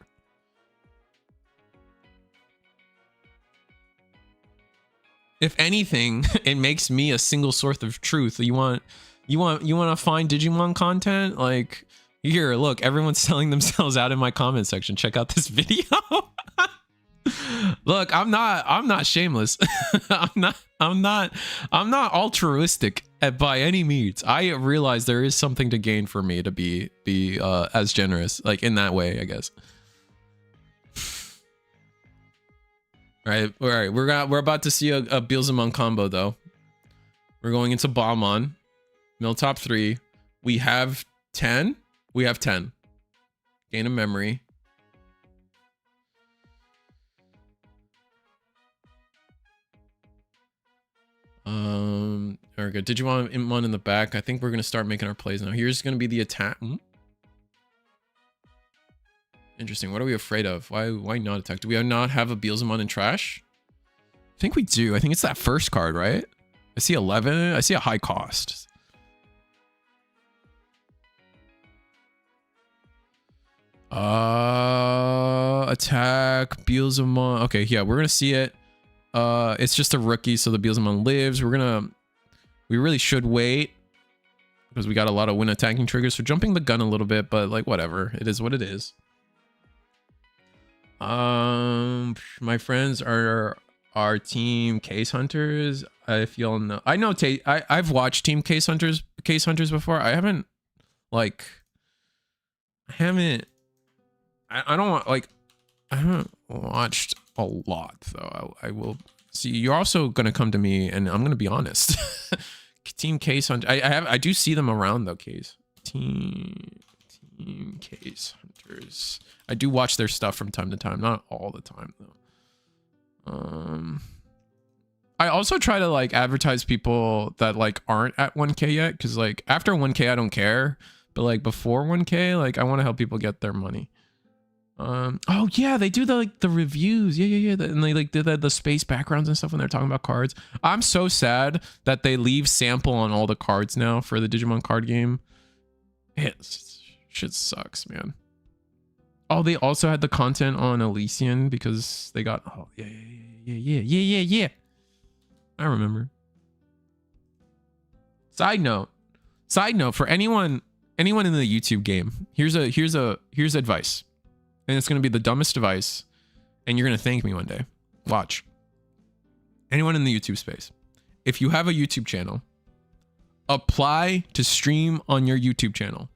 If anything, it makes me a single source of truth. You want to find Digimon content? Like, here, look, everyone's selling themselves out in my comment section. Check out this video. Look, I'm not shameless. I'm not altruistic by any means. I realize there is something to gain for me to be as generous, like in that way, I guess. All right, we're about to see a Beelzemon combo though. We're going into Balmon, mill top 3. We have 10. We have 10. Gain of memory. Very good. Digimon in the back. I think we're gonna start making our plays now. Here's gonna be the attack. Interesting. What are we afraid of? Why not attack? Do we not have a Beelzemon in trash? I think we do. I think it's that first card, right? I see 11. I see a high cost. Attack Beelzemon. Okay, yeah, we're gonna see it. It's just a rookie, so the Beelzemon lives. We really should wait because we got a lot of win attacking triggers. So jumping the gun a little bit, but like whatever. It is what it is. My friends are team case hunters. If y'all know, I know I've watched team case hunters before. I haven't watched a lot though. I will see. You're also gonna come to me and I'm gonna be honest. Team case hunter. I do see them around though. Team case hunters. I do watch their stuff from time to time, not all the time though. I also try to like advertise people that like aren't at 1K yet, because like after 1K I don't care, but like before 1K, like I want to help people get their money. Oh yeah, they do the reviews. Yeah. And they like did the space backgrounds and stuff when they're talking about cards. I'm so sad that they leave sample on all the cards now for the Digimon card game. Shit sucks, man. Oh, they also had the content on Elysian because they got. Oh yeah. I remember. Side note for anyone in the YouTube game. Here's advice. And it's going to be the dumbest advice, and you're going to thank me one day. Watch. Anyone in the YouTube space, if you have a YouTube channel, apply to stream on your YouTube channel.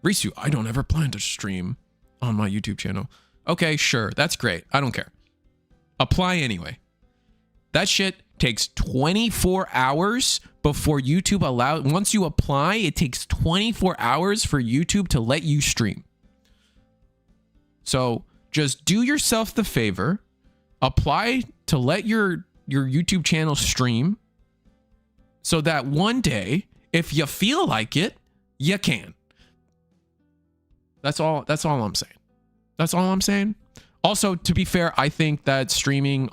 Risu, I don't ever plan to stream on my YouTube channel. Okay, sure. That's great. I don't care. Apply anyway. That shit takes 24 hours before YouTube allows. Once you apply, it takes 24 hours for YouTube to let you stream. So just do yourself the favor, apply to let your YouTube channel stream so that one day, if you feel like it, you can. That's all I'm saying. That's all I'm saying. Also, to be fair, I think that streaming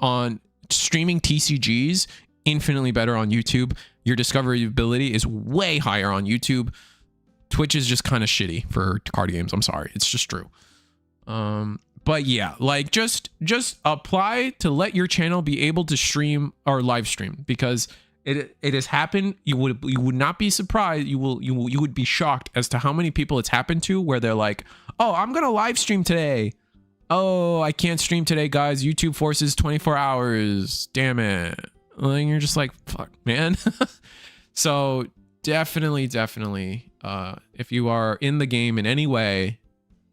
TCGs infinitely better on YouTube. Your discoverability is way higher on YouTube. Twitch is just kind of shitty for card games. I'm sorry. It's just true. But yeah, like just apply to let your channel be able to stream or live stream, because it has happened. You would not be surprised. You would be shocked as to how many people it's happened to where they're like, oh, I'm gonna live stream today. Oh, I can't stream today, guys. YouTube forces 24 hours. Damn it. And you're just like, fuck, man. So definitely, if you are in the game in any way,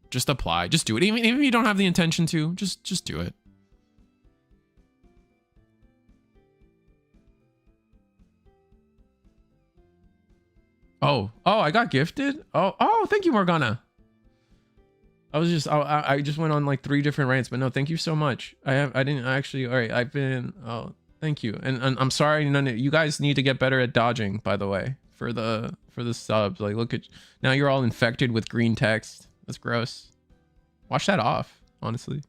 just apply. Just do it. Even if you don't have the intention to, just do it. Oh, I got gifted. Oh, thank you, Morgana. I just went on like 3 different rants, but no, thank you so much. I didn't actually. All right, oh, thank you. And I'm sorry, you guys need to get better at dodging, by the way, for the subs. Like, look at, now you're all infected with green text. That's gross. Wash that off, honestly.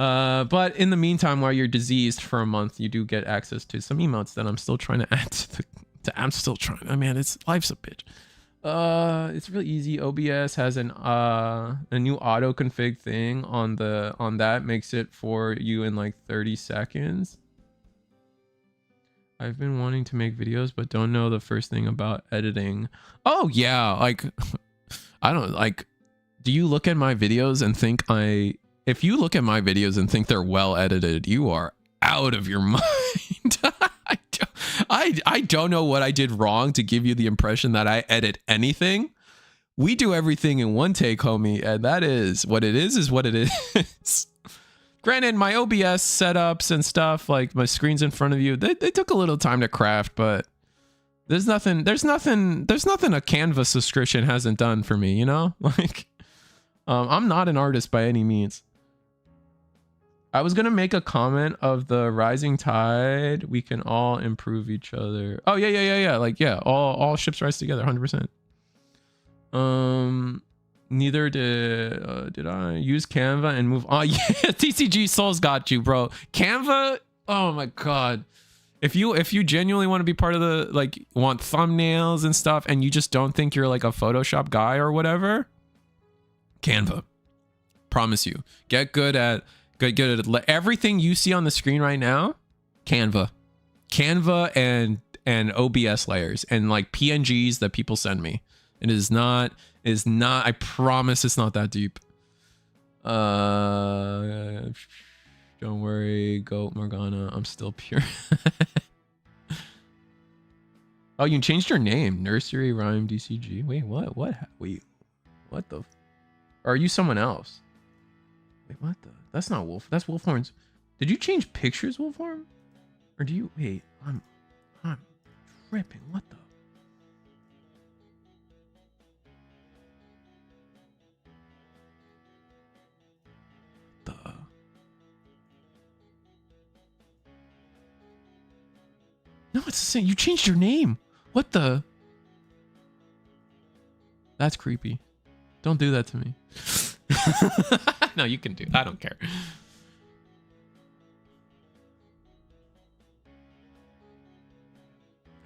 But in the meantime, while you're diseased for a month, you do get access to some emotes that I'm still trying to add to I'm still trying. I mean, life's a bitch. It's really easy. OBS has a new auto config thing on that, makes it for you in like 30 seconds. I've been wanting to make videos but don't know the first thing about editing. Oh yeah, like I don't like, do you look at my videos and think if you look at my videos and think they're well edited, you are out of your mind. I don't know what I did wrong to give you the impression that I edit anything. We do everything in one take, homie, and that is what it is what it is. Granted, my OBS setups and stuff, like my screens in front of you, they took a little time to craft, but there's nothing a Canva subscription hasn't done for me, you know? Like, I'm not an artist by any means. I was gonna make a comment of the rising tide. We can all improve each other. Oh yeah. Like yeah, all ships rise together, 100%. Neither did I use Canva and move on. Yeah, TCG Souls got you, bro. Canva. Oh my god. If you genuinely want to be part of the, like, want thumbnails and stuff, and you just don't think you're like a Photoshop guy or whatever, Canva. Promise you. Get good at everything you see on the screen right now. Canva and OBS layers and like PNGs that people send me. It is not, I promise it's not that deep. Don't worry, Goat Morgana, I'm still pure. Oh, you changed your name. Nursery Rhyme DCG. Wait, what? Wait, what the? Or are you someone else? Wait, what the? That's not Wolf. That's Wolfhorns. Did you change pictures, Wolfhorn? Or do you? Wait, I'm tripping. What the? No, it's the same. You changed your name. What the? That's creepy. Don't do that to me. No, you can do. I don't care.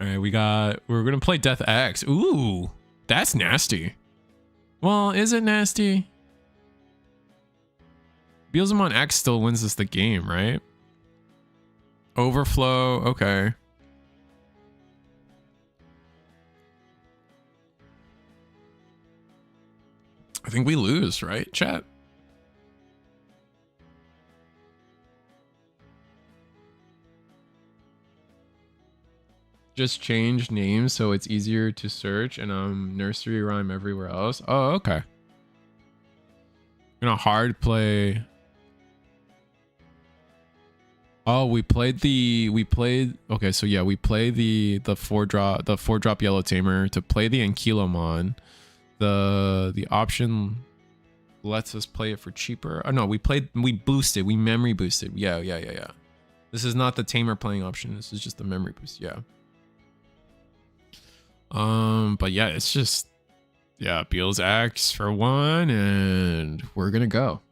All right, we're gonna play Death X. Ooh, that's nasty. Well, is it nasty? Beelzemon X still wins us the game, right? Overflow, okay. I think we lose, right, chat? Just change names so it's easier to search, and Nursery Rhyme everywhere else. Oh, okay. Gonna hard play. Oh, we played. Okay, so yeah, we play the 4-drop Yellow Tamer to play the Ankylomon. The option lets us play it for cheaper. Oh no, we boosted, we memory boosted. Yeah. This is not the Tamer playing option. This is just the memory boost. Yeah. But yeah, it's just, yeah, Beals X for 1, and we're gonna go.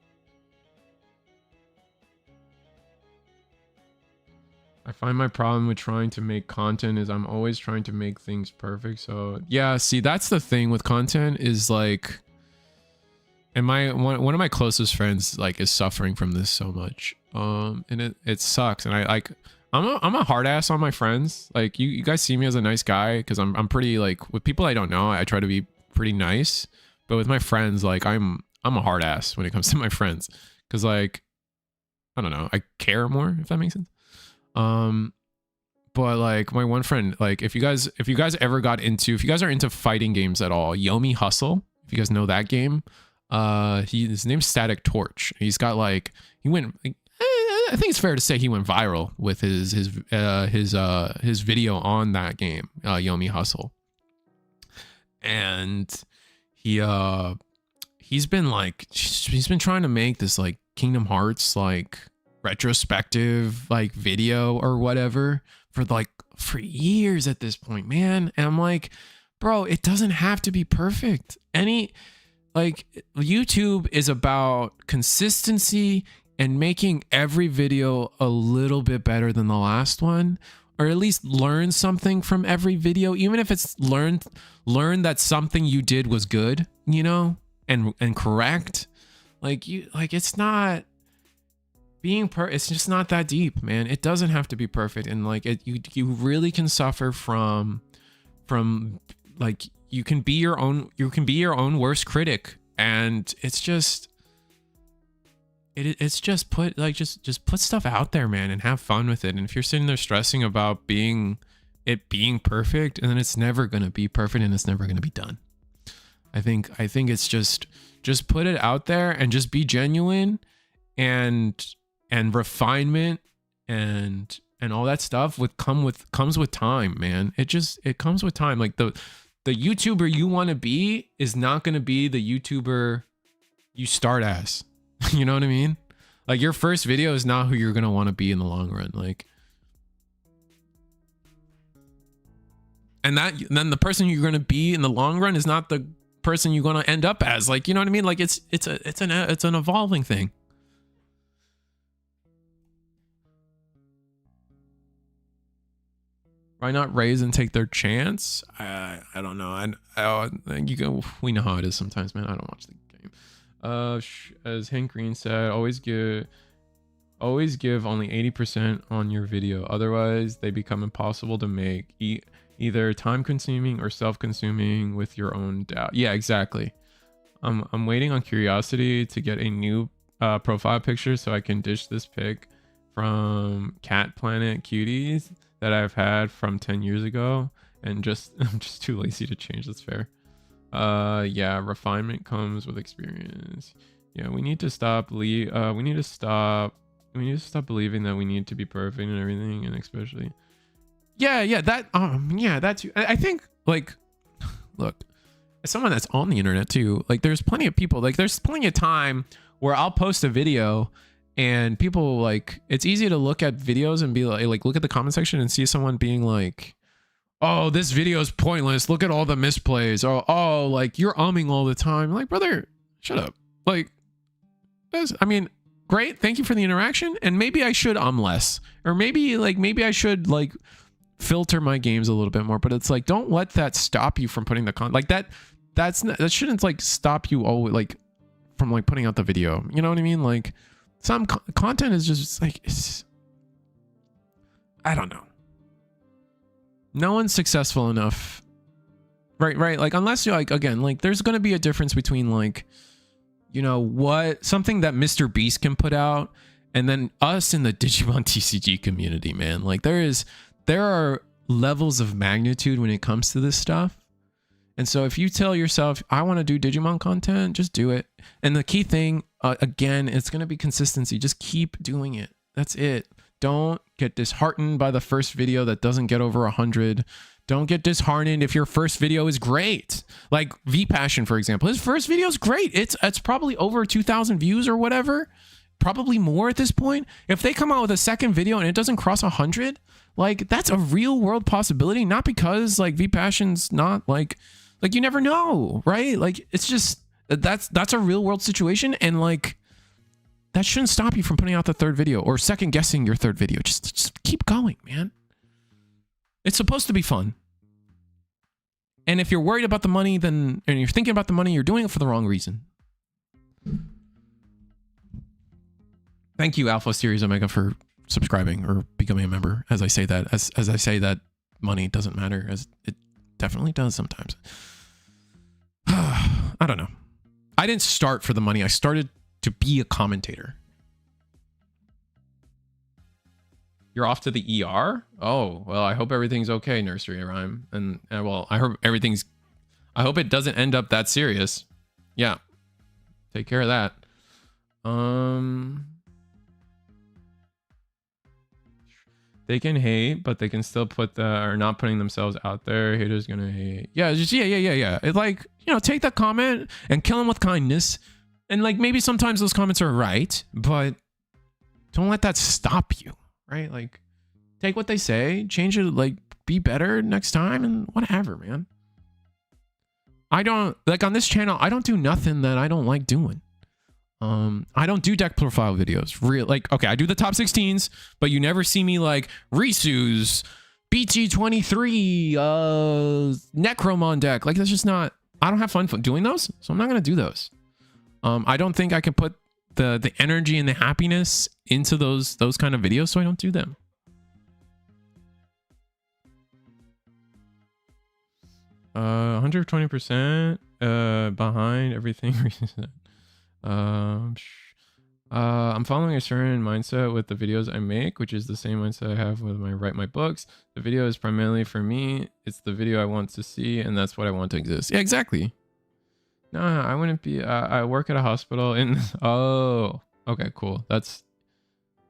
I find my problem with trying to make content is I'm always trying to make things perfect. So yeah, see, that's the thing with content is like, and one of my closest friends like is suffering from this so much. And it sucks. And I'm a hard ass on my friends. Like you guys see me as a nice guy because I'm pretty, like, with people I don't know, I try to be pretty nice. But with my friends, like I'm a hard ass when it comes to my friends. Cause like, I don't know, I care more, if that makes sense. But like my one friend, like if you guys ever got into, if you guys are into fighting games at all, Yomi Hustle, if you guys know that game, his name's Static Torch. He's got like, he went, like, I think it's fair to say he went viral with his video on that game, Yomi Hustle. And he's been trying to make this like Kingdom Hearts like retrospective like video or whatever for years at this point, man. And I'm like, bro, it doesn't have to be perfect. Like YouTube is about consistency, and making every video a little bit better than the last one, or at least learn something from every video, even if it's learn that something you did was good, you know, and correct. Like it's not being it's just not that deep, man. It doesn't have to be perfect. And like you really can suffer from like you can be your own worst critic. And it's just just put stuff out there, man, and have fun with it. And if you're sitting there stressing about being perfect, and then it's never gonna be perfect and it's never gonna be done. I think it's just put it out there and just be genuine, and refinement and all that stuff comes with time, man. It comes with time. Like the YouTuber you want to be is not going to be the YouTuber you start as. You know what I mean? Like your first video is not who you're going to want to be in the long run. Like, and then the person you're going to be in the long run is not the person you're going to end up as. Like, you know what I mean? Like it's an evolving thing. Why not raise and take their chance? I don't know. We know how it is sometimes, man. I don't watch the game. As Hank Green said, always give only 80% on your video. Otherwise, they become impossible to make. Either time-consuming or self-consuming with your own doubt. Yeah, exactly. I'm waiting on Curiosity to get a new profile picture so I can dish this pic from Cat Planet Cuties that I've had from 10 years ago, and I'm just too lazy to change. That's fair. Yeah, refinement comes with experience. Yeah, we need to stop believing that we need to be perfect and everything, and especially that's I think, like, look, as someone that's on the internet too, like there's plenty of people, like there's plenty of time where I'll post a video and people, like, it's easy to look at videos and be like look at the comment section and see someone being like, oh, this video is pointless, look at all the misplays, or oh, like you're umming all the time. Like, brother, shut up. Like, I mean, great, thank you for the interaction, and maybe I should less, or maybe I should like filter my games a little bit more, but it's like, don't let that stop you from putting the content. Like that shouldn't like stop you always, like, from like putting out the video. You know what I mean? Like some content is just like, I don't know. No one's successful enough, right? Like, unless you're like, again, like there's going to be a difference between, like, you know, what something that Mr. Beast can put out, and then us in the Digimon TCG community, man. Like there are levels of magnitude when it comes to this stuff. And so if you tell yourself, I want to do Digimon content, just do it. And the key thing, again, it's going to be consistency. Just keep doing it. That's it. Don't get disheartened by the first video that doesn't get over 100. Don't get disheartened if your first video is great. Like V Passion, for example. His first video is great. It's probably over 2,000 views or whatever. Probably more at this point. If they come out with a second video and it doesn't cross 100, like, that's a real world possibility. Not because like V Passion's not like you never know, right? Like, it's just that's a real world situation, and like that shouldn't stop you from putting out the third video or second guessing your third video. Just keep going, man. It's supposed to be fun. And if you're worried about the money, and you're thinking about the money, you're doing it for the wrong reason. Thank you, Alpha Series Omega, for subscribing or becoming a member. As I say that, as I say that money doesn't matter, as it definitely does sometimes. I don't know. I didn't start for the money. I started to be a commentator. You're off to the ER? Oh, well, I hope everything's okay, Nursery Rhyme. And well, I hope it doesn't end up that serious. Yeah. Take care of that. They can hate, but they can still are not putting themselves out there. Haters gonna hate. Yeah, just yeah. It's like, you know, take that comment and kill them with kindness. And like, maybe sometimes those comments are right, but don't let that stop you, right? Like, take what they say, change it, like, be better next time, and whatever, man. I don't, like, on this channel, I don't do nothing that I don't like doing. I don't do deck profile videos. Real like, okay, I do the top 16s, but you never see me like Risu's BT23 Necromon deck. Like that's just not, I don't have fun doing those, so I'm not gonna do those. I don't think I can put the energy and the happiness into those kind of videos, so I don't do them. Uh, 120% behind everything. I'm following a certain mindset with the videos I make, which is the same mindset I have when I write my books. The video is primarily for me. It's the video I want to see, and that's what I want to exist. Yeah, exactly. No, I wouldn't be. I work at a hospital in. Oh, okay, cool. That's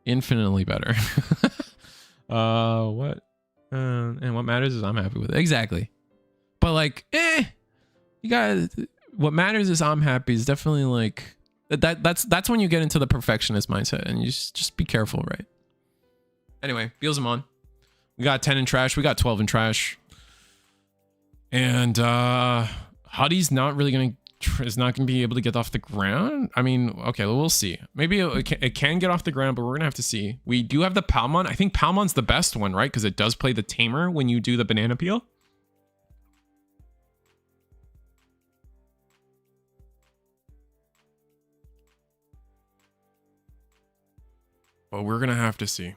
infinitely better. What? And what matters is I'm happy with it. Exactly. But like, you got. What matters is I'm happy. Is definitely like that's when you get into the perfectionist mindset, and you just be careful, right? Anyway, Beelzemon. We got 10 in trash. We got 12 in trash. And Hoodie's not really gonna is not gonna be able to get off the ground. I mean, okay, we'll see. Maybe it can get off the ground, but we're gonna have to see. We do have the Palmon. I think Palmon's the best one, right? Because it does play the tamer when you do the banana peel. But we're gonna have to see.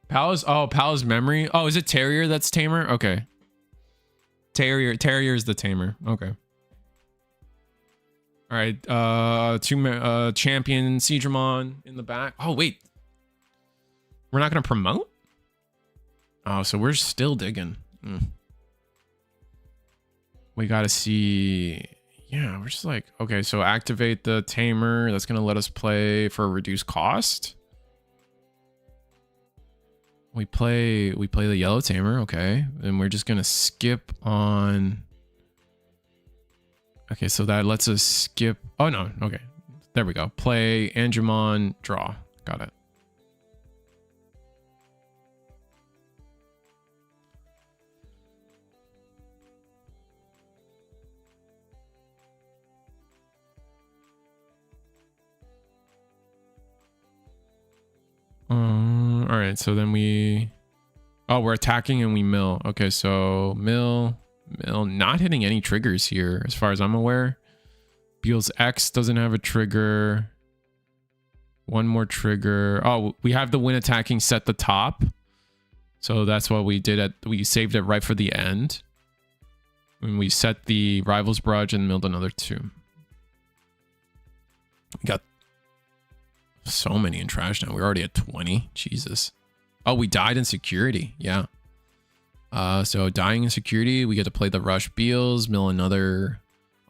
Pal's memory. Oh, is it Terrier that's tamer? Okay. Terrier is the tamer. Okay. All right. Champion Seadramon in the back. Oh, wait. We're not gonna promote? Oh, so we're still digging. We gotta see. Yeah, we're just like, okay, so activate the tamer. That's gonna let us play for a reduced cost. We play the yellow tamer, okay, and we're just gonna skip on. Okay, so that lets us skip. Oh no, okay, there we go. Play Angemon, draw. Got it. All right, so then we're attacking and we mill. Okay, so mill, not hitting any triggers here as far as I'm aware. Beel's X doesn't have a trigger. One more trigger. Oh, we have the win attacking set the top. So that's what we did we saved it right for the end. When we set the Rival's Barrage and milled another 2. We got so many in trash now. We're already at 20. Jesus. Oh, we died in security. Yeah. So dying in security, we get to play the Rush Beals, mill another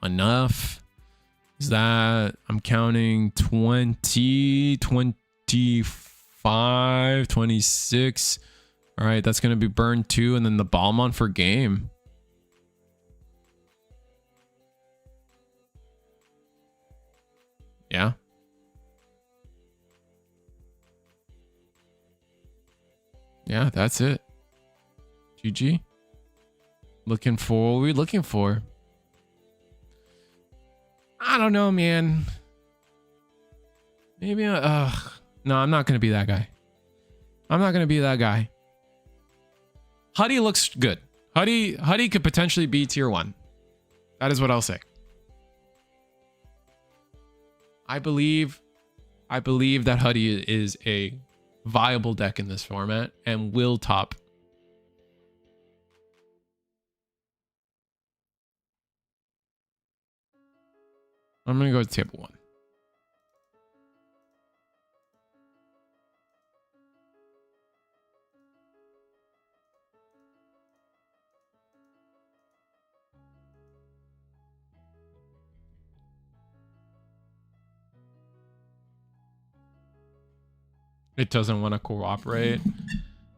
enough. Is that, I'm counting 20, 25, 26. All right, that's going to be burned 2, and then the Balmon for game. Yeah. Yeah, that's it. GG. Looking for what we're looking for. I don't know, man. Maybe no, I'm not gonna be that guy. I'm not gonna be that guy. Huddy looks good. Huddy could potentially be tier 1. That is what I'll say. I believe that Huddy is a viable deck in this format and will top. I'm gonna go to table 1. It doesn't want to cooperate.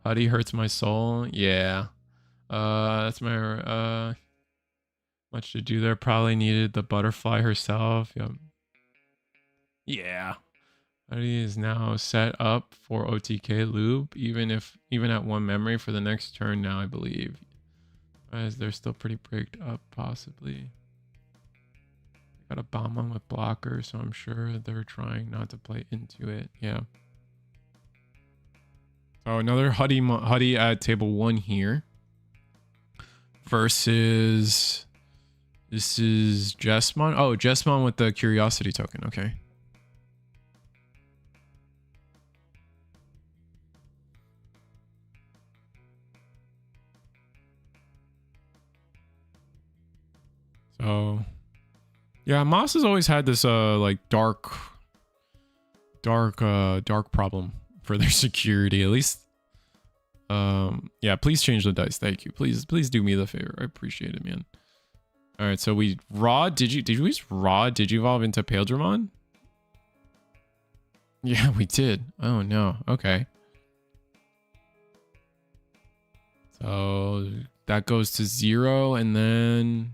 Huddy hurts my soul. Yeah. That's my much to do there. Probably needed the butterfly herself. Yep. Yeah. Huddy is now set up for OTK loop, even at 1 memory for the next turn now, I believe. As they're still pretty bricked up, possibly. Got a bomb on with blocker, so I'm sure they're trying not to play into it. Yeah. So another Huddy at table 1 here. Versus... This is Jessmon. Oh, Jessmon with the curiosity token. Okay. So, yeah, Moss has always had this like dark problem for their security. At least, yeah. Please change the dice. Thank you. Please do me the favor. I appreciate it, man. All right, so we did we just raw Digivolve into Paildramon? Yeah, we did. Oh no. Okay. So that goes to 0, and then.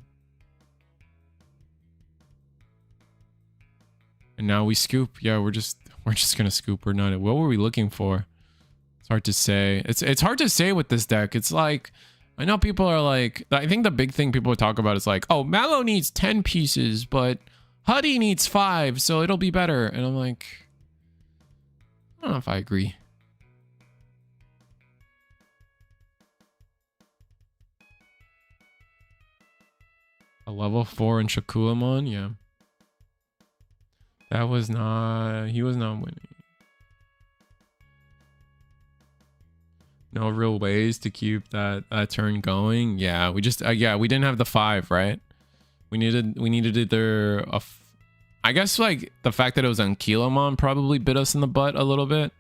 And now we scoop. Yeah, we're just gonna scoop. We're not. What were we looking for? It's hard to say. It's hard to say with this deck. It's like, I know people are like, I think the big thing people talk about is like, oh, Mallow needs 10 pieces, but Huddy needs 5, so it'll be better. And I'm like, I don't know if I agree. A level 4 in Sakuyamon, yeah. That was not... He was not winning. No real ways to keep that turn going. Yeah, we just... yeah, we didn't have the 5, right? We needed either a... I guess, like, the fact that it was on Kilomon probably bit us in the butt a little bit.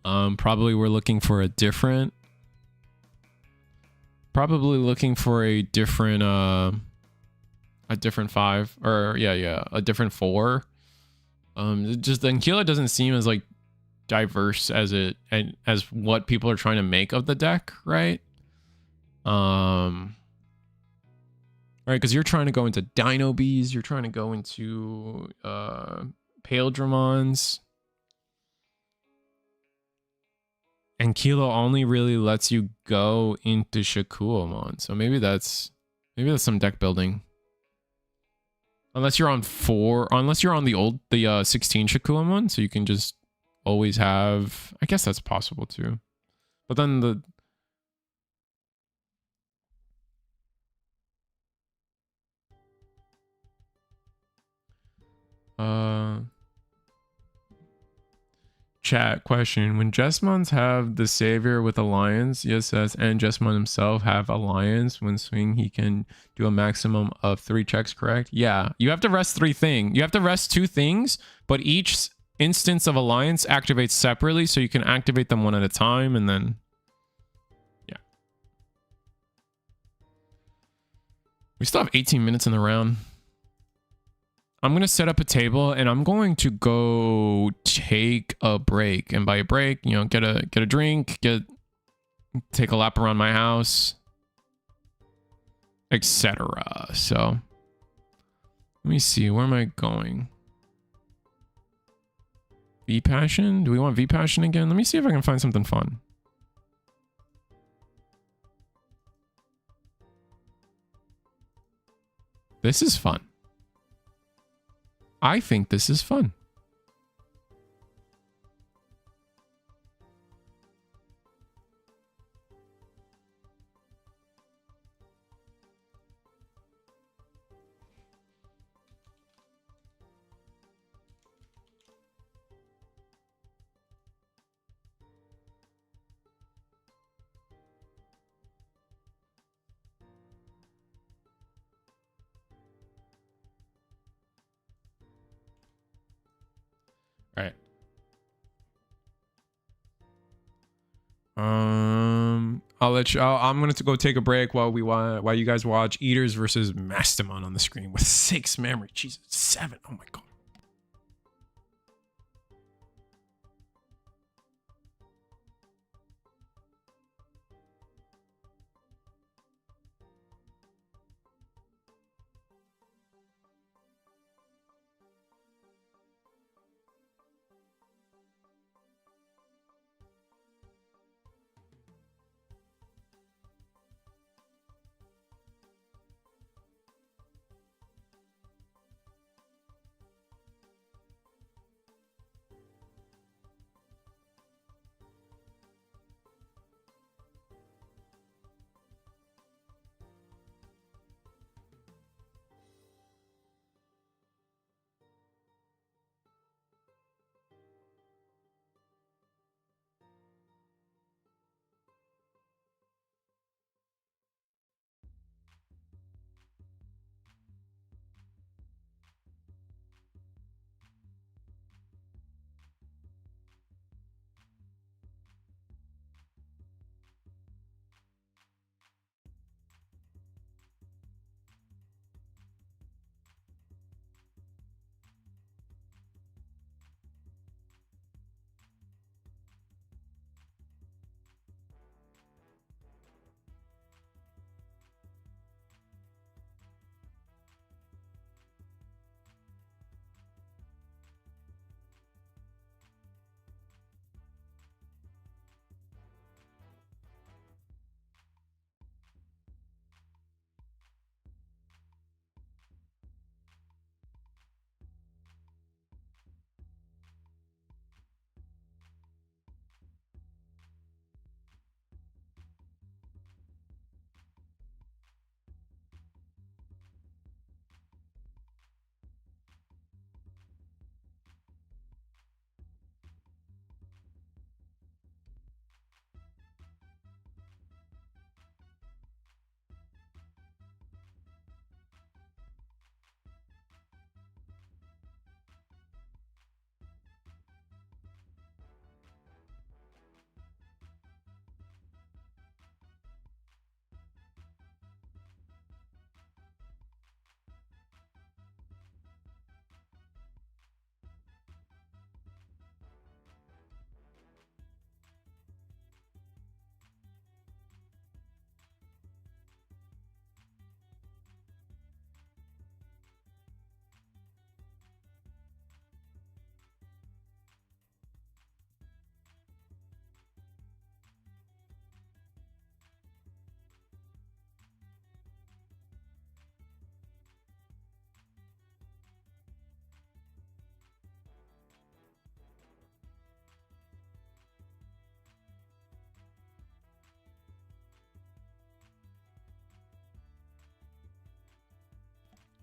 Probably we're looking for a different... Probably looking for a different 5, or yeah, a different 4. Just Ankylo doesn't seem as like diverse as as what people are trying to make of the deck, right? Right, because you're trying to go into Dino Bees, you're trying to go into Paildramons. Ankylo only really lets you go into Sakuyamon, so maybe that's some deck building. Unless you're on 4, unless you're on the 16 Sakuyamon, so you can just always have, I guess that's possible too. But then the chat question, when Jessmons have the Savior with Alliance, yes, and Jessmon himself have Alliance, when swing he can do a maximum of 3 checks, correct? Yeah, you have to rest 3 things. You have to rest 2 things, but each instance of Alliance activates separately, so you can activate them 1 at a time, and then... Yeah. We still have 18 minutes in the round. I'm going to set up a table and I'm going to go take a break. And by a break, you know, get a drink, take a lap around my house, etc. So let me see, where am I going? V-Passion? Do we want V-Passion again? Let me see if I can find something fun. This is fun. I think this is fun. All right. I'll let you. I'm gonna go take a break while you guys watch Eaters versus Mastomoon on the screen with 6 memory. Jesus, 7. Oh my god.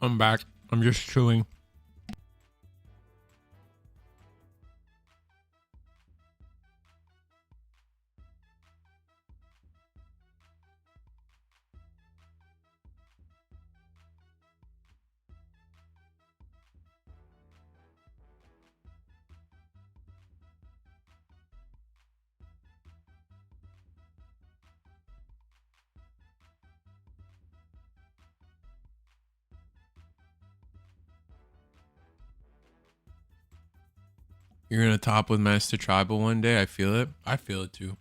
I'm back. I'm just chewing. You're gonna top with Master Tribal one day. I feel it. I feel it too.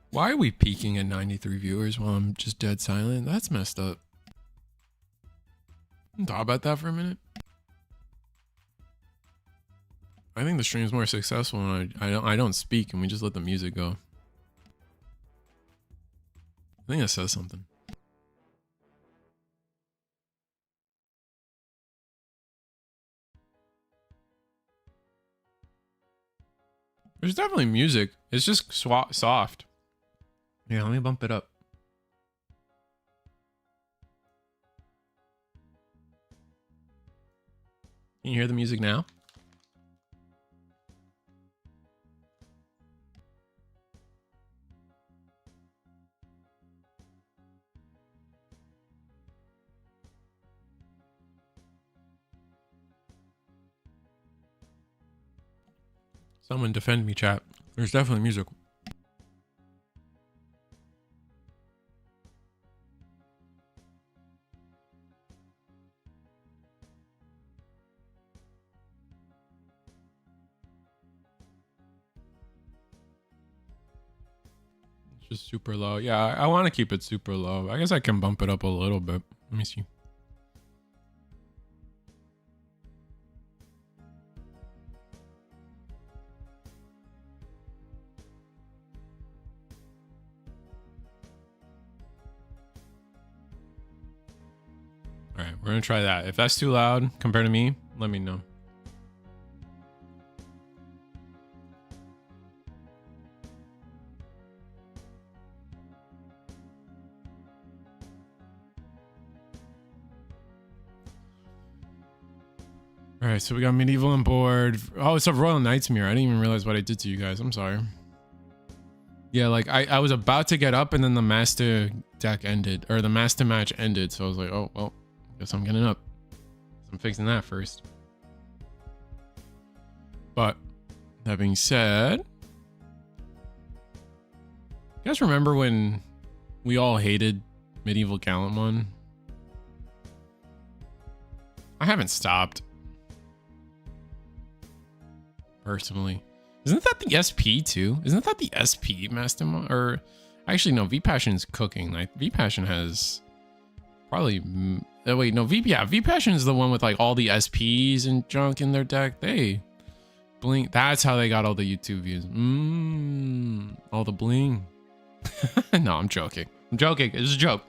Why are we peaking at 93 viewers while I'm just dead silent? That's messed up. Talk about that for a minute. I think the stream's more successful when I don't speak and we just let the music go. I think that says something. There's definitely music. It's just soft. Yeah, let me bump it up. Can you hear the music now? Someone defend me, chat. There's definitely music. It's just super low. Yeah, I want to keep it super low. I guess I can bump it up a little bit. Let me see. All right, we're gonna try that. If that's too loud compared to me, let me know. All right, so we got medieval on board. Oh, it's a Royal Knightsmere. I didn't even realize what I did to you guys. I'm sorry. Yeah, like I was about to get up and then the master deck ended, or the master match ended. So I was like, oh, well, guess I'm getting up. I'm fixing that first. But that being said, you guys remember when we all hated medieval Calamon? I haven't stopped. Personally. Isn't that the SP too? Isn't that the SP Mastomoon? Or actually no, V-Passion's cooking. Like V-Passion has probably wait, no, V-Passion is the one with like all the SPs and junk in their deck. They blink. That's how they got all the YouTube views. All the bling. No, I'm joking. I'm joking. It's a joke.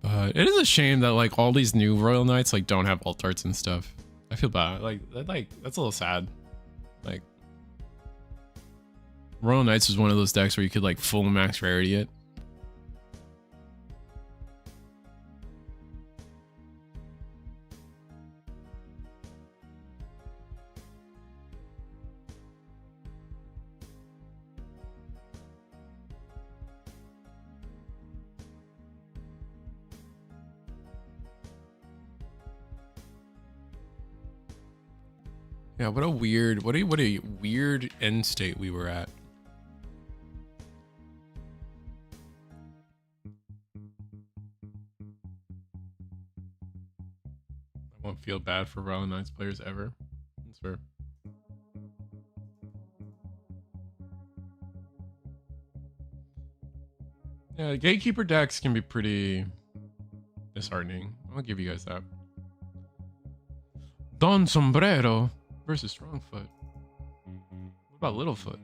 But it is a shame that like all these new Royal Knights like don't have alt arts and stuff. I feel bad. Like that's a little sad. Like Royal Knights is one of those decks where you could like full max rarity it. Yeah, what a weird end state we were at. I won't feel bad for Royal Knights players ever. That's fair. Yeah, Gatekeeper decks can be pretty disheartening. I'll give you guys that. Don Sombrero versus Strongfoot. What about Littlefoot?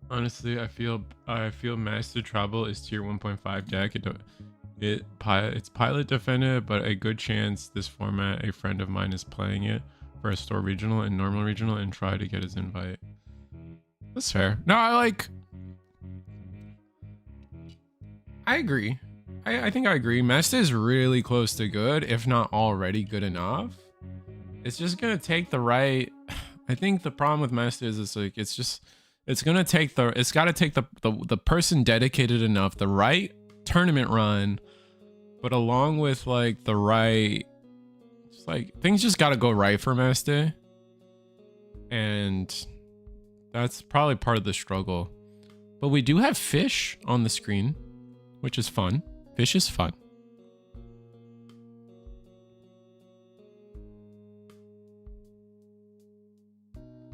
Honestly, I feel Master Trouble is tier 1.5 deck. It's pilot defended, but a good chance this format a friend of mine is playing it for a store regional and normal regional and try to get his invite. That's fair. No, I agree. I think I agree. Master is really close to good, if not already good enough. It's just gonna take the right. I think the problem with Master is it's gotta take the person dedicated enough, the right tournament run, but along with like the right, it's like things just gotta go right for Master, and that's probably part of the struggle. But we do have fish on the screen, which is fun. Fish is fun.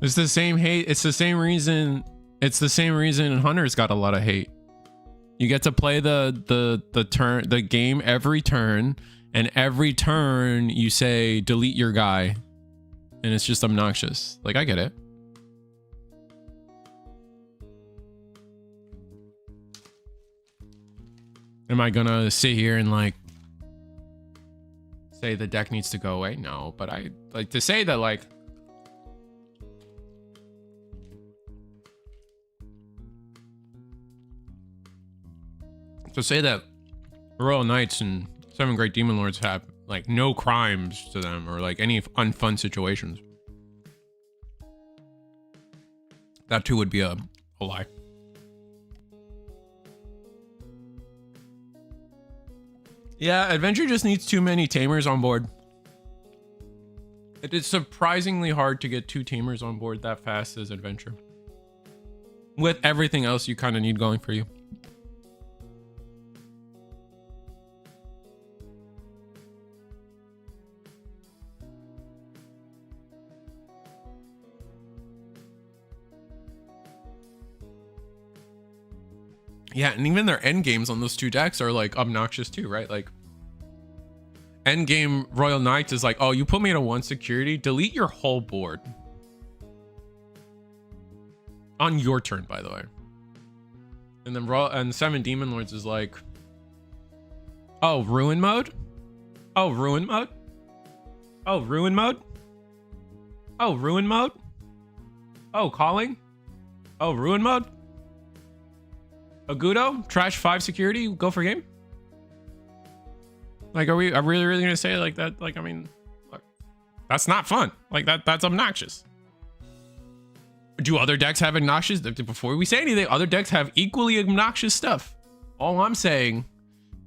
It's the same hate. It's the same reason. It's the same reason Hunter's got a lot of hate. You get to play the game every turn, and every turn you say delete your guy, and it's just obnoxious. Like, I get it. Am I gonna sit here and like say the deck needs to go away? No, but I like to say that like Royal Knights and 7 Great Demon Lords have like no crimes to them or like any unfun situations. That too would be a lie. Yeah, Adventure just needs too many tamers on board. It is surprisingly hard to get 2 tamers on board that fast as Adventure, with everything else you kind of need going for you. Yeah, and even their end games on those 2 decks are like obnoxious too, right? Like end game Royal Knights is like, oh, you put me at a 1 security, delete your whole board. On your turn, by the way. And then 7 Demon Lords is like, oh, ruin mode? Oh, ruin mode? Oh, ruin mode? Oh, ruin mode? Oh, calling? Oh, ruin mode? Agudo, trash 5 security, go for game. Like, are we really gonna say it like that? Like, I mean, look, that's not fun. Like that's obnoxious. Do other decks have obnoxious? Before we say anything, other decks have equally obnoxious stuff. All I'm saying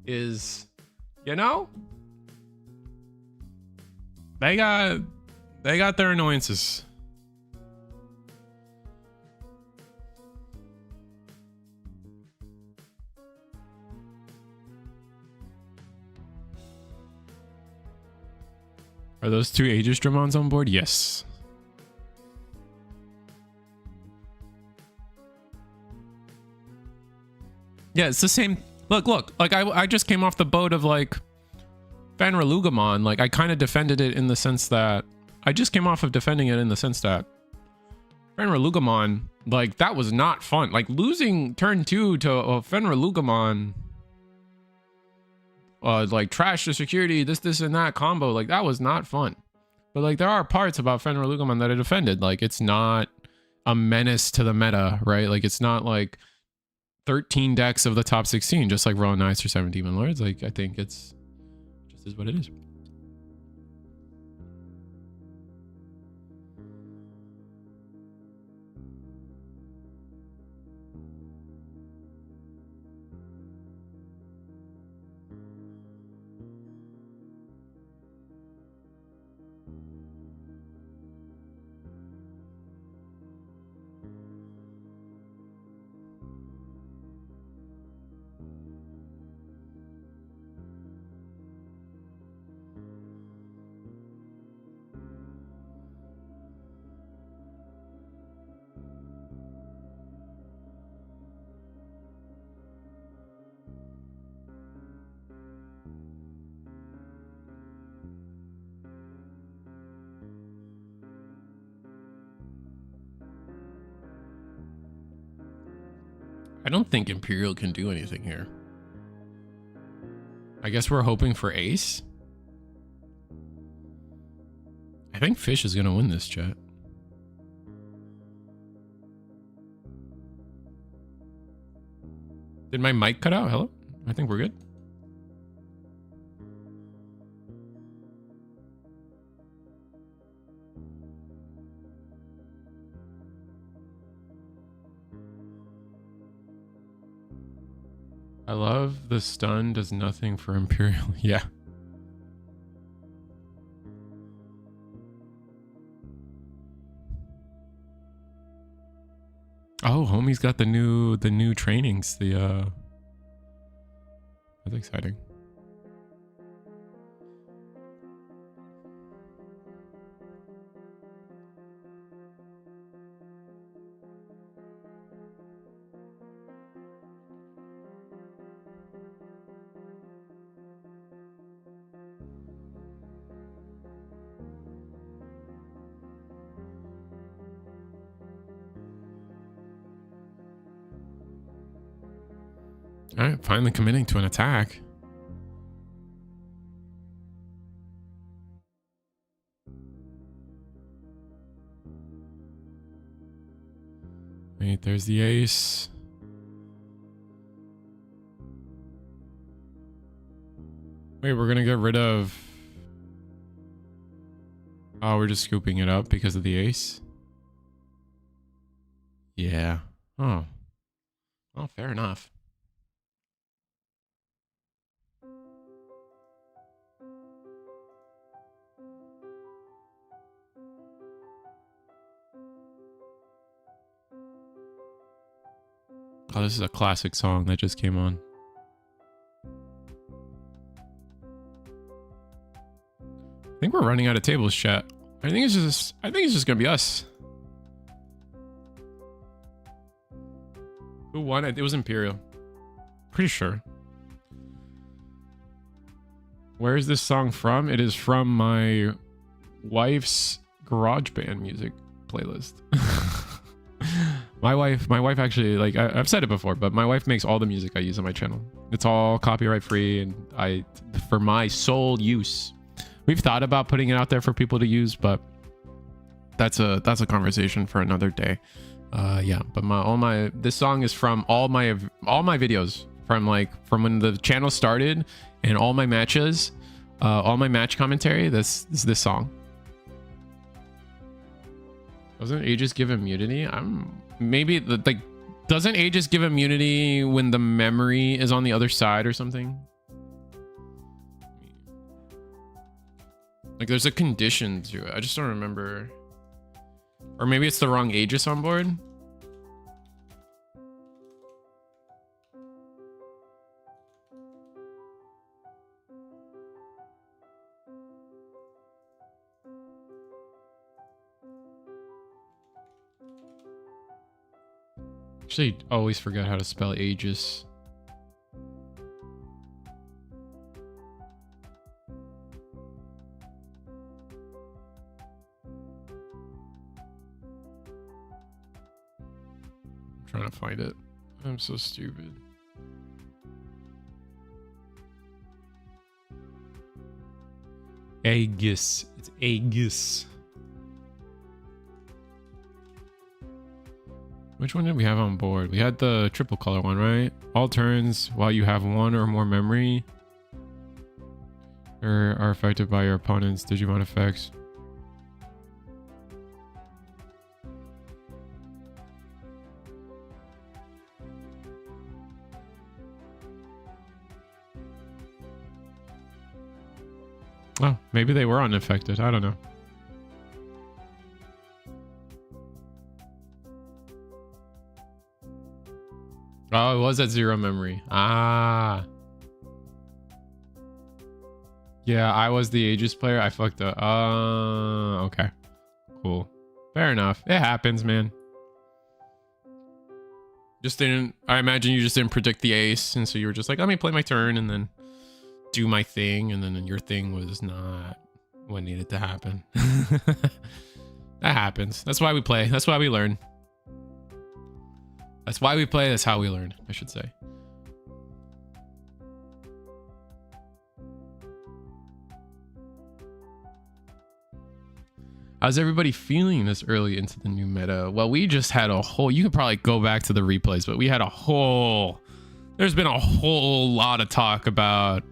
is, you know, they got their annoyances. Are those 2 Aegis Dramons on board? Yes. Yeah, it's the same. Look. Like, I just came off the boat of, like, Fenrilugamon. Like, I kind of defended it in the sense that... I just came off of defending it in the sense that... Fenrilugamon, like, that was not fun. Like, losing turn 2 to a Fenrilugamon... like trash the security, this and that combo, like that was not fun. But like there are parts about Fenrilugamon that I defended. Like it's not a menace to the meta, right? Like it's not like 13 decks of the top 16, just like Royal Knights or 7 Demon Lords. Like I think it's just is what it is. I don't think Imperial can do anything here. I guess we're hoping for ace. I think Fish is going to win this, chat. Did my mic cut out? Hello? I think we're good. I love the stun does nothing for Imperial. Yeah. Oh, homie's got the new trainings. That's exciting. All right, finally committing to an attack. Wait, there's the ace. Wait, we're gonna get rid of... Oh, we're just scooping it up because of the ace? Yeah. Oh. Well, fair enough. Oh, this is a classic song that just came on. I think we're running out of tables, chat. I think it's just gonna be us. Who won it? It was Imperial. Pretty sure. Where is this song from? It is from my wife's GarageBand music playlist. My wife actually, like, I've said it before, but my wife makes all the music I use on my channel. It's all copyright free, and for my sole use. We've thought about putting it out there for people to use, but that's a conversation for another day. Yeah, but this song is from all my videos from when the channel started, and all my matches, all my match commentary. This is this song. Doesn't Aegis give immunity? Maybe doesn't Aegis give immunity when the memory is on the other side or something? Like there's a condition to it. I just don't remember. Or maybe it's the wrong Aegis on board. Actually, always forget how to spell Aegis. I'm trying to find it. I'm so stupid. Aegis. It's Aegis. Which one did we have on board? We had the triple color one, right? All turns while you have one or more memory or are affected by your opponent's Digimon effects. Oh, maybe they were unaffected. I don't know. Oh, it was at 0 memory. Ah. Yeah, I was the Aegis player. I fucked up. Okay. Cool. Fair enough. It happens, man. Just didn't... I imagine you just didn't predict the ace, and so you were just like, let me play my turn and then do my thing, and then your thing was not what needed to happen. That happens. That's why we play. That's why we learn. That's why we play. That's how we learn, I should say. How's everybody feeling this early into the new meta? Well, we just had a whole, you could probably go back to the replays, but we had a whole, there's been a whole lot of talk about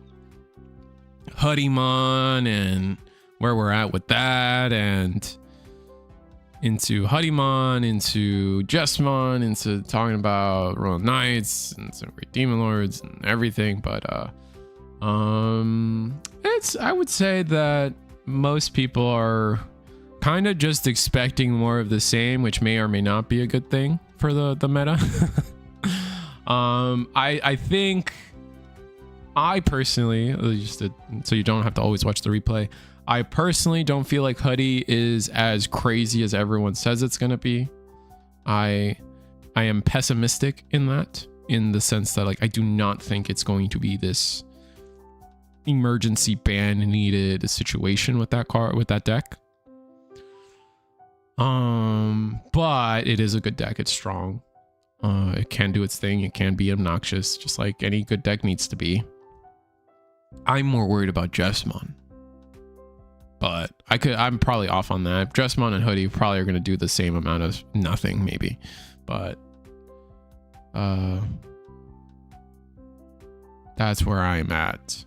Hoodiemon and where we're at with that, and into Hoodiemon, into Jesmon, into talking about Royal Knights and some great Demon Lords and everything. But it's, I would say that most people are kind of just expecting more of the same, which may or may not be a good thing for the meta. I think I personally, so you don't have to always watch the replay, I personally don't feel like Hoodie is as crazy as everyone says it's gonna be. I am pessimistic in that, in the sense that, like, I do not think it's going to be this emergency ban needed situation with that card, with that deck. But it is a good deck. It's strong. It can do its thing. It can be obnoxious, just like any good deck needs to be. I'm more worried about Jesmon, but I'm probably off on that. Jesmon and Hoodie probably are going to do the same amount of nothing, maybe, but that's where I'm at.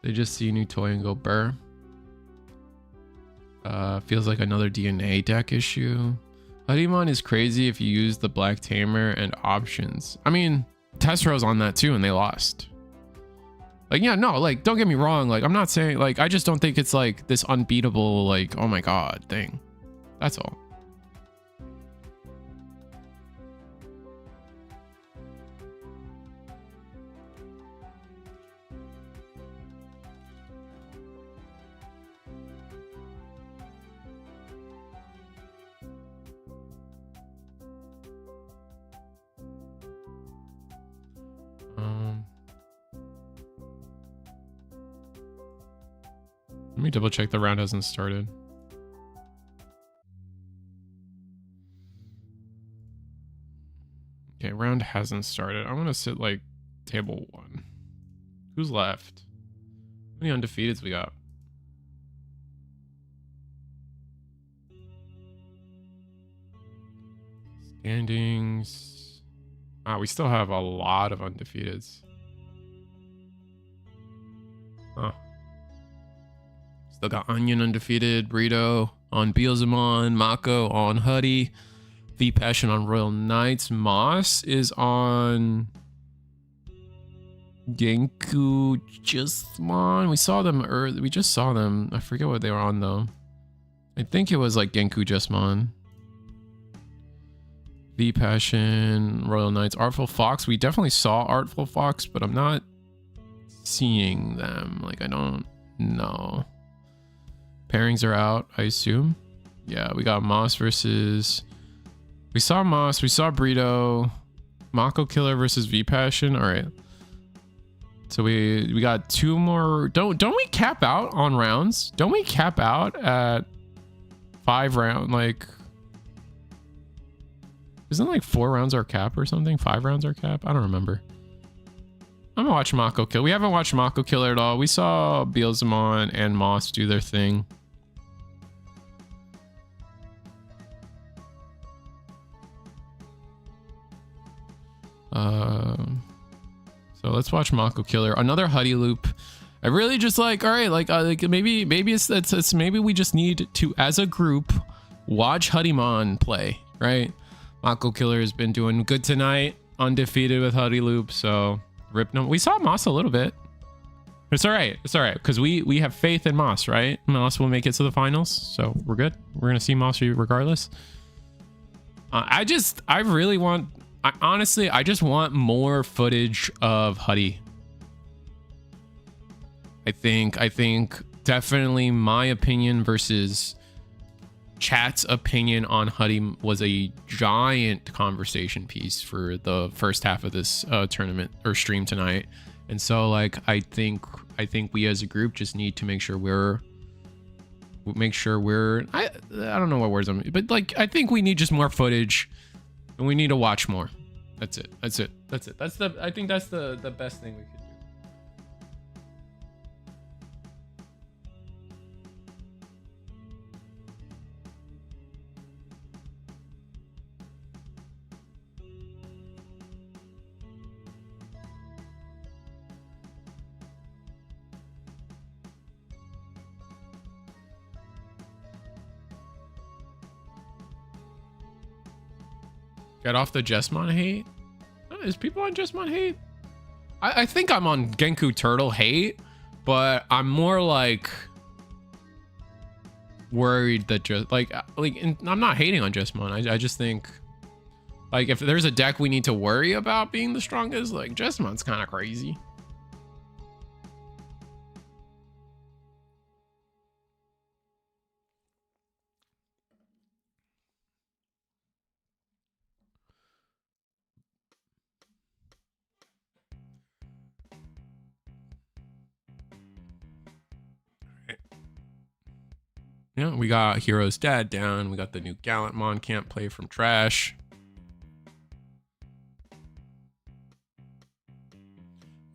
They just see a new toy and go burr. Feels like another DNA deck issue. Hoodiemon is crazy if you use the Black Tamer and options. I mean, Tessero's on that too, and they lost. Like, yeah, no, like, don't get me wrong. Like, I'm not saying, like, I just don't think it's like this unbeatable, like, oh my god thing. That's all. Let me double check the round hasn't started. Okay, round hasn't started. I'm gonna sit like table 1. Who's left? How many undefeateds we got? Standings. We still have a lot of undefeateds. Huh. Still got Onion undefeated, Burrito on Beelzemon, Mako on Hoodie, V Passion on Royal Knights, Moss is on Genku Justmon. We saw them early. We just saw them. I forget what they were on though. I think it was like Genku Justmon. V Passion, Royal Knights, Artful Fox. We definitely saw Artful Fox, but I'm not seeing them. Like, I don't know. Pairings are out, I assume. Yeah, we got Moss versus... We saw Moss, we saw Burrito. Mako Killer versus V Passion. All right. So we got 2 more. Don't we cap out on rounds? Don't we cap out at 5 round? Like, isn't like 4 rounds our cap or something? 5 rounds our cap? I don't remember. I'm gonna watch Mako Killer. We haven't watched Mako Killer at all. We saw Beelzemon and Moss do their thing. So let's watch Mako Killer. Another Hoodie loop. I really just like, all right, like maybe it's maybe we just need to, as a group, watch Hoodiemon play, right? Mako Killer has been doing good tonight, undefeated with Hoodie loop. So rip no. We saw Moss a little bit. It's all right. It's all right because we have faith in Moss, right? Moss will make it to the finals, so we're good. We're gonna see Moss regardless. I honestly just want more footage of Hoodie. I think definitely my opinion versus chat's opinion on Hoodie was a giant conversation piece for the first half of this tournament or stream tonight. And so like I think we as a group just need to make sure we're make sure we're I don't know what words I'm, but like I think we need just more footage, and we need to watch more. That's it. That's it. That's it. That's the I think that's the best thing we could do. Get off the Jesmon hate? Is people on Jesmon hate? I think I'm on Genku Turtle hate, but I'm more like worried that just like I'm not hating on Jesmon. I just think like if there's a deck we need to worry about being the strongest, like Jesmon's kind of crazy. Yeah, we got Hero's Dad down. We got the new Gallantmon can't play from trash.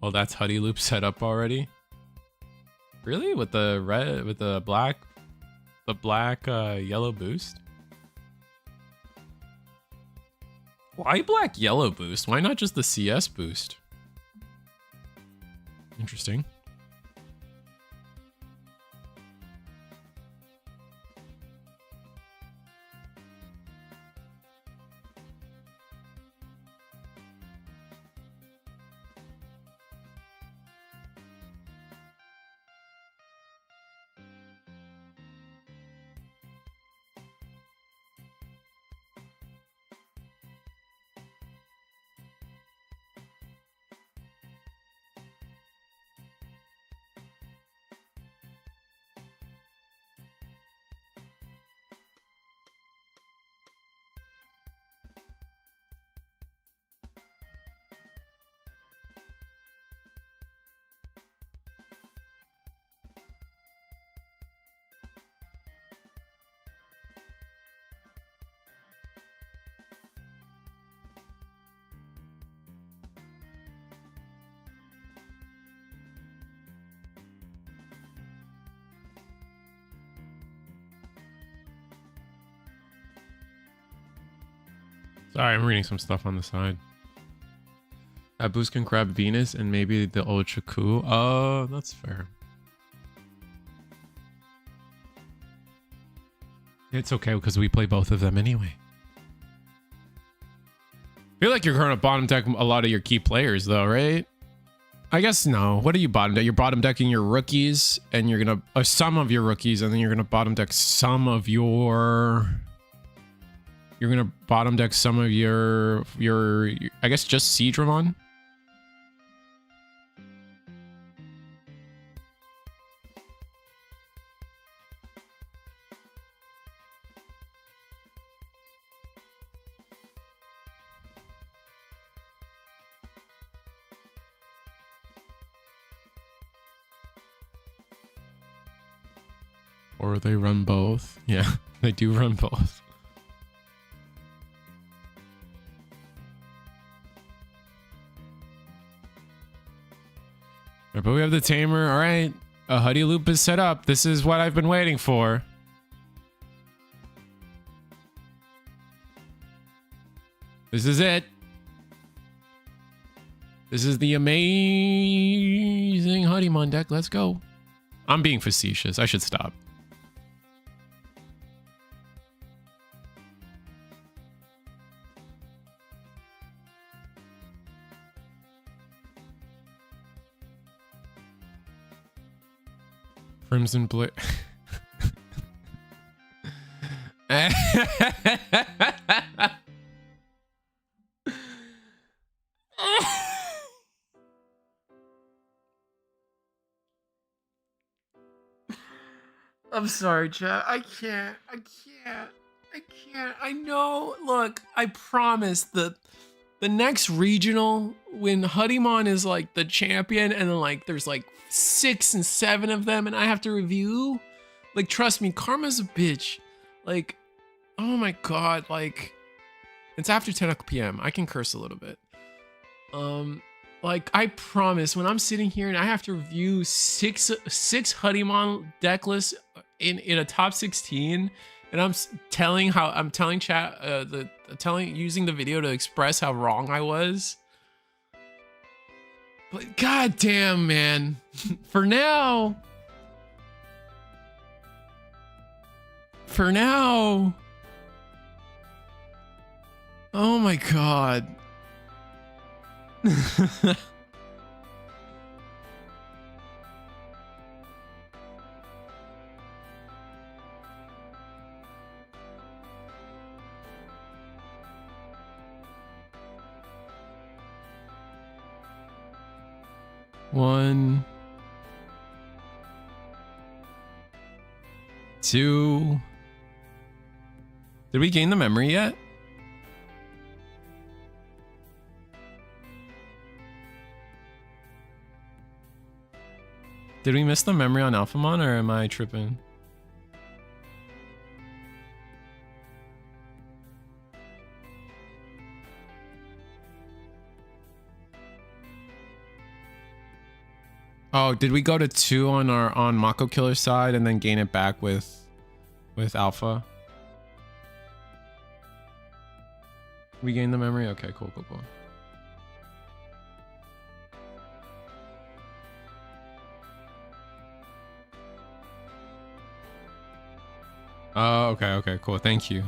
Well, that's Huddy Loop set up already. Really? With the red, with the black yellow boost? Why black yellow boost? Why not just the CS boost? Interesting. Sorry, I'm reading some stuff on the side. That boost can grab Venus and maybe the Ultra Coup. Oh, that's fair. It's okay because we play both of them anyway. I feel like you're going to bottom deck a lot of your key players though, right? I guess no. What are you bottom deck? You're bottom decking your rookies and you're going to, some of your rookies, and then you're going to bottom deck some of your... You're gonna bottom deck some of your I guess just Seadramon. Or they run both. Yeah, they do run both. But we have the Tamer. All right. A Huddy Loop is set up. This is what I've been waiting for. This is it. This is the amazing Hoodiemon deck. Let's go. I'm being facetious. I should stop. Crimson Blade. I'm sorry, chat. I can't. I know. Look, I promise the next regional, when Hoodiemon is like the champion and then like there's like 6 and 7 of them and I have to review, Like, trust me, karma's a bitch. Like, oh my god, like, it's after 10 p.m. I can curse a little bit. Like, I promise, when I'm sitting here and I have to review six Hoodiemon deck lists in a top 16, and I'm telling chat, using the video to express how wrong I was. But god damn, man. For now. Oh my god. One, two. Did we gain the memory yet? Did we miss the memory on Alphamon, or am I tripping? Oh, did we go to 2 on Mako Killer's side and then gain it back with Alpha? We gained the memory? Okay, cool. Oh, okay, cool. Thank you.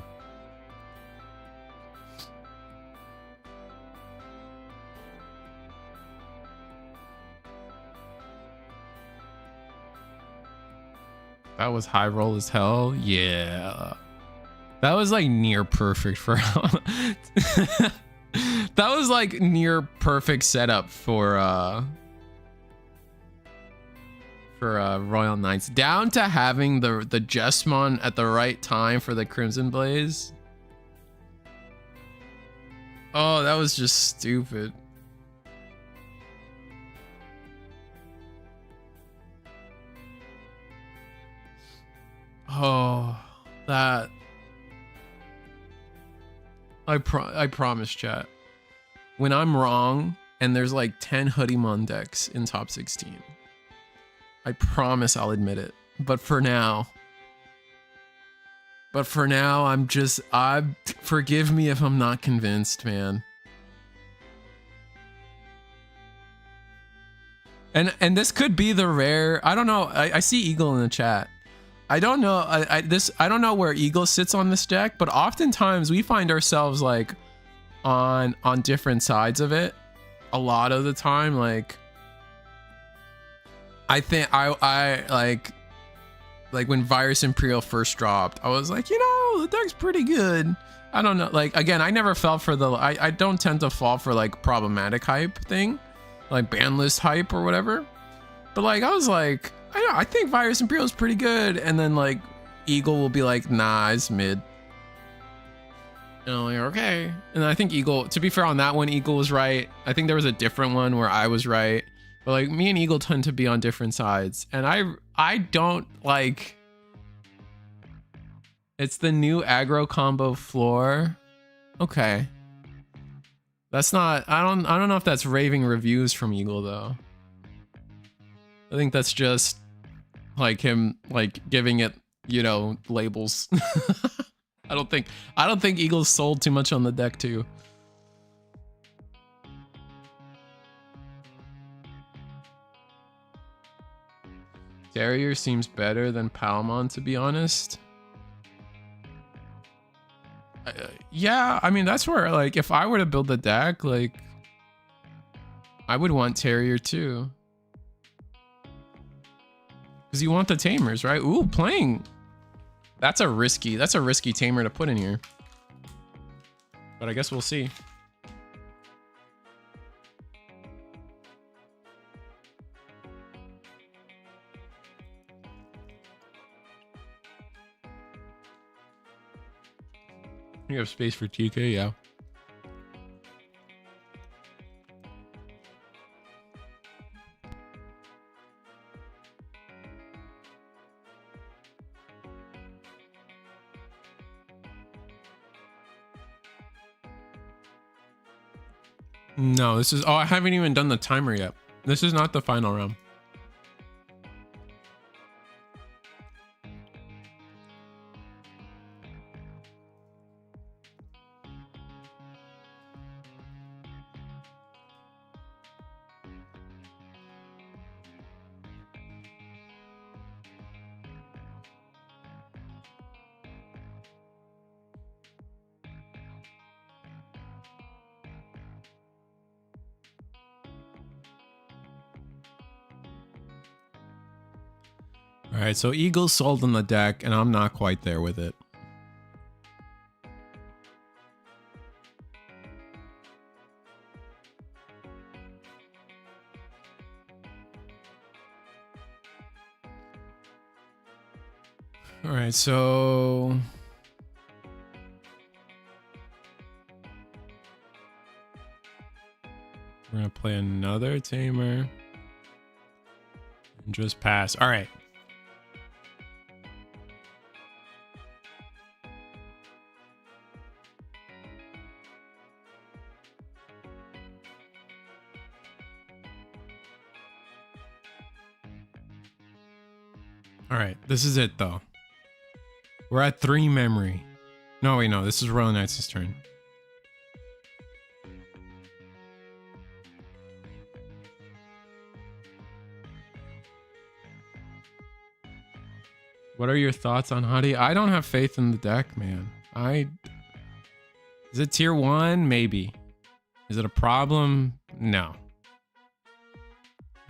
That was high roll as hell. Yeah. That was like near perfect for that was like near perfect setup for Royal Knights, down to having the Jesmon at the right time for the Crimson Blaze. Oh, that was just stupid. Oh, that. I promise, chat. When I'm wrong and there's like 10 Hoodiemon decks in top 16, I promise I'll admit it. But for now, forgive me if I'm not convinced, man. And this could be the rare. I don't know. I see Eagle in the chat. I don't know. I don't know where Eagle sits on this deck, but oftentimes we find ourselves like on different sides of it. A lot of the time, like I think I like when Virus Imperial first dropped, I was like, you know, the deck's pretty good. I don't know. Like, again, I never fell for the I don't tend to fall for like problematic hype thing, like ban list hype or whatever. But like I was like, I think Virus Imperial is pretty good, and then like Eagle will be like, nah, it's mid. And I'm like, okay. And I think Eagle, to be fair on that one, Eagle was right. I think there was a different one where I was right. But like me and Eagle tend to be on different sides. And I don't like, it's the new aggro combo floor. Okay. That's not, I don't know if that's raving reviews from Eagle though. I think that's just like him like giving it, you know, labels. I don't think Eagle's sold too much on the deck too. Terrier seems better than Palmon, to be honest. Yeah, I mean that's where like if I were to build the deck, like I would want Terrier too. Because you want the tamers, right? Ooh, playing. That's a risky tamer to put in here. But I guess we'll see. You have space for TK, yeah. No, this is... Oh, I haven't even done the timer yet. This is not the final round. All right, so Eagle's sold on the deck, and I'm not quite there with it. All right, so... we're gonna play another tamer. And just pass. All right. All right, this is it though. We're at 3 memory. No, wait, no, this is Royal Knights' turn. What are your thoughts on Huddy? I don't have faith in the deck, man. Is it tier 1? Maybe. Is it a problem? No.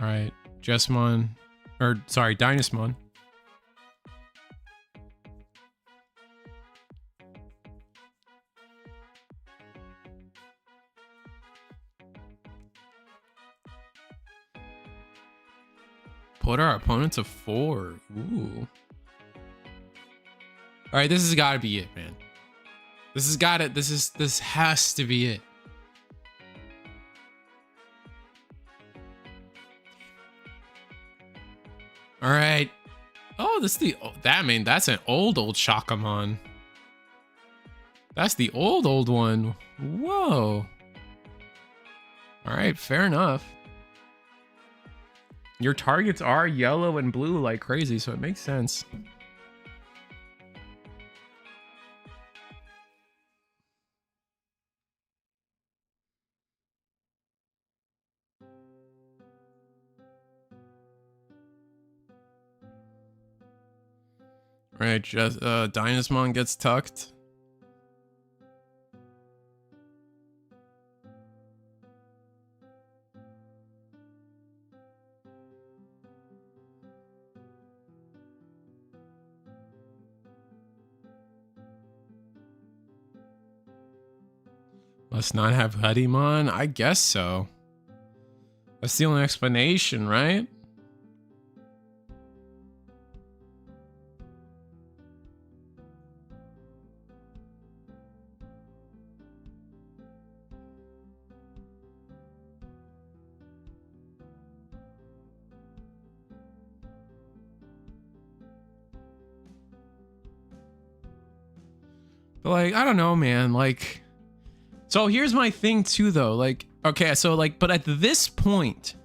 All right, Jesmon, or sorry, Dynasmon. Put our opponent to 4. Ooh. All right, this has got to be it, man. This has to be it. All right. Oh, that's that's an old Shakamon. That's the old one. Whoa. All right, fair enough. Your targets are yellow and blue like crazy, so it makes sense. All right, just Dynasmon gets tucked. Must not have Hoodiemon? I guess so. That's the only explanation, right? But like, I don't know, man. Like, so here's my thing too, though. Like, okay, so like, but at this point,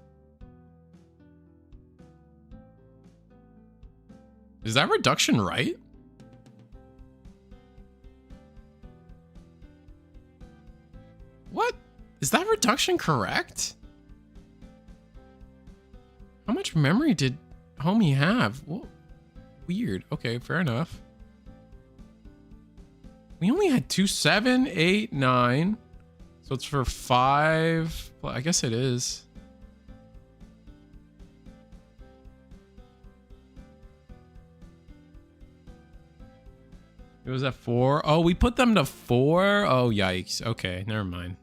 is that reduction right? What? Is that reduction correct? How much memory did homie have? Whoa. Weird. Okay, fair enough. We only had 2, 7, 8, 9. So it's for 5. Well, I guess it is. It was at 4. Oh, we put them to 4. Oh, yikes. Okay, never mind.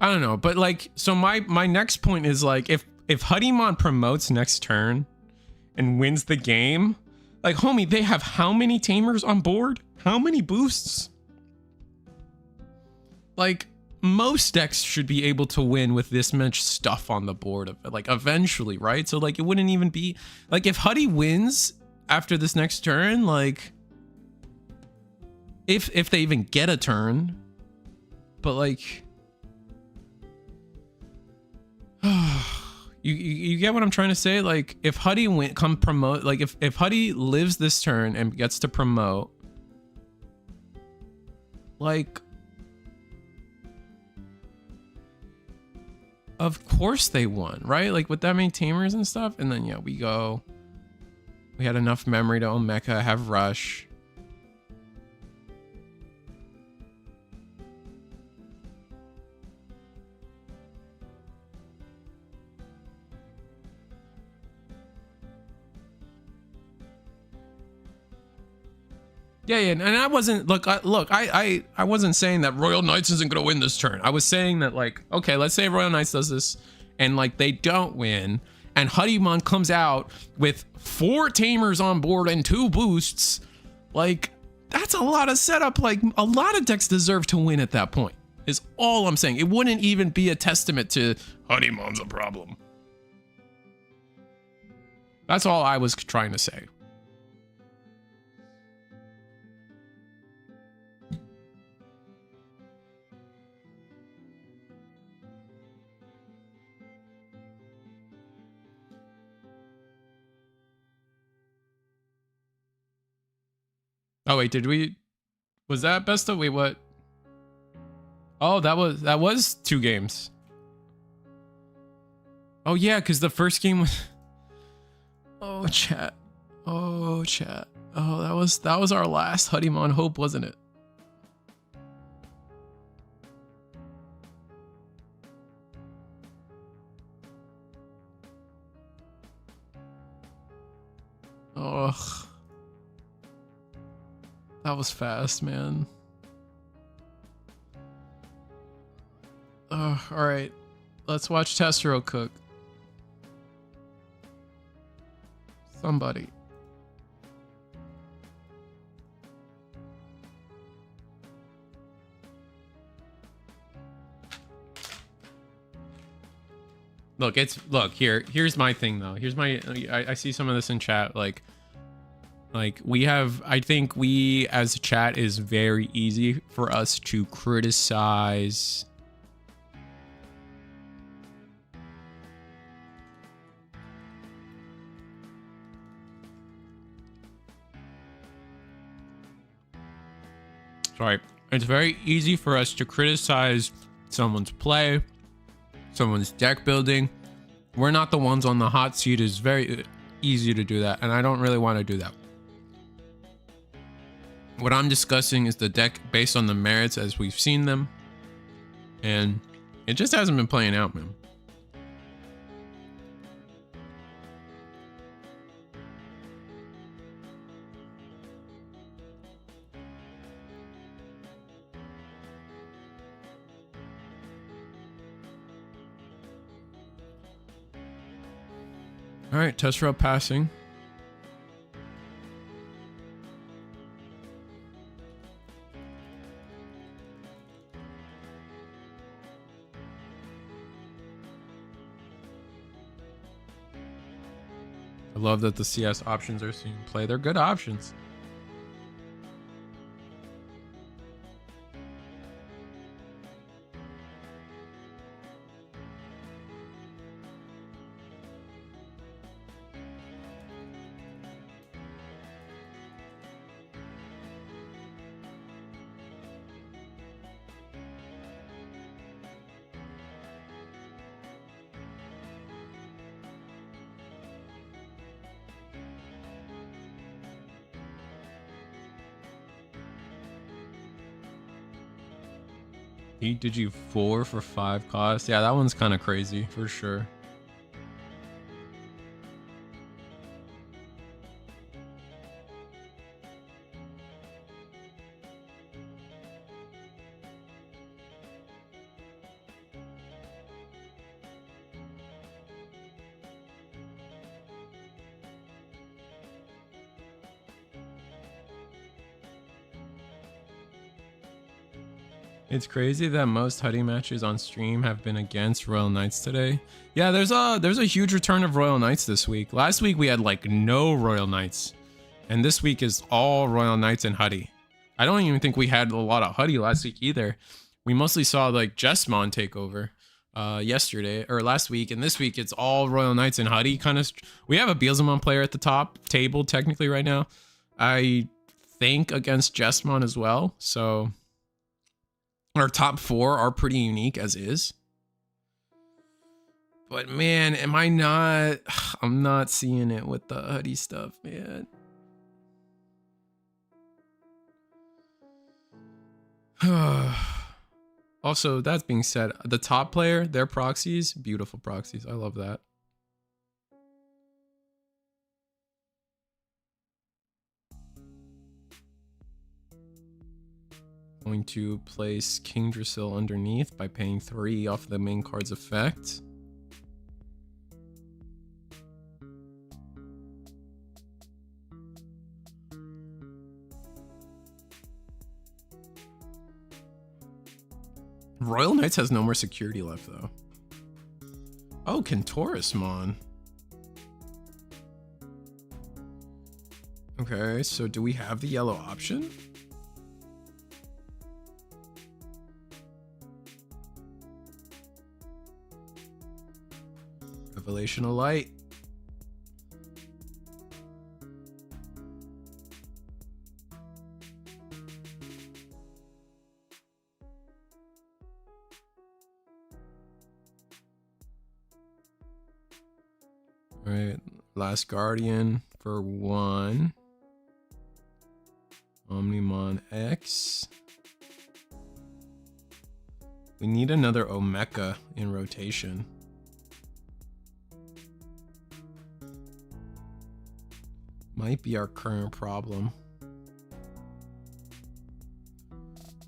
I don't know, but like, so my next point is like, if Hoodiemon promotes next turn and wins the game, like, homie, they have how many tamers on board? How many boosts? Like, most decks should be able to win with this much stuff on the board, like, eventually, right? So like, it wouldn't even be like, if Huddy wins after this next turn, like, if they even get a turn. But like, you get what I'm trying to say? Like, if Huddy come promote, like if Huddy lives this turn and gets to promote, like, of course they won, right? Like with that many tamers and stuff. And then yeah, we had enough memory to own Mecha, have Rush. Yeah, and I wasn't I wasn't saying that Royal Knights isn't gonna win this turn. I was saying that, like, okay, let's say Royal Knights does this and like they don't win, and Hoodiemon comes out with 4 tamers on board and 2 boosts. Like, that's a lot of setup. Like, a lot of decks deserve to win at that point, is all I'm saying. It wouldn't even be a testament to Hoodiemon's a problem. That's all I was trying to say. Oh wait, was that best of, wait, what? Oh, that was 2 games. Oh yeah, because the first game was, oh chat. Oh that was our last Hoodiemon hope, wasn't it? Ugh. That was fast, man. All right, let's watch Testero cook. Somebody. Look, here's my thing though. Here's my, I see some of this in chat, like we have, I think we as a chat is very easy for us to criticize it's very easy for us to criticize someone's play, someone's deck building. We're not the ones on the hot seat. It's very easy to do that, and I don't really want to do that. What I'm discussing is the deck based on the merits as we've seen them, and it just hasn't been playing out, man. All right, Tessera passing. I love that the CS options are seeing play. They're good options. Did you 4 for 5 cost? Yeah, that one's kind of crazy for sure. It's crazy that most Huddy matches on stream have been against Royal Knights today. Yeah, there's a huge return of Royal Knights this week. Last week we had like no Royal Knights, and this week is all Royal Knights and Huddy. I don't even think we had a lot of Huddy last week either. We mostly saw like Jessmon take over yesterday or last week, and this week it's all Royal Knights and Huddy kind of. We have a Beelzemon player at the top table technically right now. I think against Jessmon as well. So our top 4 are pretty unique as is. But man, am I not? I'm not seeing it with the Huddy stuff, man. Also, that being said, the top player, their proxies, beautiful proxies. I love that. Going to place King Drasil underneath by paying 3 off the main card's effect. Royal Knights has no more security left, though. Oh, Kentaurismon. Okay, so do we have the yellow option? Revelational Light. All right, Last Guardian for 1. Omnimon X. We need another Omeka in rotation. Might be our current problem.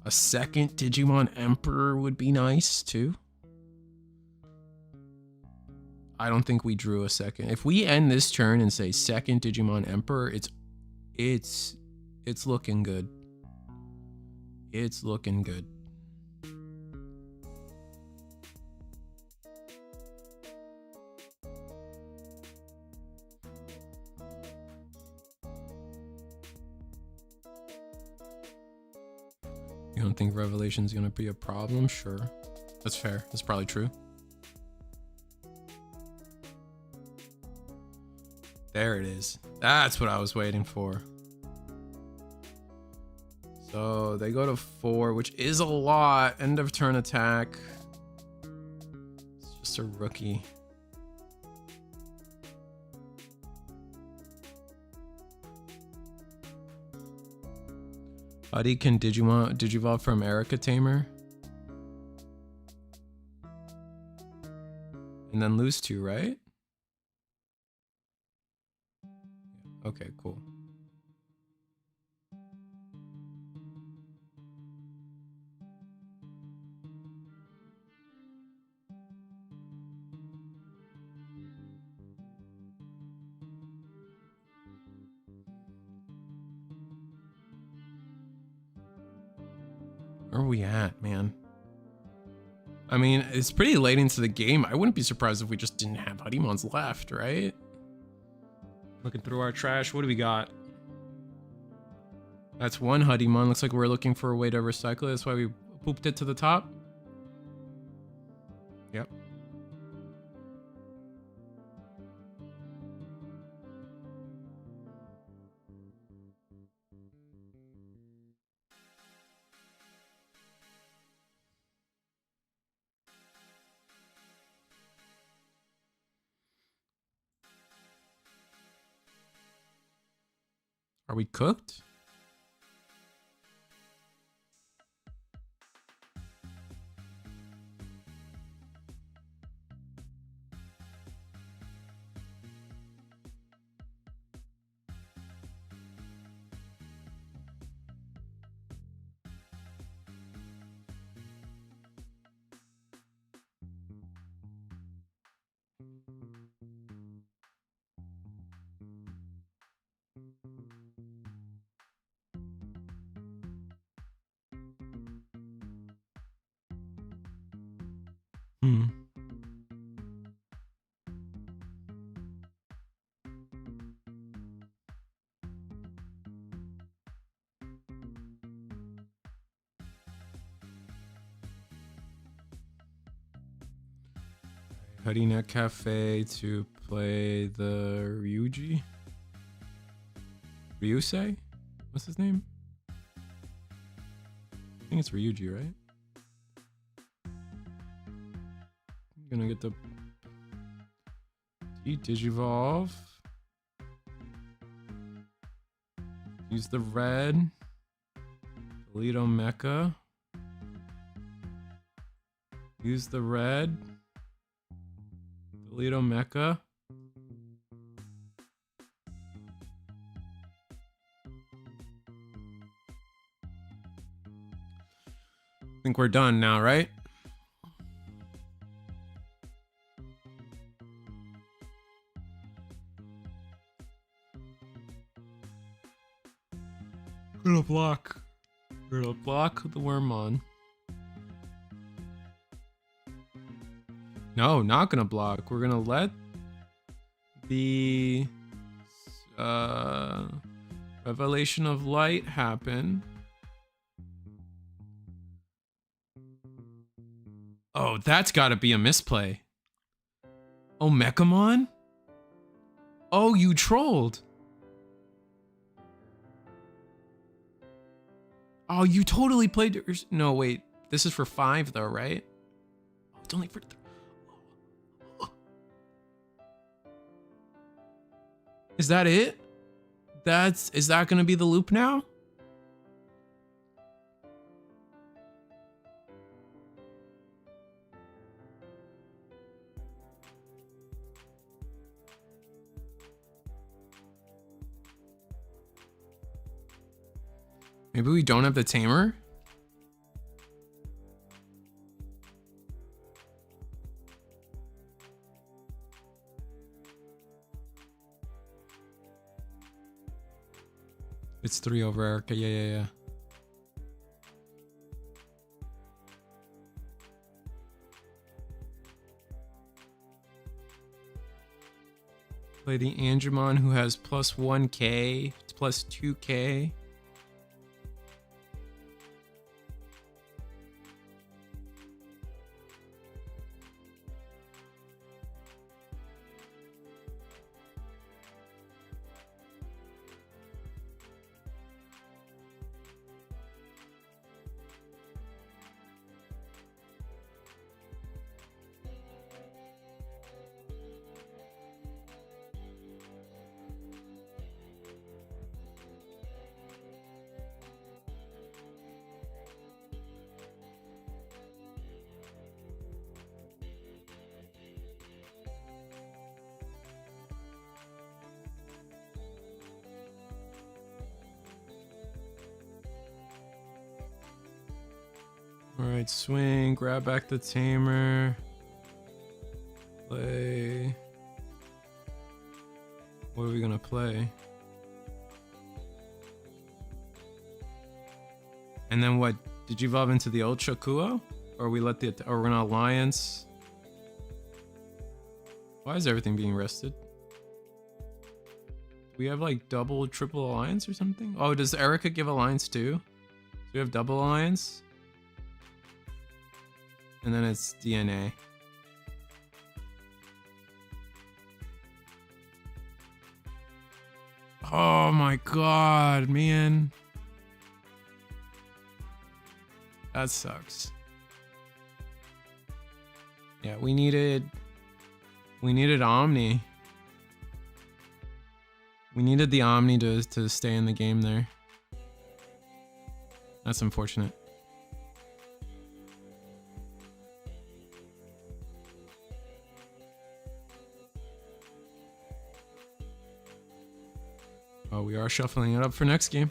A second Digimon Emperor would be nice too. I don't think we drew a second. If we end this turn and say second Digimon Emperor, it's looking good. It's looking good. You don't think Revelation's gonna be a problem? Sure. That's fair. That's probably true. There it is. That's what I was waiting for. So they go to 4, which is a lot. End of turn attack. It's just a rookie. Buddy can Digivolve from Erica Tamer. And then lose 2, right? Okay, cool. Where are we at, man? I mean, it's pretty late into the game. I wouldn't be surprised if we just didn't have Hoodiemons left, right? Looking through our trash, what do we got? That's 1 Hoodiemon. Looks like we're looking for a way to recycle it. That's why we pooped it to the top. Yep. Are we cooked? Hmm. Cutting Cafe to play the Ryusei? What's his name? I think it's Ryuji, right? I'm gonna get the Digivolve. Use the red. Toledo Mecha. Use the red. Toledo Mecha. I think we're done now, right? We're gonna block. We're gonna block the Wormmon. No, not gonna block. We're gonna let the Revelation of Light happen. Oh, that's gotta be a misplay. Oh, Mechamon? Oh, you trolled. Oh, you totally played. No, wait. This is for 5 though, right? Oh, it's only for 3. Is that it? Is that gonna be the loop now? Maybe we don't have the tamer? It's 3 over Erica. Yeah. Play the Angemon who has plus 1k, plus 2k. Alright, swing, grab back the tamer. Play. What are we gonna play? And then what? Did you evolve into the Ultra Kuo? Or we let the, or we're gonna alliance? Why is everything being rested? We have like double, triple alliance or something? Oh, does Erica give alliance too? Do we have double alliance? And then it's DNA. Oh my god, man. That sucks. Yeah, we needed Omni. We needed the Omni to stay in the game there. That's unfortunate. Oh, we are shuffling it up for next game.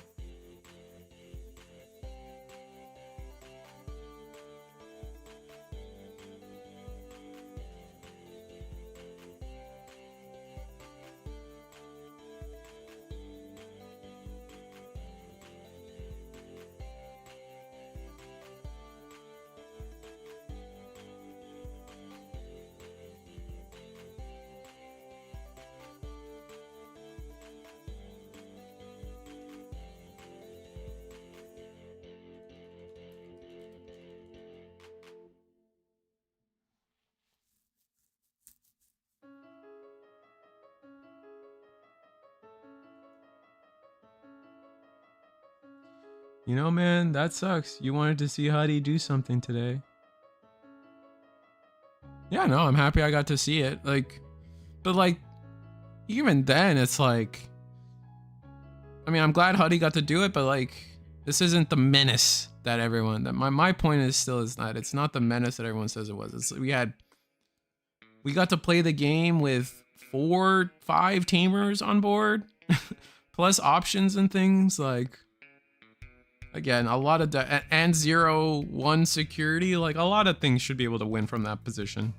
You know, man, that sucks. You wanted to see Huddy do something today. Yeah, no, I'm happy I got to see it. Like, but like, even then, it's like, I mean, I'm glad Huddy got to do it, but like, this isn't the menace that everyone, that my point is still is not, it's not the menace that everyone says it was. It's, we got to play the game with 4-5 tamers on board, plus options and things like, again, a lot of, and 0-1 security, like a lot of things should be able to win from that position.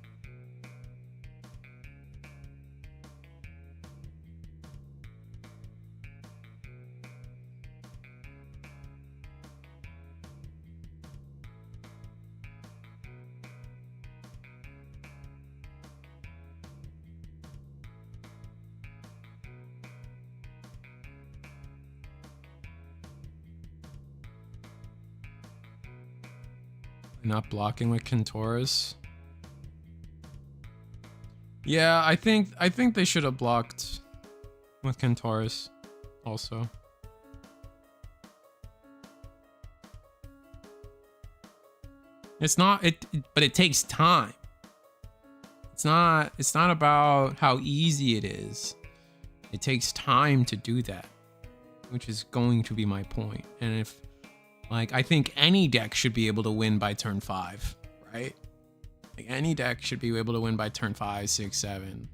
Not blocking with Kentoris. Yeah, I think they should have blocked with Kentoris also. It's not but it takes time. It's not about how easy it is. It takes time to do that, which is going to be my point. And if, like, I think any deck should be able to win by turn 5, right? Like, any deck should be able to win by turn 5, 6, 7.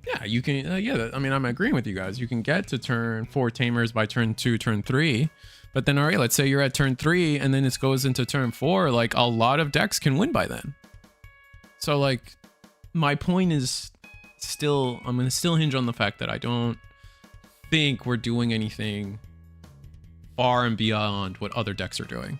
Yeah, you can. Yeah, I mean, I'm agreeing with you guys. You can get to turn 4 tamers by turn 2, turn 3. But then, all right, let's say you're at turn 3 and then it goes into turn 4. Like, a lot of decks can win by then. So, like, my point is still, I'm going to still hinge on the fact that I don't think we're doing anything far and beyond what other decks are doing.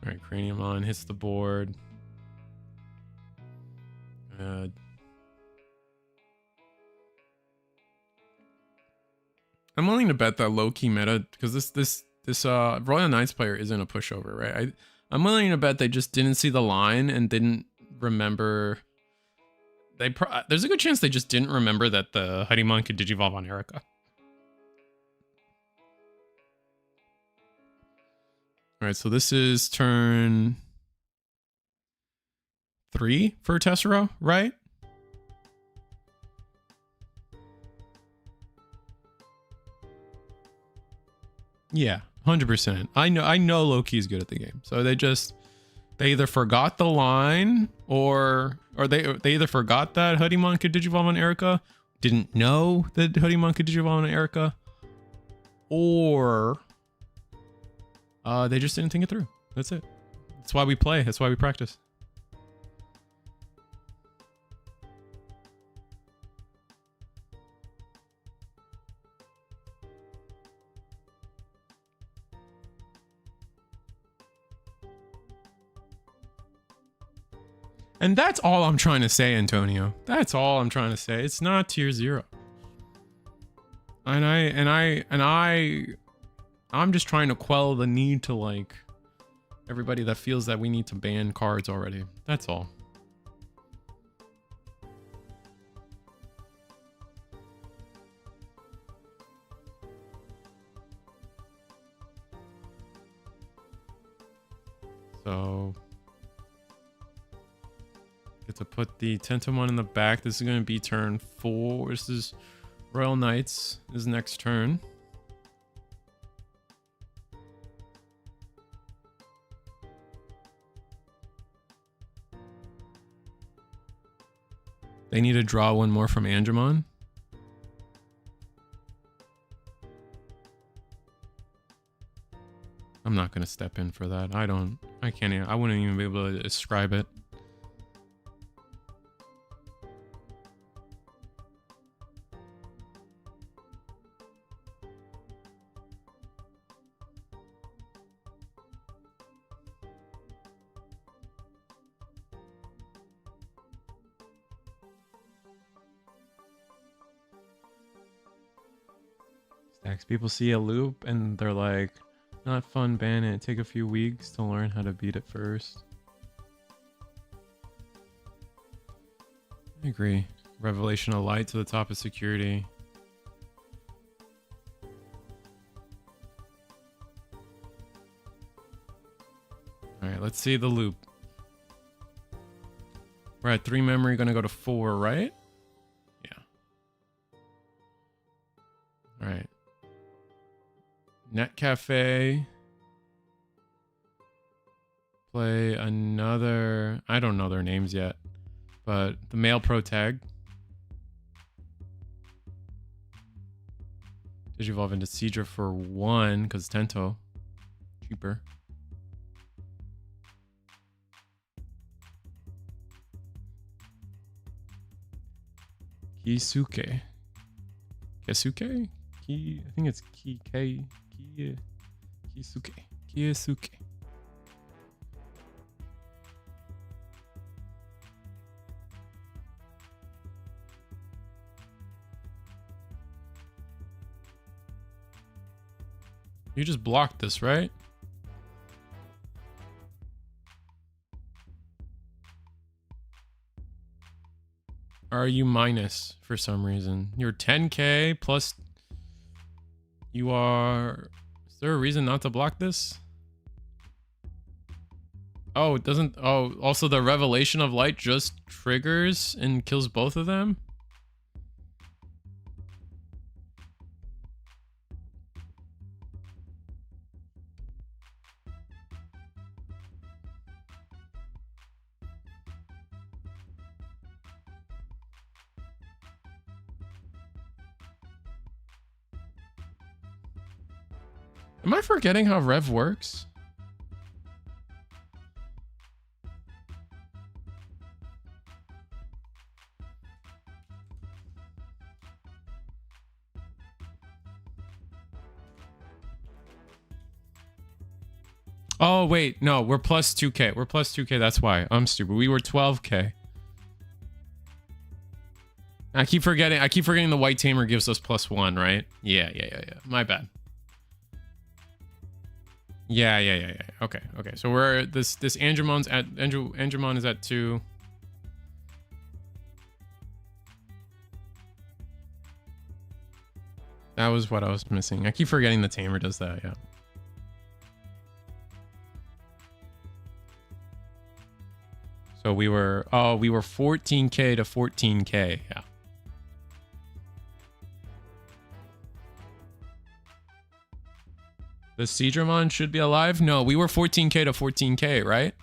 All right, Craniumon hits the board. I'm willing to bet that low-key meta, because this Royal Knights player isn't a pushover, right? I'm willing to bet they just didn't see the line and didn't remember. There's a good chance they just didn't remember that the Hoodiemon could digivolve on Erica. All right, so this is turn 3 for Tessero, right? Yeah, 100%. I know Loki's good at the game. So they either forgot the line or they either forgot that Hoodiemon could digivolve on Erica, didn't know that Hoodiemon could digivolve on Erica, or they just didn't think it through. That's it. That's why we play. That's why we practice. And that's all I'm trying to say, Antonio. That's all I'm trying to say. It's not tier 0. I'm just trying to quell the need to, like, everybody that feels that we need to ban cards already. That's all. So get to put the Tentomon in the back. This is going to be turn 4. This is Royal Knights is next turn. They need to draw one more from Angemon. I'm not gonna step in for that. I can't even, I wouldn't even be able to describe it. Stacks. People see a loop and they're like, not fun, ban it. Take a few weeks to learn how to beat it first. I agree. Revelation of light to the top of security. Alright, let's see the loop. We're at 3 memory, gonna go to 4, right? Yeah. Alright. Net Cafe. Play another... I don't know their names yet. But the male pro tag. Digivolve into Seadra for 1, because Tento. Cheaper. Kisuke. Kisuke? I think it's Kisuke. Kisuke. You just blocked this, right? Are you minus for some reason? You're 10k plus. You are. Is there a reason not to block this? Oh, it doesn't. Oh, also the revelation of light just triggers and kills both of them. Am I forgetting how Rev works? Oh, wait. No, we're plus 2k. We're plus 2k. That's why. I'm stupid. We were 12k. I keep forgetting the white tamer gives us +1, right? Yeah. My bad. Yeah. Okay. So we're this Andromon's at Andromon is at 2. That was what I was missing. I keep forgetting the tamer does that, yeah. So we were 14k to 14k, yeah. The Seadramon should be alive? No, we were 14k to 14k, right?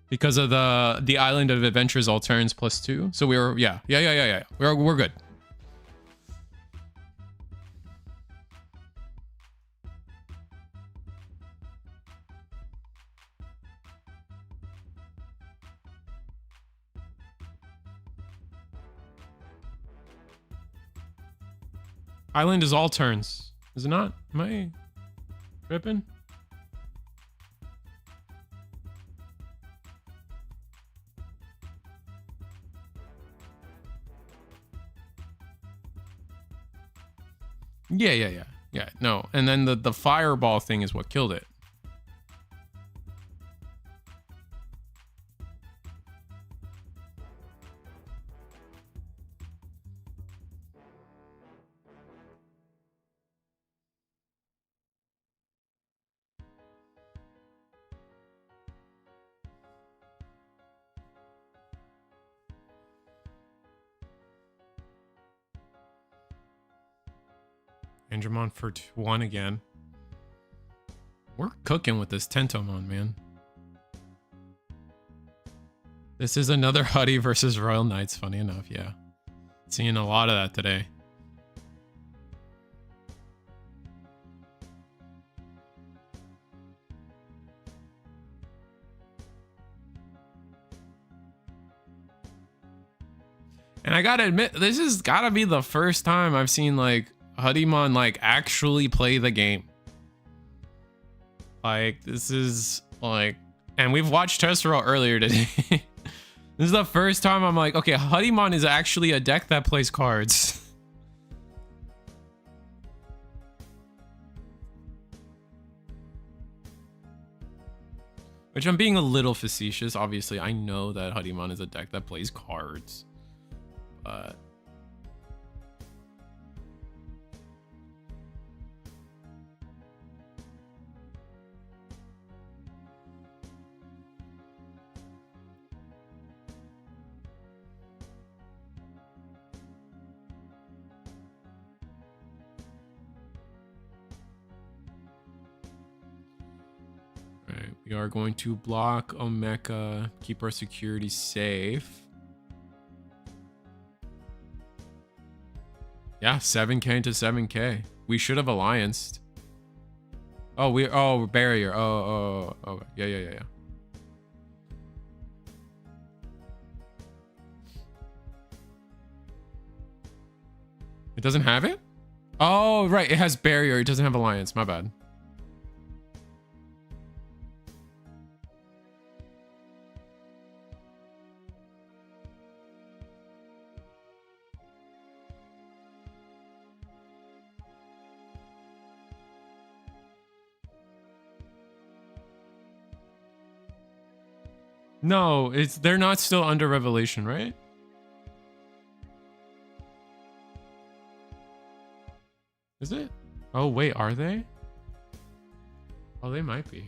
Because of the Island of Adventures all turns +2. So we were, yeah. We're good. Island is all turns. Is it not? Am I tripping? Yeah. No, and then the fireball thing is what killed it. Andromon for 1 again. We're cooking with this Tentomon, man. This is another Huddy versus Royal Knights, funny enough, yeah. Seeing a lot of that today. And I gotta admit, this has gotta be the first time I've seen like Hoodiemon like actually play the game. Like this is like, and we've watched Tessero earlier today. This is the first time I'm like, okay, Hoodiemon is actually a deck that plays cards. Which I'm being a little facetious. Obviously, I know that Hoodiemon is a deck that plays cards. But... Alright, we are going to block Omeka, keep our security safe. Yeah, 7k to 7k. We should have allianced. Oh, we're barrier. Oh, yeah. It doesn't have it? Oh, right. It has barrier. It doesn't have alliance. My bad. No, they're not still under revelation, right? Is it? Oh wait, are they? Oh, they might be.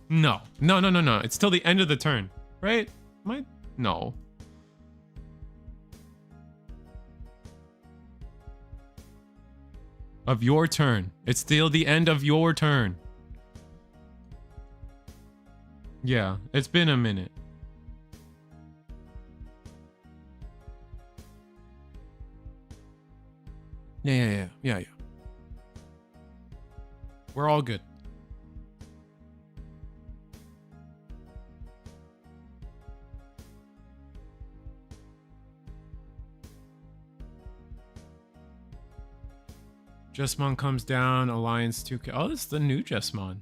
No. It's till the end of the turn, right? No. Of your turn. It's still the end of your turn. Yeah, it's been a minute. Yeah. We're all good. Jesmon comes down, Alliance 2K. Oh, this is the new Jesmon.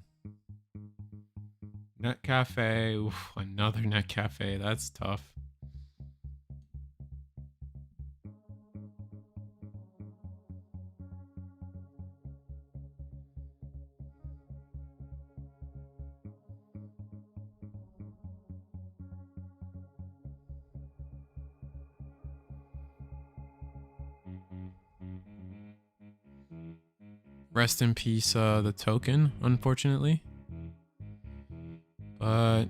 Net Cafe. Oof, another Net Cafe. That's tough. Rest in peace, the token, unfortunately. But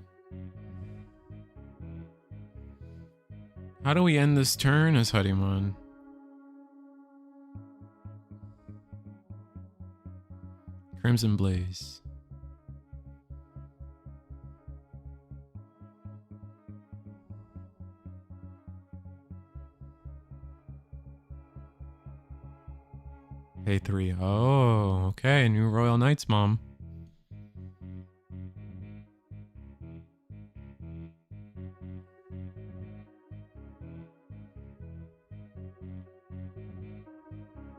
how do we end this turn as Hoodiemon? Crimson Blaze. A3. Oh, okay. New Royal Knights, Mom.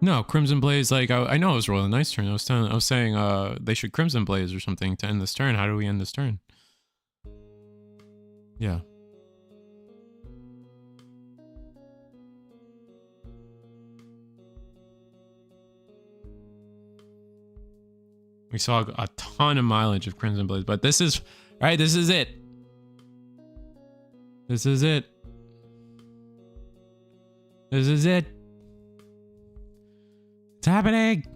No, Crimson Blaze, like, I know it was Royal Knight's turn. I was saying they should Crimson Blaze or something to end this turn. How do we end this turn? Yeah. We saw a ton of mileage of Crimson Blaze, but this is, right, this is it. This is it. This is it. It's happening.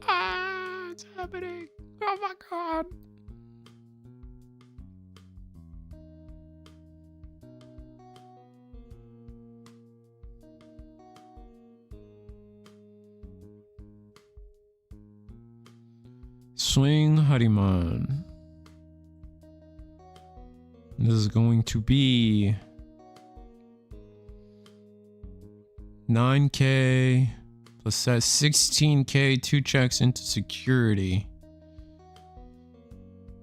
Ah, it's happening. Oh my God. Swing Hoodiemon. This is going to be 9k plus that 16k, 2 checks into security.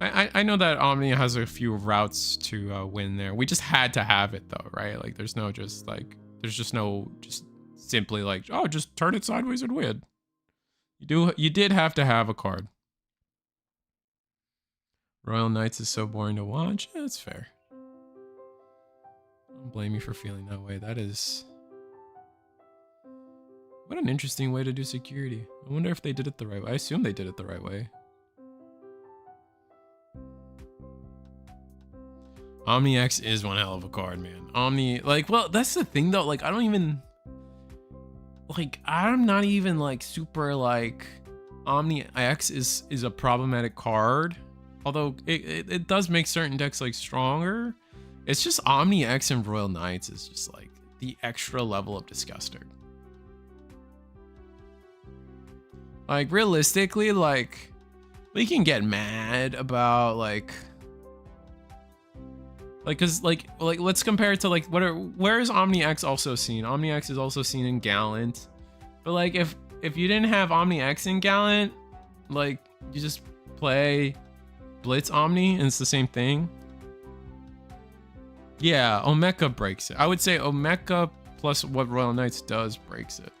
I know that Omnia has a few routes to win there. We just had to have it though, right? Like there's no just like there's just no just simply like, oh, just turn it sideways and win. You did have to have a card. Royal Knights is so boring to watch. Yeah, that's fair. I don't blame you for feeling that way. That is... What an interesting way to do security. I wonder if they did it the right way. I assume they did it the right way. Omni X is one hell of a card, man. Omni, like, well, that's the thing though. Like, I don't even... Like, I'm not even like super like... Omni X is a problematic card. Although it does make certain decks like stronger. It's just Omni X and Royal Knights is just like the extra level of disgusting. Like realistically, like we can get mad about like cause like let's compare it to like where is Omni X also seen? Omni X is also seen in Gallant. But like if you didn't have Omni X in Gallant, like you just play Blitz Omni and it's the same thing. Yeah, Omeka breaks it. I would say Omeka plus what Royal Knights does breaks it.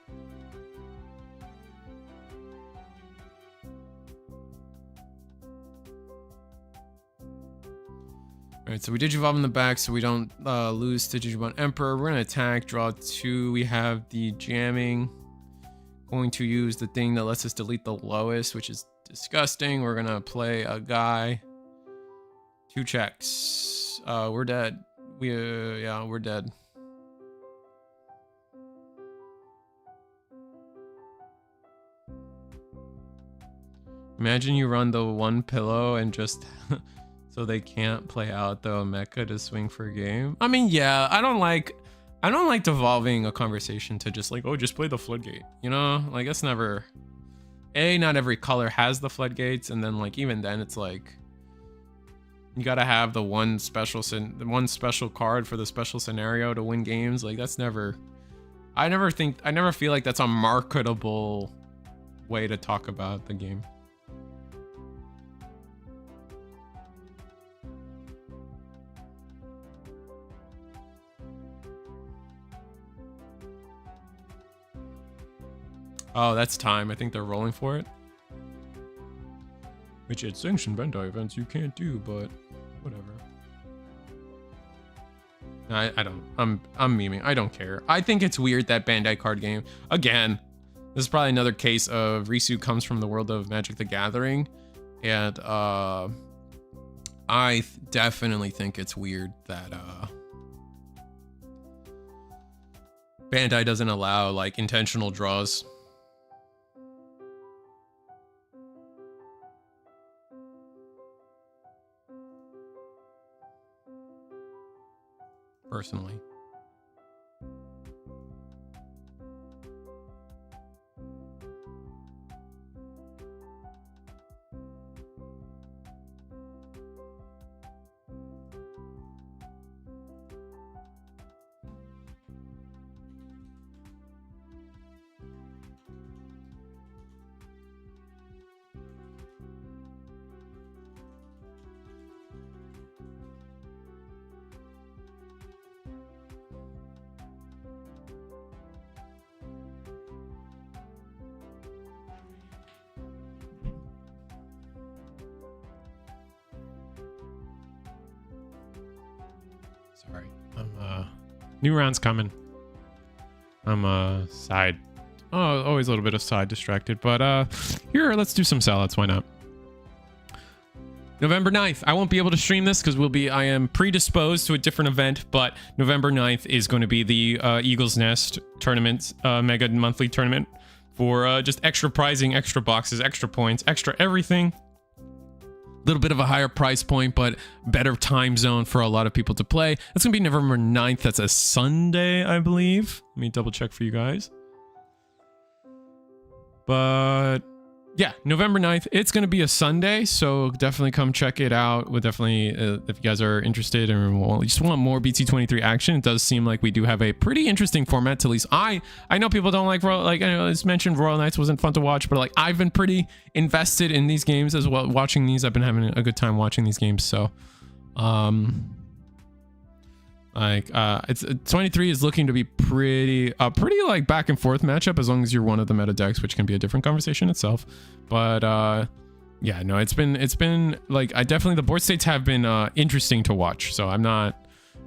Alright, so we Digivolve in the back so we don't lose to Digimon Emperor. We're gonna attack, draw 2. We have the jamming. Going to use the thing that lets us delete the lowest, which is disgusting. We're gonna play a guy. 2 checks. We're dead. Yeah, we're dead. Imagine you run the 1 pillow and just so they can't play out the Omeka to swing for a game. I mean, yeah, I don't like devolving a conversation to just like, oh, just play the floodgate. You know, like that's never. Not every color has the floodgates, and then like even then it's like you gotta have the one special card for the special scenario to win games. Like that's never. I never feel like that's a marketable way to talk about the game. Oh, that's time. I think they're rolling for it. Which at sanctioned Bandai events you can't do, but whatever. I don't. I'm memeing. I don't care. I think it's weird that Bandai card game. Again, this is probably another case of Risu comes from the world of Magic the Gathering, and I definitely think it's weird that Bandai doesn't allow like intentional draws. Personally. Sorry, new round's coming. I'm always a little bit of side distracted, but here, let's do some sellouts. Why not? November 9th. I won't be able to stream this because I am predisposed to a different event, but November 9th is going to be the Eagle's Nest tournament, mega monthly tournament for just extra prizing, extra boxes, extra points, extra everything. Little bit of a higher price point, but better time zone for a lot of people to play. That's gonna be November 9th. That's a Sunday, I believe. Let me double check for you guys. But yeah, November 9th. It's going to be a Sunday, so definitely come check it out. We'll definitely, if you guys are interested and just want more BT23 action, it does seem like we do have a pretty interesting format. To at least I know people don't like I know it's mentioned Royal Knights wasn't fun to watch, but like I've been pretty invested in these games as well. Watching these, I've been having a good time watching these games. So, it's 23 is looking to be pretty like back and forth matchup, as long as you're one of the meta decks, which can be a different conversation itself. But yeah, no, it's been like, the board states have been interesting to watch, so I'm not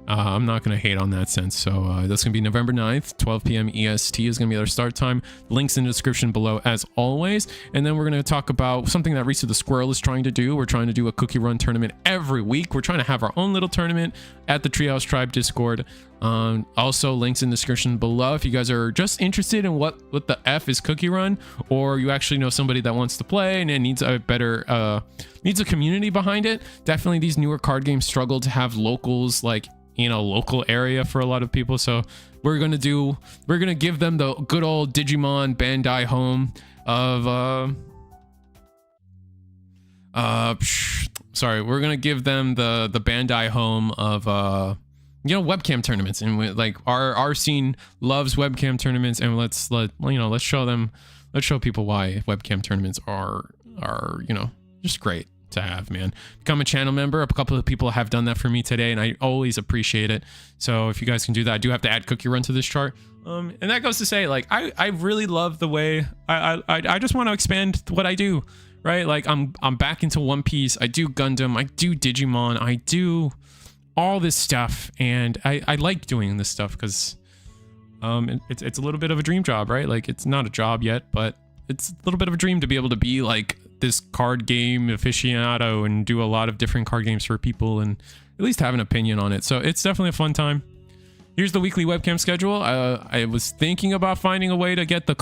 gonna hate on that sense. So that's gonna be November 9th, 12 p.m. EST is gonna be our start time. Links in the description below as always. And then we're gonna talk about something that Reese the Squirrel is trying to do. We're trying to do a cookie run tournament every week. We're trying to have our own little tournament at the Treehouse Tribe Discord. Also links in the description below if you guys are just interested in what the F is cookie run, or you actually know somebody that wants to play and it needs a better needs a community behind it. Definitely these newer card games struggle to have locals, like local area for a lot of people. So we're gonna give them the good old Digimon Bandai home of sorry, we're gonna give them the Bandai home of webcam tournaments. And like our scene loves webcam tournaments, and let's show people why webcam tournaments are just great to have, man. Become a channel member. A couple of people have done that for me today, and I always appreciate it. So if you guys can do that, I do have to add cookie run to this chart. And that goes to say, like, I really love the way I just want to expand what I do, right? Like I'm back into One Piece. I do Gundam. I do Digimon. I do all this stuff, and I like doing this stuff because it's a little bit of a dream job, right? Like, it's not a job yet, but it's a little bit of a dream to be able to be like this card game aficionado and do a lot of different card games for people and at least have an opinion on it. So it's definitely a fun time. Here's the weekly webcam schedule. I was thinking about finding a way to get the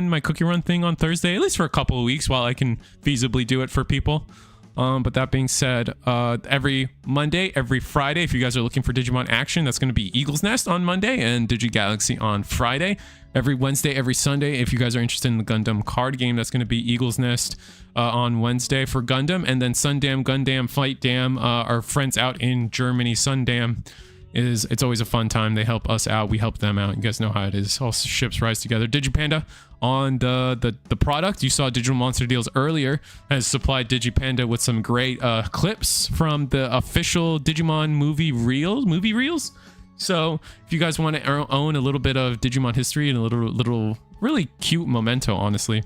my cookie run thing on Thursday, at least for a couple of weeks while I can feasibly do it for people. But that being said, every Monday, every Friday, if you guys are looking for Digimon action, that's going to be Eagle's Nest on Monday and DigiGalaxy on Friday. Every Wednesday, every Sunday, if you guys are interested in the Gundam card game, that's going to be Eagle's Nest on Wednesday for Gundam. And then Sundam, Gundam, Fight Dam, our friends out in Germany, Sundam, it's always a fun time. They help us out, we help them out. You guys know how it is. All ships rise together. Digipanda on the product. You saw Digital Monster Deals earlier has supplied Digipanda with some great clips from the official Digimon movie reels. So if you guys want to own a little bit of Digimon history and a little really cute memento, honestly,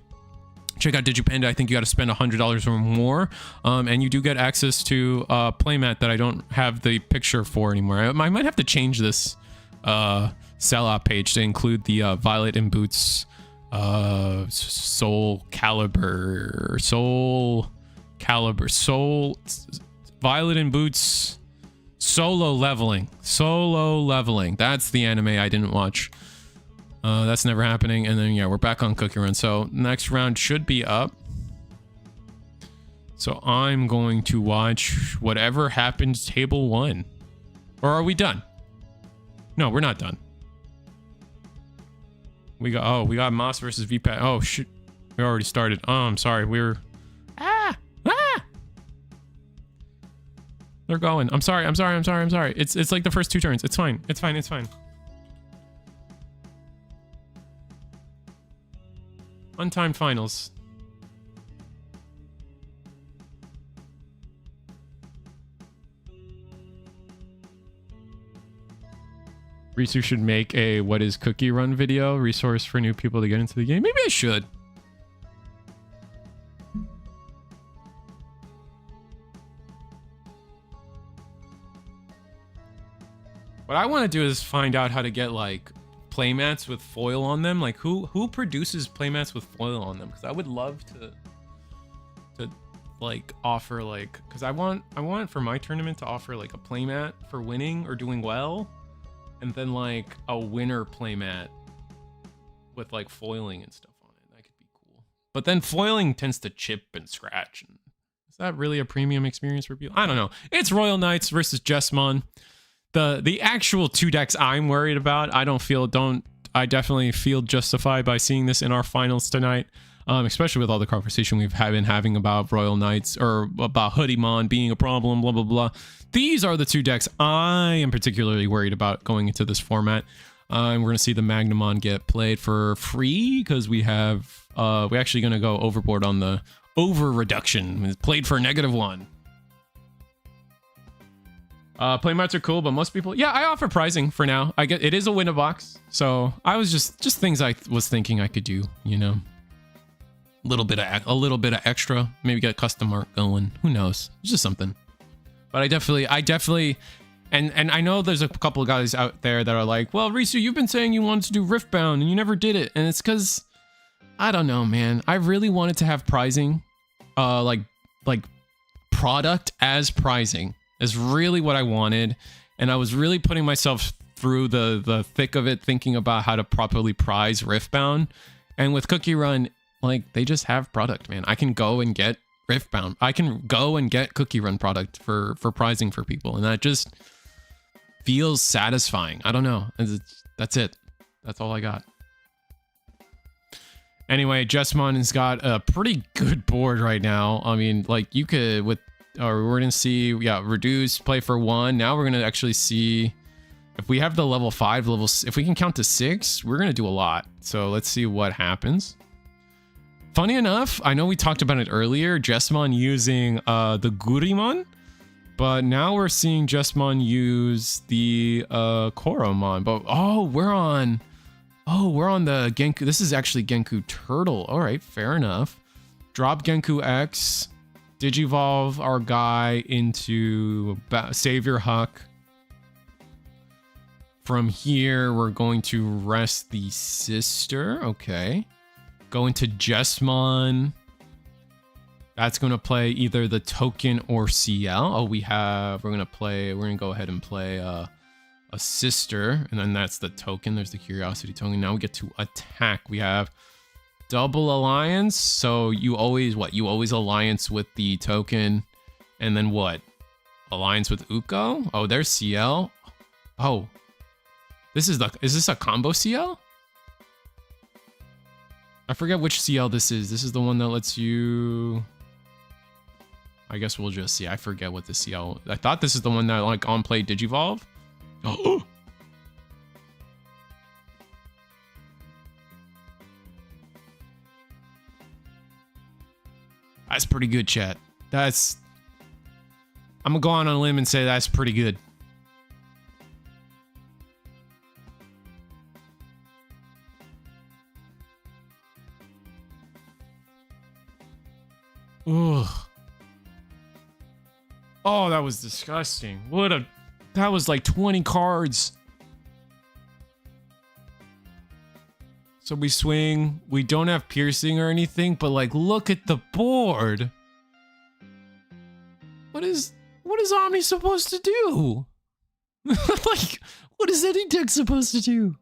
check out Digipanda. I think you got to spend $100 or more, and you do get access to a playmat that I don't have the picture for anymore. I might have to change this sellout page to include the Violet and Boots Soul Violet and Boots Solo Leveling. That's the anime I didn't watch. That's never happening. And then, yeah, we're back on Cookie Run. So next round should be up. So I'm going to watch whatever happens table 1. Or are we done? No, we're not done. We got Moss versus VPAT. Oh, shit. We already started. Oh, I'm sorry. They're going. I'm sorry. It's like the first 2 turns. It's fine. Untimed finals. Risu should make a what is cookie run video resource for new people to get into the game. Maybe I should. What I want to do is find out how to get like playmats with foil on them. Like who produces playmats with foil on them? Because I would love to like offer like, because I want for my tournament to offer like a playmat for winning or doing well, and then like a winner playmat with like foiling and stuff on it. That could be cool. But then foiling tends to chip and scratch. And is that really a premium experience for people? I don't know. It's Royal Knights versus Jessamon. The actual 2 decks I'm worried about, I definitely feel justified by seeing this in our finals tonight. Especially with all the conversation we've been having about Royal Knights or about Hoodiemon being a problem, blah, blah, blah. These are the two decks I am particularly worried about going into this format. And we're going to see the Magnamon get played for free because we're actually going to go overboard on the over reduction. It's played for -1. Playmats are cool, but most people, yeah, I offer pricing for now. I get it is a win a box, so I was just things I was thinking I could do, you know, a little bit of extra, maybe get a custom art going. Who knows? It's just something. But I definitely, and I know there's a couple of guys out there that are like, well, Risu, you've been saying you wanted to do Riftbound and you never did it, and it's because I don't know, man. I really wanted to have pricing, like product as pricing. Is really what I wanted, and I was really putting myself through the thick of it, thinking about how to properly prize Riftbound. And with Cookie Run, like, they just have product, man. I can go and get Riftbound. I can go and get Cookie Run product for prizing for people, and that just feels satisfying. I don't know. That's it. That's all I got. Anyway, Jessmon has got a pretty good board right now. I mean, like, you could with. Or we're gonna see, yeah, reduce, play for 1. Now we're gonna actually see if we have the level 5, if we can count to 6, we're gonna do a lot. So let's see what happens. Funny enough, I know we talked about it earlier, Jessmon using the Gurimon, but now we're seeing Jessmon use the Koromon. But we're on the Genku. This is actually Genku Turtle. All right, fair enough. Drop Genku X. Digivolve our guy into Savior Huck. From here, we're going to rest the sister. Okay. Go into Jessmon. That's going to play either the token or CL. We're going to go ahead and play a sister. And then that's the token. There's the Curiosity token. Now we get to attack. We have double alliance, so you always alliance with the token, and then what? Alliance with Uko? Oh, there's CL. Oh, is this a combo CL? I forget which CL this is. This is the one that lets you. I guess we'll just see. I forget what the CL. I thought this is the one that like on play Digivolve. Oh. That's pretty good, chat. I'm gonna go on a limb and say that's pretty good. Ugh. Oh, that was disgusting. That was like 20 cards. So we swing, we don't have piercing or anything, but like, look at the board. What is Omni supposed to do? Like, what is any deck supposed to do?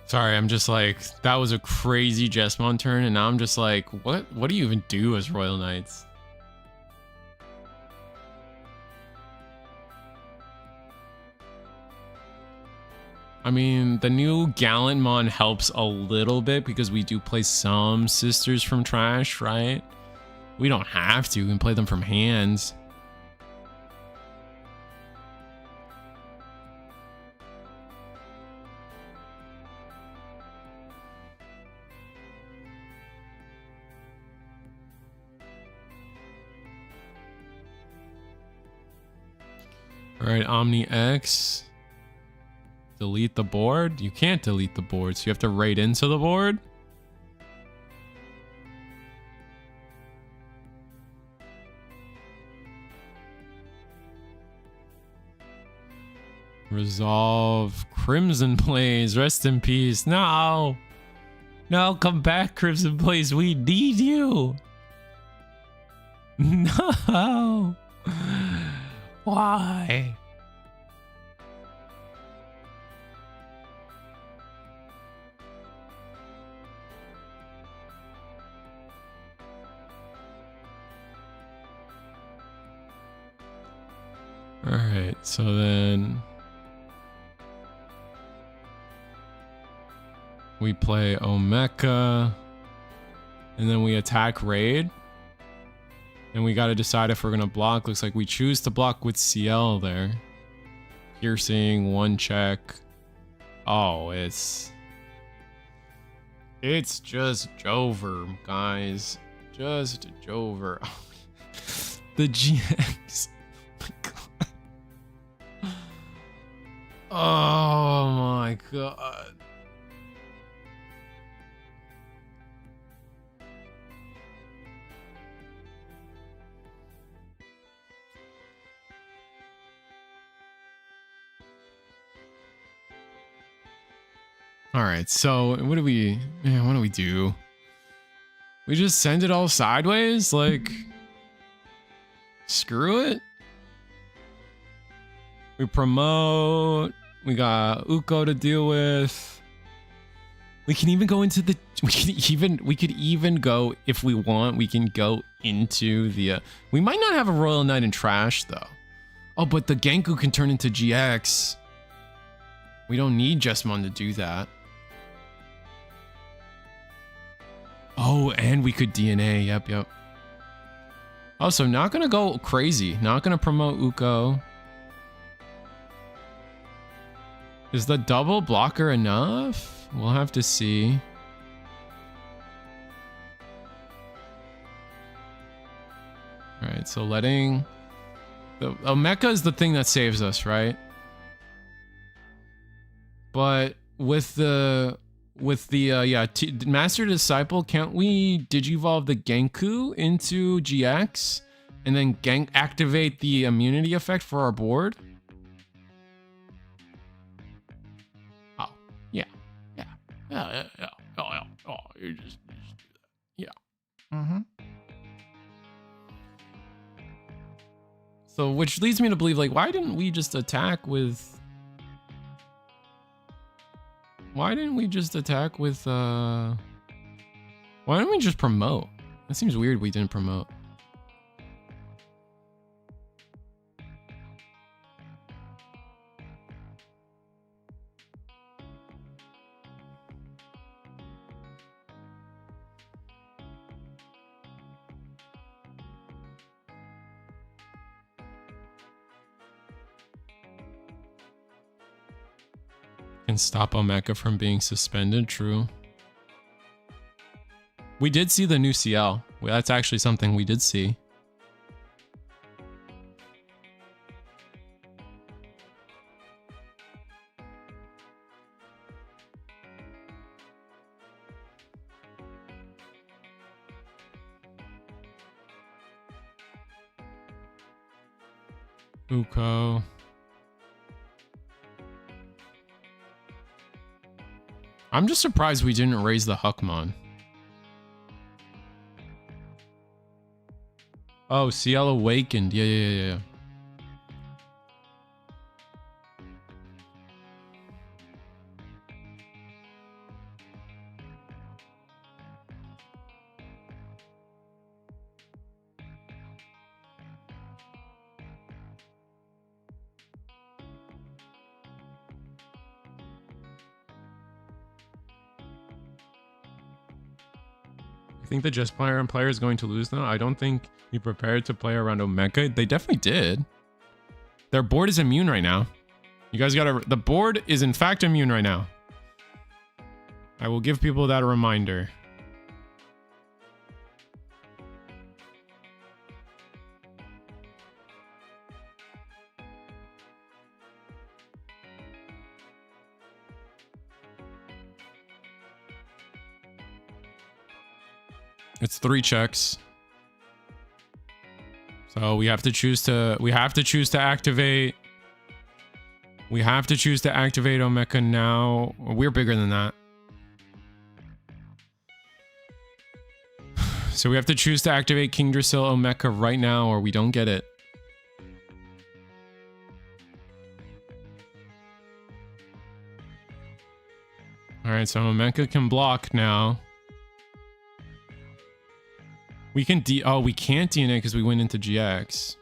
Sorry, I'm just like, that was a crazy Jessmon turn, and now I'm just like, what do you even do as Royal Knights? I mean, the new Gallantmon helps a little bit because we do play some sisters from trash, right? We don't have to, we can play them from hands. All right, Omni X. Delete the board? You can't delete the board, so you have to raid into the board? Resolve. Crimson Blaze. Rest in peace. No. No, come back, Crimson Blaze. We need you. No. Why? All right, so then we play Omeka, and then we attack Raid. And we got to decide if we're going to block. Looks like we choose to block with CL there. Piercing, one check. Oh, it's just Jover, guys. Just Jover. The GX. Oh my god. All right, so what do we do? We just send it all sideways? Like, screw it? We promote. We got Uko to deal with. We can even go into the. We could even go, if we want. We can go into the. We might not have a Royal Knight in trash though. Oh, but the Genku can turn into GX. We don't need Jessamon to do that. Oh, and we could DNA. Yep. Oh, so not gonna go crazy. Not gonna promote Uko. Is the double blocker enough? We'll have to see. All right, so letting the Omeka is the thing that saves us, right? But with the Master Disciple, can't we digivolve the Genku into GX and then activate the immunity effect for our board? Oh, you just do that. Yeah. So, which leads me to believe, like, why didn't we just attack with? Why didn't we just promote? That seems weird. We didn't promote. Can stop Omeka from being suspended. True. We did see the new CL. That's actually something we did see. Uko. I'm just surprised we didn't raise the Huckmon. Oh, CL awakened. Yeah. I think the Just player is going to lose now. I don't think he prepared to play around Omeka. They definitely did. Their board is immune right now. You guys gotta... The board is in fact immune right now. I will give people that a reminder. It's 3 checks. So we have to choose to activate We have to choose to activate Omeka now. We're bigger than that. So we have to choose to activate King Drasil Omeka right now or we don't get it. Alright, so Omeka can block now. We can oh, we can't DNA because we went into GX.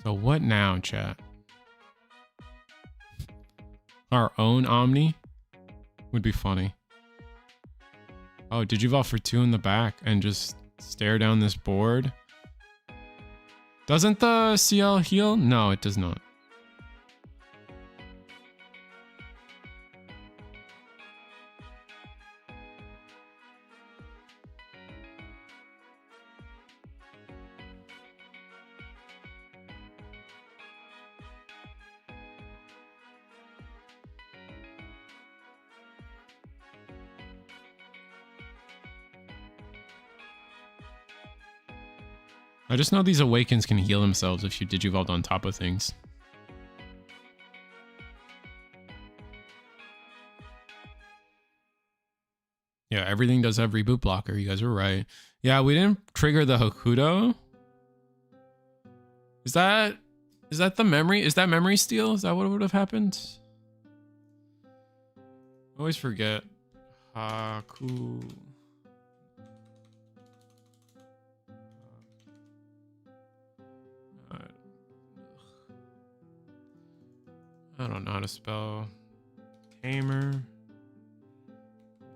So what now, chat? Our own Omni would be funny. Oh, Digivolve for 2 in the back and just stare down this board. Doesn't the CL heal? No, it does not. I just know these Awakens can heal themselves if you Digivolved on top of things. Yeah, everything does have reboot blocker. You guys were right. Yeah, we didn't trigger the Hokuto. Is that the memory? Is that memory steal? Is that what would have happened? I always forget. Haku. I don't know how to spell Tamer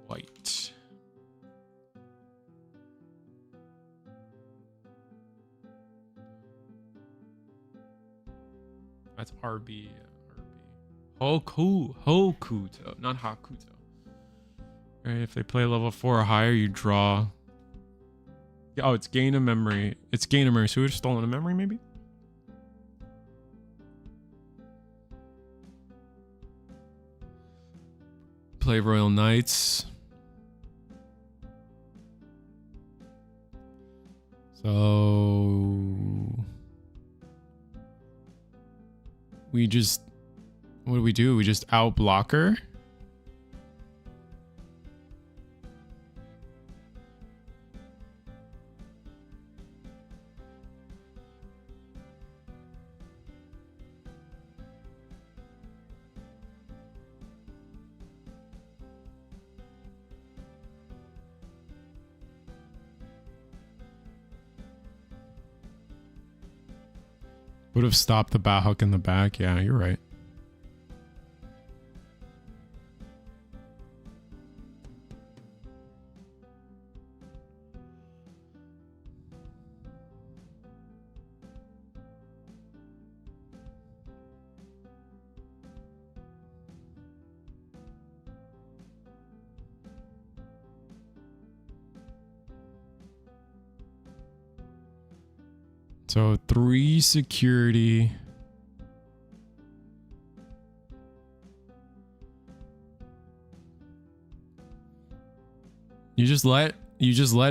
White. That's RB. Hokuto, not Hakuto. Right, if they play level 4 or higher, you draw. Oh, it's gain a memory. It's gain a memory. So we've stolen a memory, maybe? Play Royal Knights. So we just, what do? We just out blocker. Would have stopped the bat hook in the back. Yeah, you're right. So 3 security. You just let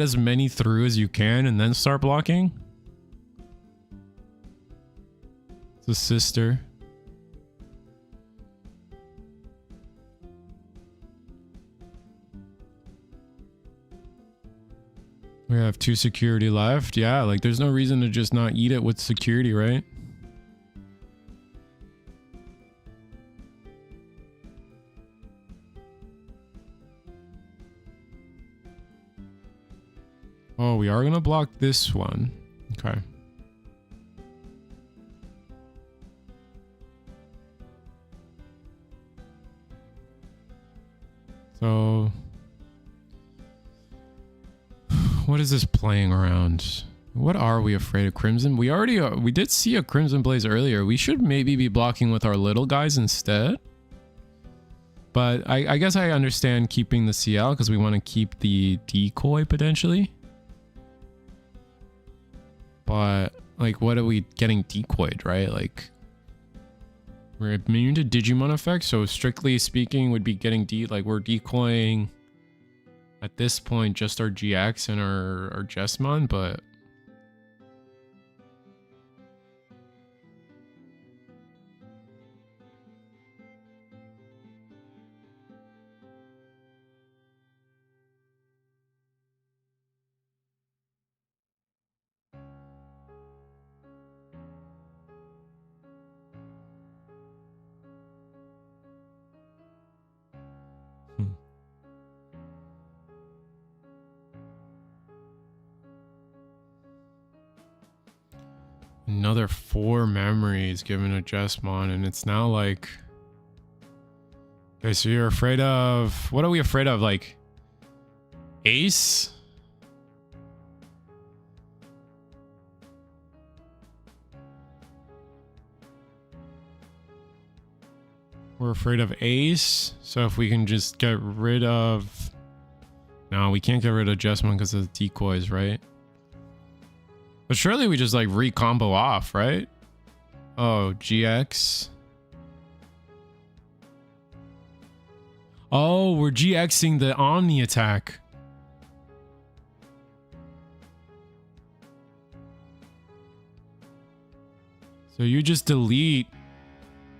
as many through as you can and then start blocking. It's a sister. We have 2 security left. Yeah, like there's no reason to just not eat it with security, right? Oh, we are gonna block this one. Okay. So what is this playing around? What are we afraid of? Crimson? We already we did see a Crimson Blaze earlier. We should maybe be blocking with our little guys instead. But I guess I understand keeping the CL because we want to keep the decoy potentially. But like, what are we getting decoyed, right? Like, we're immune to Digimon effects, so strictly speaking, would be getting like we're decoying at this point just our GX and our Jesmon, but Another 4 memories given to Jesmon, and it's now like... Okay, so you're afraid of... What are we afraid of? Like... Ace? We're afraid of Ace, so if we can just get rid of... No, we can't get rid of Jesmon because of the decoys, right? But surely we just like re-combo off, right? Oh, GX. Oh, we're GXing the Omni attack. So you just delete...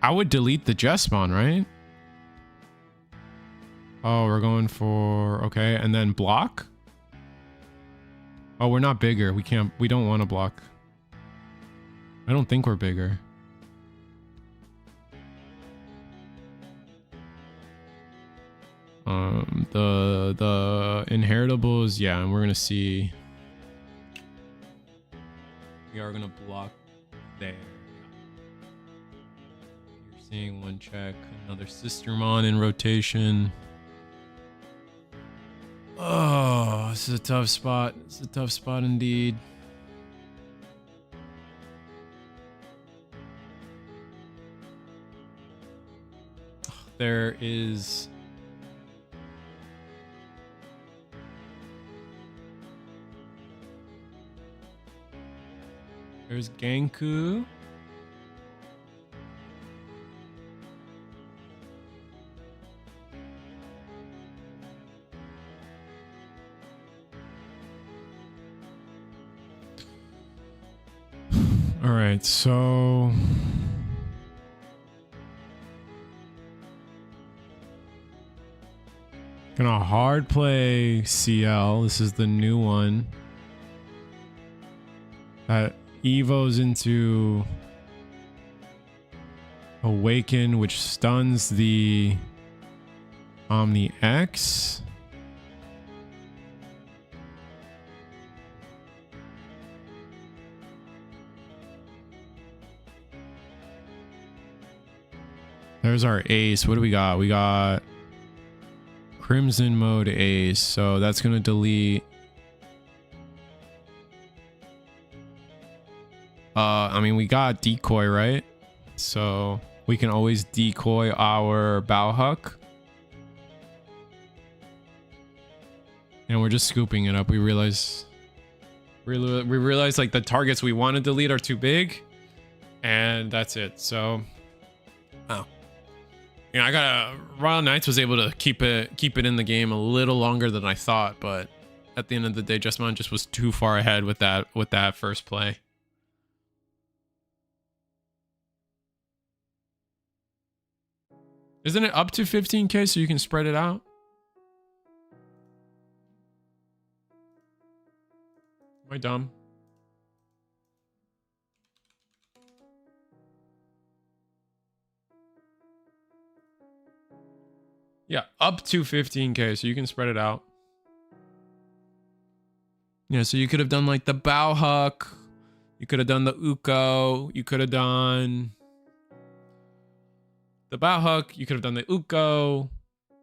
I would delete the Jesmon, right? Oh, we're going for... Okay, and then block? Oh, we're not bigger. We can't... We don't want to block. I don't think we're bigger. The inheritables, yeah, and we're gonna see... We are gonna block there. Seeing one check, another Sistermon in rotation. Oh, this is a tough spot. It's a tough spot indeed. There is... There's Genku. All right, so gonna hard play CL. This is the new one that evos into Awaken, which stuns the Omni X. There's our ace. What do we got? We got Crimson mode ace. So that's going to delete. I mean, we got decoy, right? So we can always decoy our Bauhuck. And we're just scooping it up. We realize like the targets we want to delete are too big. And that's it. So, oh. You know, I got Royal Knights was able to keep it in the game a little longer than I thought, but at the end of the day, Jesmon just was too far ahead with that first play. Isn't it up to 15k so you can spread it out? Am I dumb? Yeah, up to 15k, so you can spread it out. Yeah, so you could have done like the Bauhuck. You could have done the Uko. You could have done the Bauhuck. You could have done the Uko.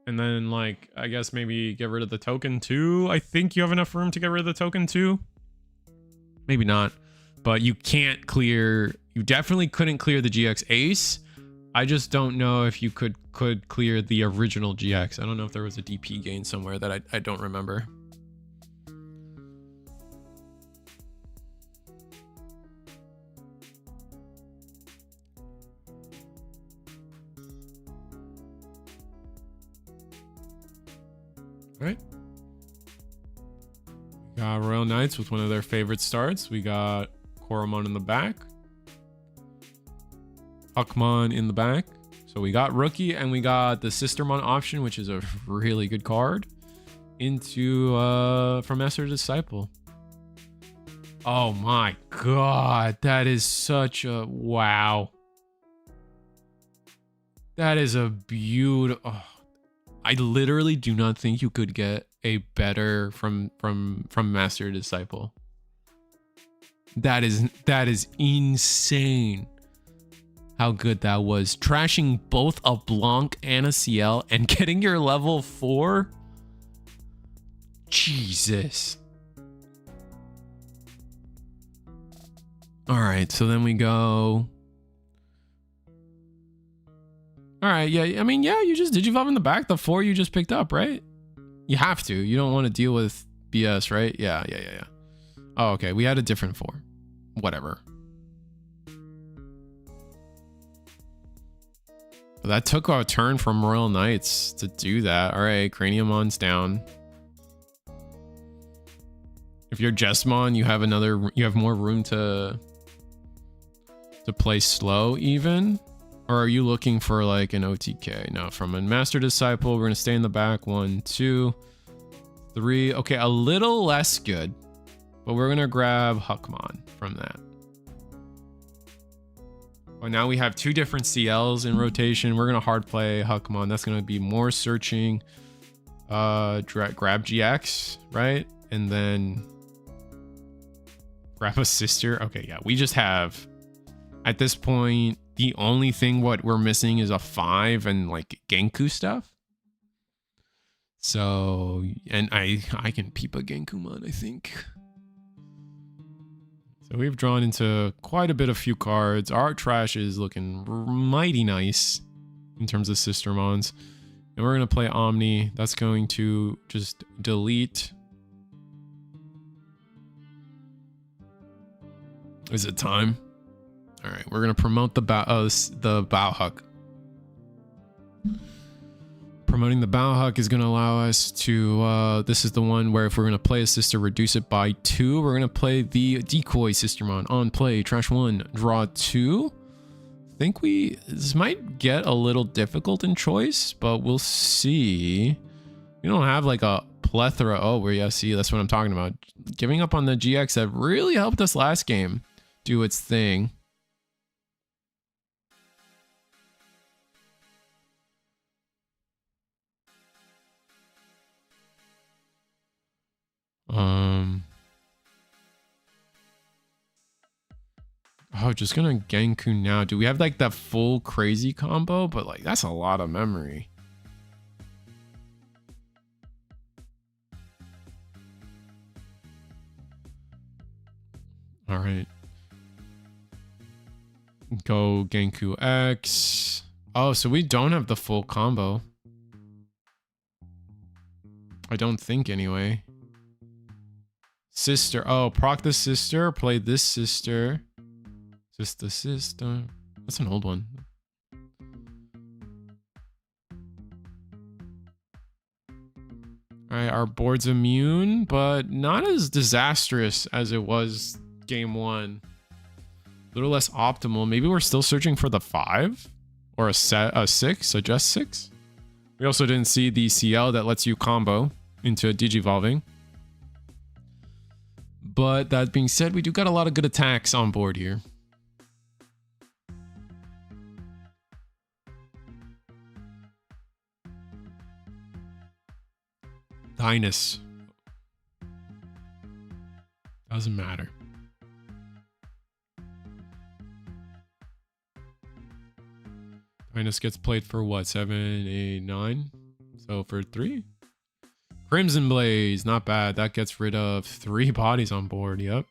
And then like, I guess maybe get rid of the token too. I think you have enough room to get rid of the token too. Maybe not. But you can't clear... You definitely couldn't clear the GX Ace. I just don't know if you could clear the original GX. I don't know if there was a DP gain somewhere that I don't remember. All right. We got Royal Knights with one of their favorite starts. We got Koromon in the back. Huckmon in the back. So we got Rookie and we got the Sistermon option, which is a really good card, into from Master Disciple. Oh my god, that is such a wow. That is a beautiful... Oh, I literally do not think you could get a better from Master Disciple. That is insane. How good that was. Trashing both a Blanc and a CL and getting your level 4. Jesus. All right, so then we go. All right, yeah, I mean, yeah, you just digivolve in the back the 4 you just picked up, right? You have to. You don't want to deal with BS, right? Yeah. Oh, okay, we had a different 4. Whatever. But that took a turn from Royal Knights to do that. All right, Craniumon's down. If you're Jesmon, you have more room to play slow even. Or are you looking for like an OTK? No, from a Master Disciple, we're gonna stay in the back. 1, 2, 3. Okay, a little less good, but we're gonna grab Huckmon from that. Oh, now we have 2 different CLs in rotation. We're gonna hard play Huckmon. That's gonna be more searching. Grab GX, right? And then grab a sister. Okay, yeah, we just have, at this point, the only thing what we're missing is a 5 and like Genku stuff. So, and I can peep a Genkumon, I think. So we've drawn into quite a bit of few cards. Our trash is looking mighty nice in terms of Sistermons. And we're going to play Omni. That's going to just delete. Is it time? All right, we're going to promote the Bauhuck. Promoting the Bauhuck is going to allow us to, this is the one where if we're going to play a sister, reduce it by 2. We're going to play the Decoy Sistermon on play, trash 1, draw 2. I think this might get a little difficult in choice, but we'll see. We don't have like a plethora. Oh, yeah, see, that's what I'm talking about. Giving up on the GX that really helped us last game do its thing. Oh, just gonna Genku now. Do we have like that full crazy combo? But like, that's a lot of memory. All right. Go Genku X. Oh, so we don't have the full combo. I don't think anyway. Sister. Oh, proc the sister. Play this sister. Just the sister. That's an old one. All right, our board's immune, but not as disastrous as it was game 1. A little less optimal. Maybe we're still searching for the 5 or a 6, so just 6. We also didn't see the CL that lets you combo into Digivolving. But that being said, we do got a lot of good attacks on board here. Highness. Doesn't matter. Highness gets played for what? 7, 8, 9? So for 3? Crimson Blaze, not bad. That gets rid of 3 bodies on board. Yep.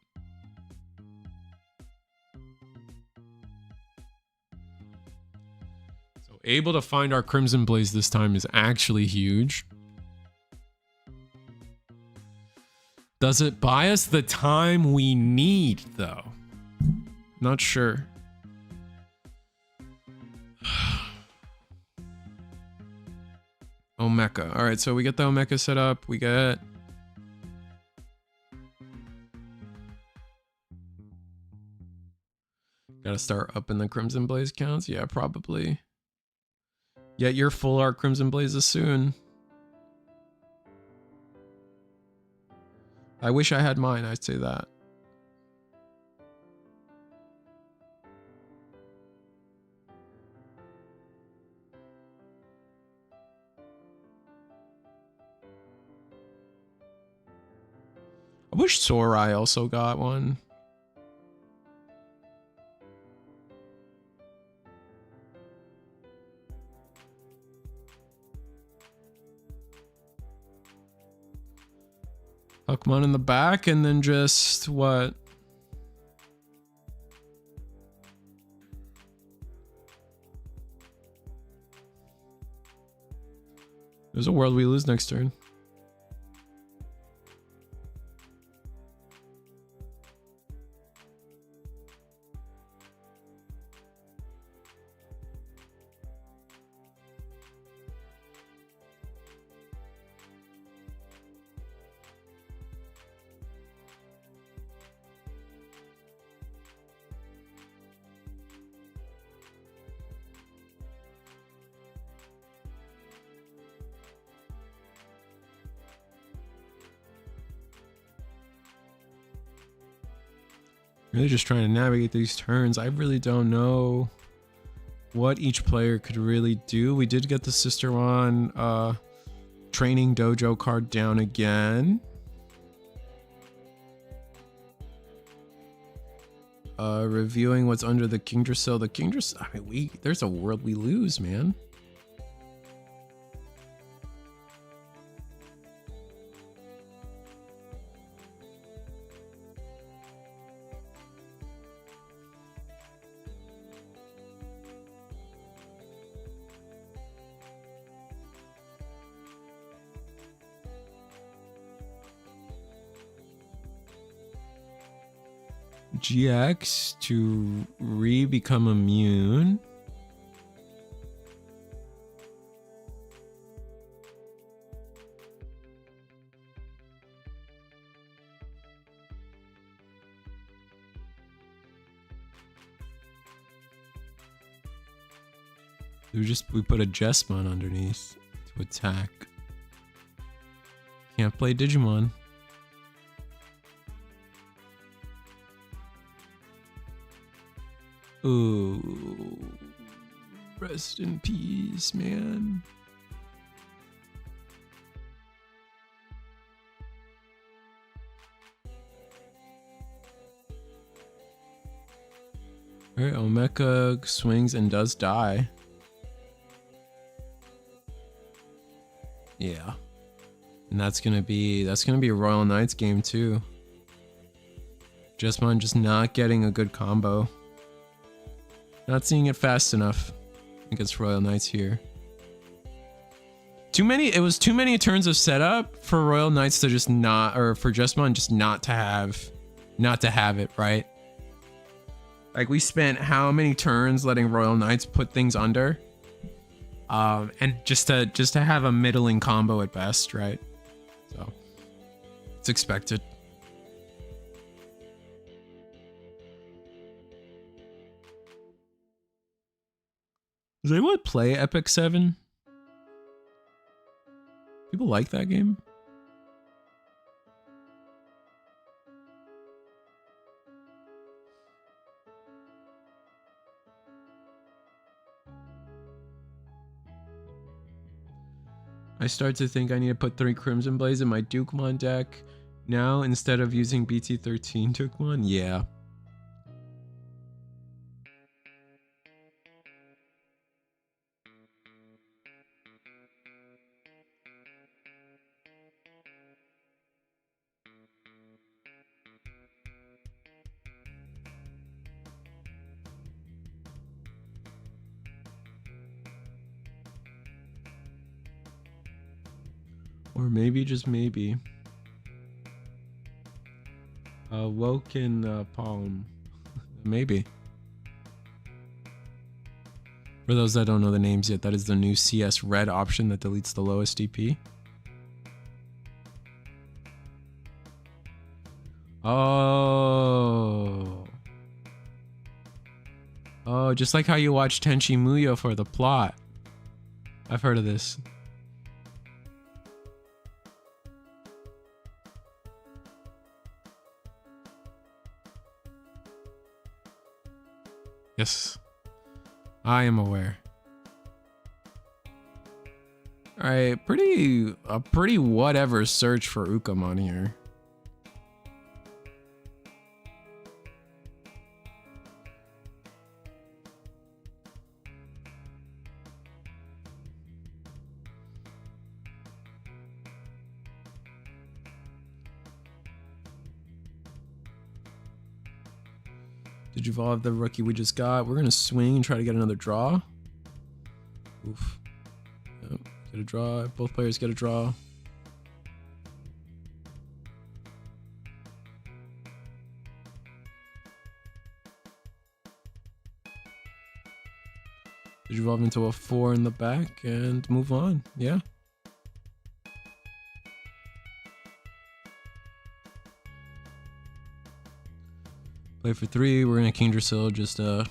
So able to find our Crimson Blaze this time is actually huge. Does it buy us the time we need, though? Not sure. Omeka. All right, so we get the Omeka set up. We get... Gotta start up in the Crimson Blaze counts? Yeah, probably. Get your full art Crimson Blazes soon. I wish I had mine, I'd say that. I wish Sorai also got one. Pokemon in the back, and then just what? There's a world we lose next turn. Really just trying to navigate these turns. I really don't know what each player could really do. We did get the Sistermon training dojo card down again. Reviewing what's under the Kingdrasil. The Kingdrasil, I mean, there's a world we lose, man. GX to become immune. We put a Jessamon underneath to attack. Can't play Digimon. Ooh, rest in peace, man. Alright, Omeka swings and does die. Yeah. And that's gonna be a Royal Knights game too. Jessamon just not getting a good combo. Not seeing it fast enough against Royal Knights here. It was too many turns of setup for Royal Knights to just not, or for Jessamon just not to have it, right? Like, we spent how many turns letting Royal Knights put things under? And just to have a middling combo at best, right? So it's expected. Does anyone play Epic 7? People like that game? I start to think I need to put 3 Crimson Blaze in my Dukemon deck now instead of using BT13 Dukemon. Yeah. Or maybe, just maybe, Woken Palm. Maybe. For those that don't know the names yet, that is the new CS red option that deletes the lowest DP. Oh. Oh, just like how you watch Tenchi Muyo for the plot. I've heard of this. Yes, I am aware. All right, a pretty whatever search for Ukamon here. Digivolve the rookie we just got. We're gonna swing and try to get another draw. Oof. Yep. Get a draw. Both players get a draw. Digivolve into a 4 in the back and move on. Yeah. Play for 3. We're gonna Kingdrasil just I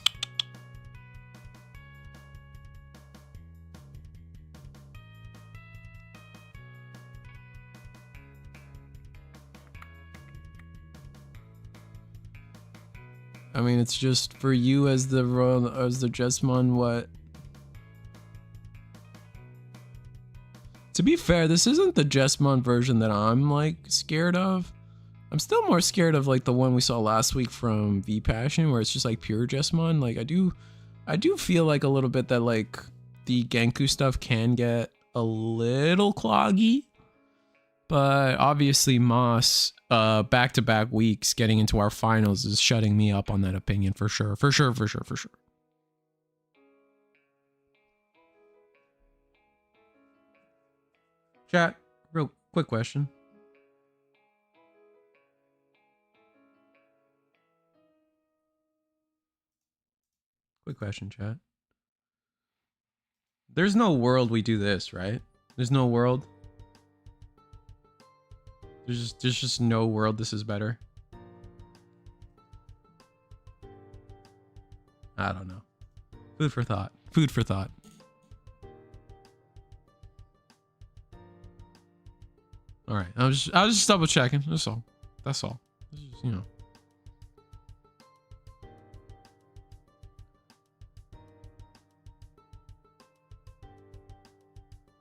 mean, it's just for you as the Jesmon. What? To be fair, this isn't the Jesmon version that I'm like scared of. I'm still more scared of like the one we saw last week from V Passion, where it's just like pure Jesmon. Like I do feel like a little bit that like the Genku stuff can get a little cloggy, but obviously Moss back-to-back weeks getting into our finals is shutting me up on that opinion for sure. Chat, real quick question. Quick question, chat. There's no world we do this, right? There's no world. There's just no world this is better. I don't know. Food for thought. Food for thought. All right. I was just double checking. That's all. That's all. This is, you know.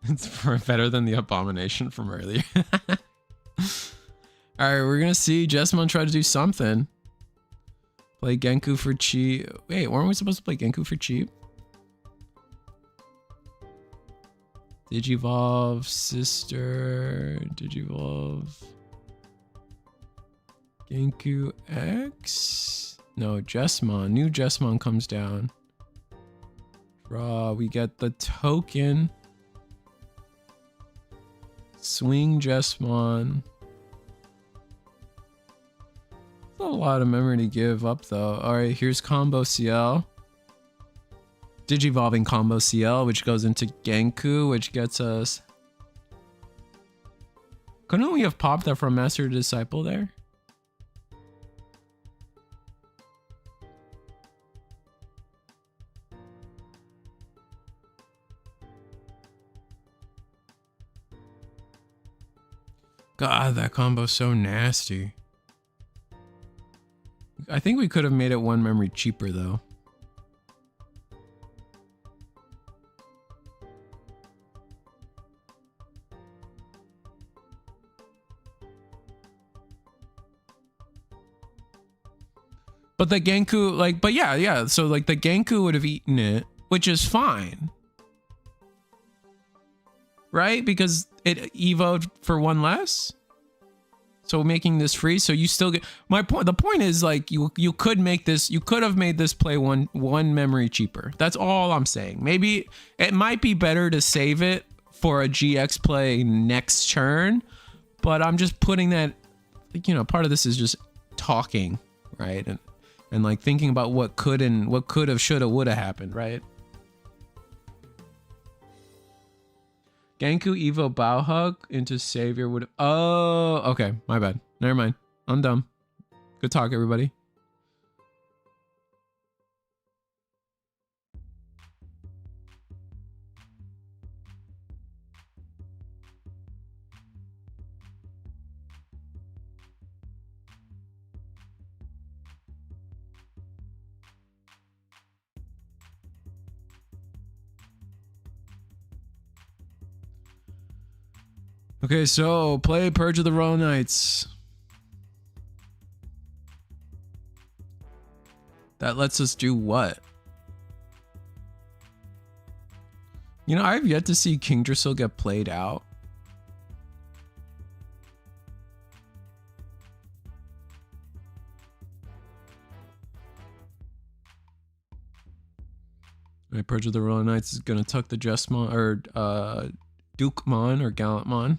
It's better than the abomination from earlier. All right, we're gonna see Jesmon try to do something. Play Genku for cheap. Wait, weren't we supposed to play Genku for cheap? Digivolve, sister, Digivolve. Genku X? No, Jesmon. New Jesmon comes down. Draw, we get the token. Swing Jesmon. A lot of memory to give up though. All right, here's combo CL. Digivolving combo CL, which goes into Genku, which gets us. Couldn't we have popped that from Master to Disciple there? God, that combo's so nasty. I think we could have made it one memory cheaper though. But the Genku, like, but yeah. So like the Genku would have eaten it, which is fine. Right? Because it evoed for one less. So making this free, so you still get my point. The point is like you could make this, you could have made this play one memory cheaper. That's all I'm saying. Maybe it might be better to save it for a GX play next turn, but I'm just putting that, you know, part of this is just talking, right? And like thinking about what could have, shoulda, woulda happened, right? Genku Evo Bauhug into Savior would have... Oh, okay. My bad. Never mind. I'm dumb. Good talk, everybody. Okay, so play Purge of the Royal Knights. That lets us do what? You know, I've yet to see Kingdrasil get played out. Right, Purge of the Royal Knights is gonna tuck the Jesmon or Dukemon or Gallantmon.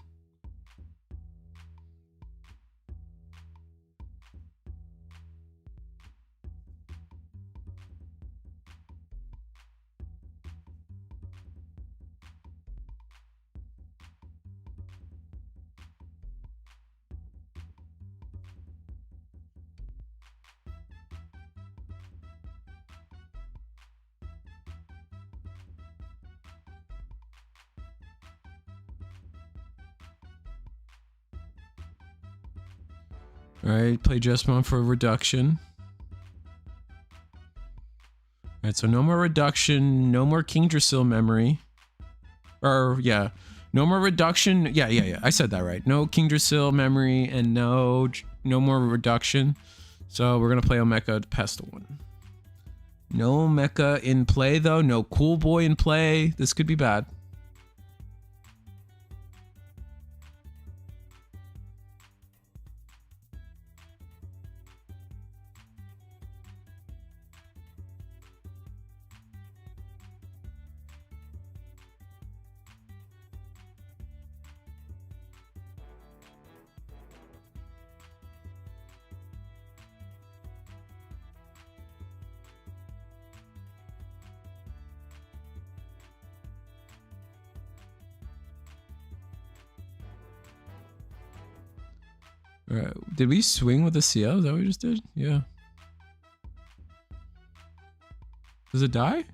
Alright, play Jesmon for reduction. Alright, so no more reduction, no more King Drasil memory. Or, yeah, no more reduction. Yeah, I said that right. No King Drasil memory and no more reduction. So we're going to play Omeka to pass the one. No Mecha in play, though. No Cool Boy in play. This could be bad. Alright, did we swing with the CL? Is that what we just did? Yeah. Does it die?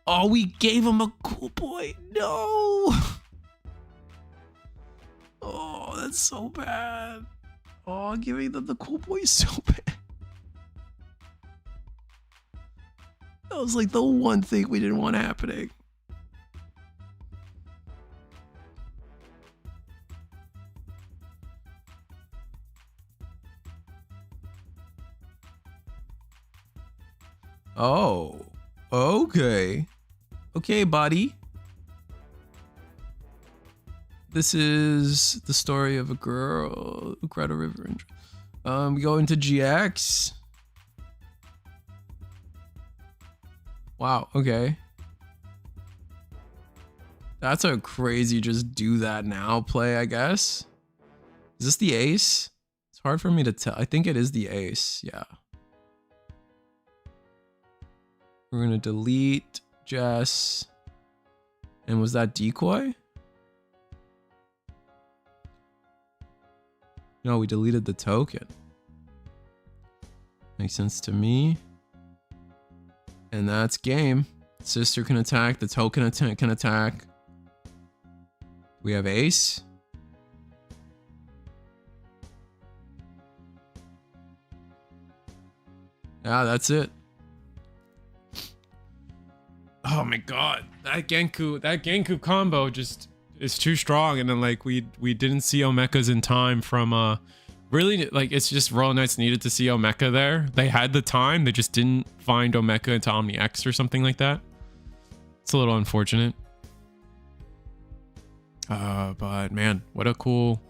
Oh, we gave him a Cool Boy. No. Oh, that's so bad. Oh, giving them the Cool Boy is so bad. That was like the one thing we didn't want happening. Oh, okay. Okay, buddy. This is the story of a girl who cried a river. We go into GX. Wow, okay. That's a crazy just do that now play, I guess. Is this the ace? It's hard for me to tell. I think it is the ace, yeah. We're gonna delete Jess. And was that decoy? No, we deleted the token. Makes sense to me. And that's game. Sister can attack, the token can attack. We have ace. Yeah, that's it. Oh my god, that Genku combo just is too strong, and then like we didn't see Omeka's in time from really, like, it's just Royal Knights needed to see Omeka there. They had the time, they just didn't find Omeka into Omni X or something like that. It's a little unfortunate. But man, what a cool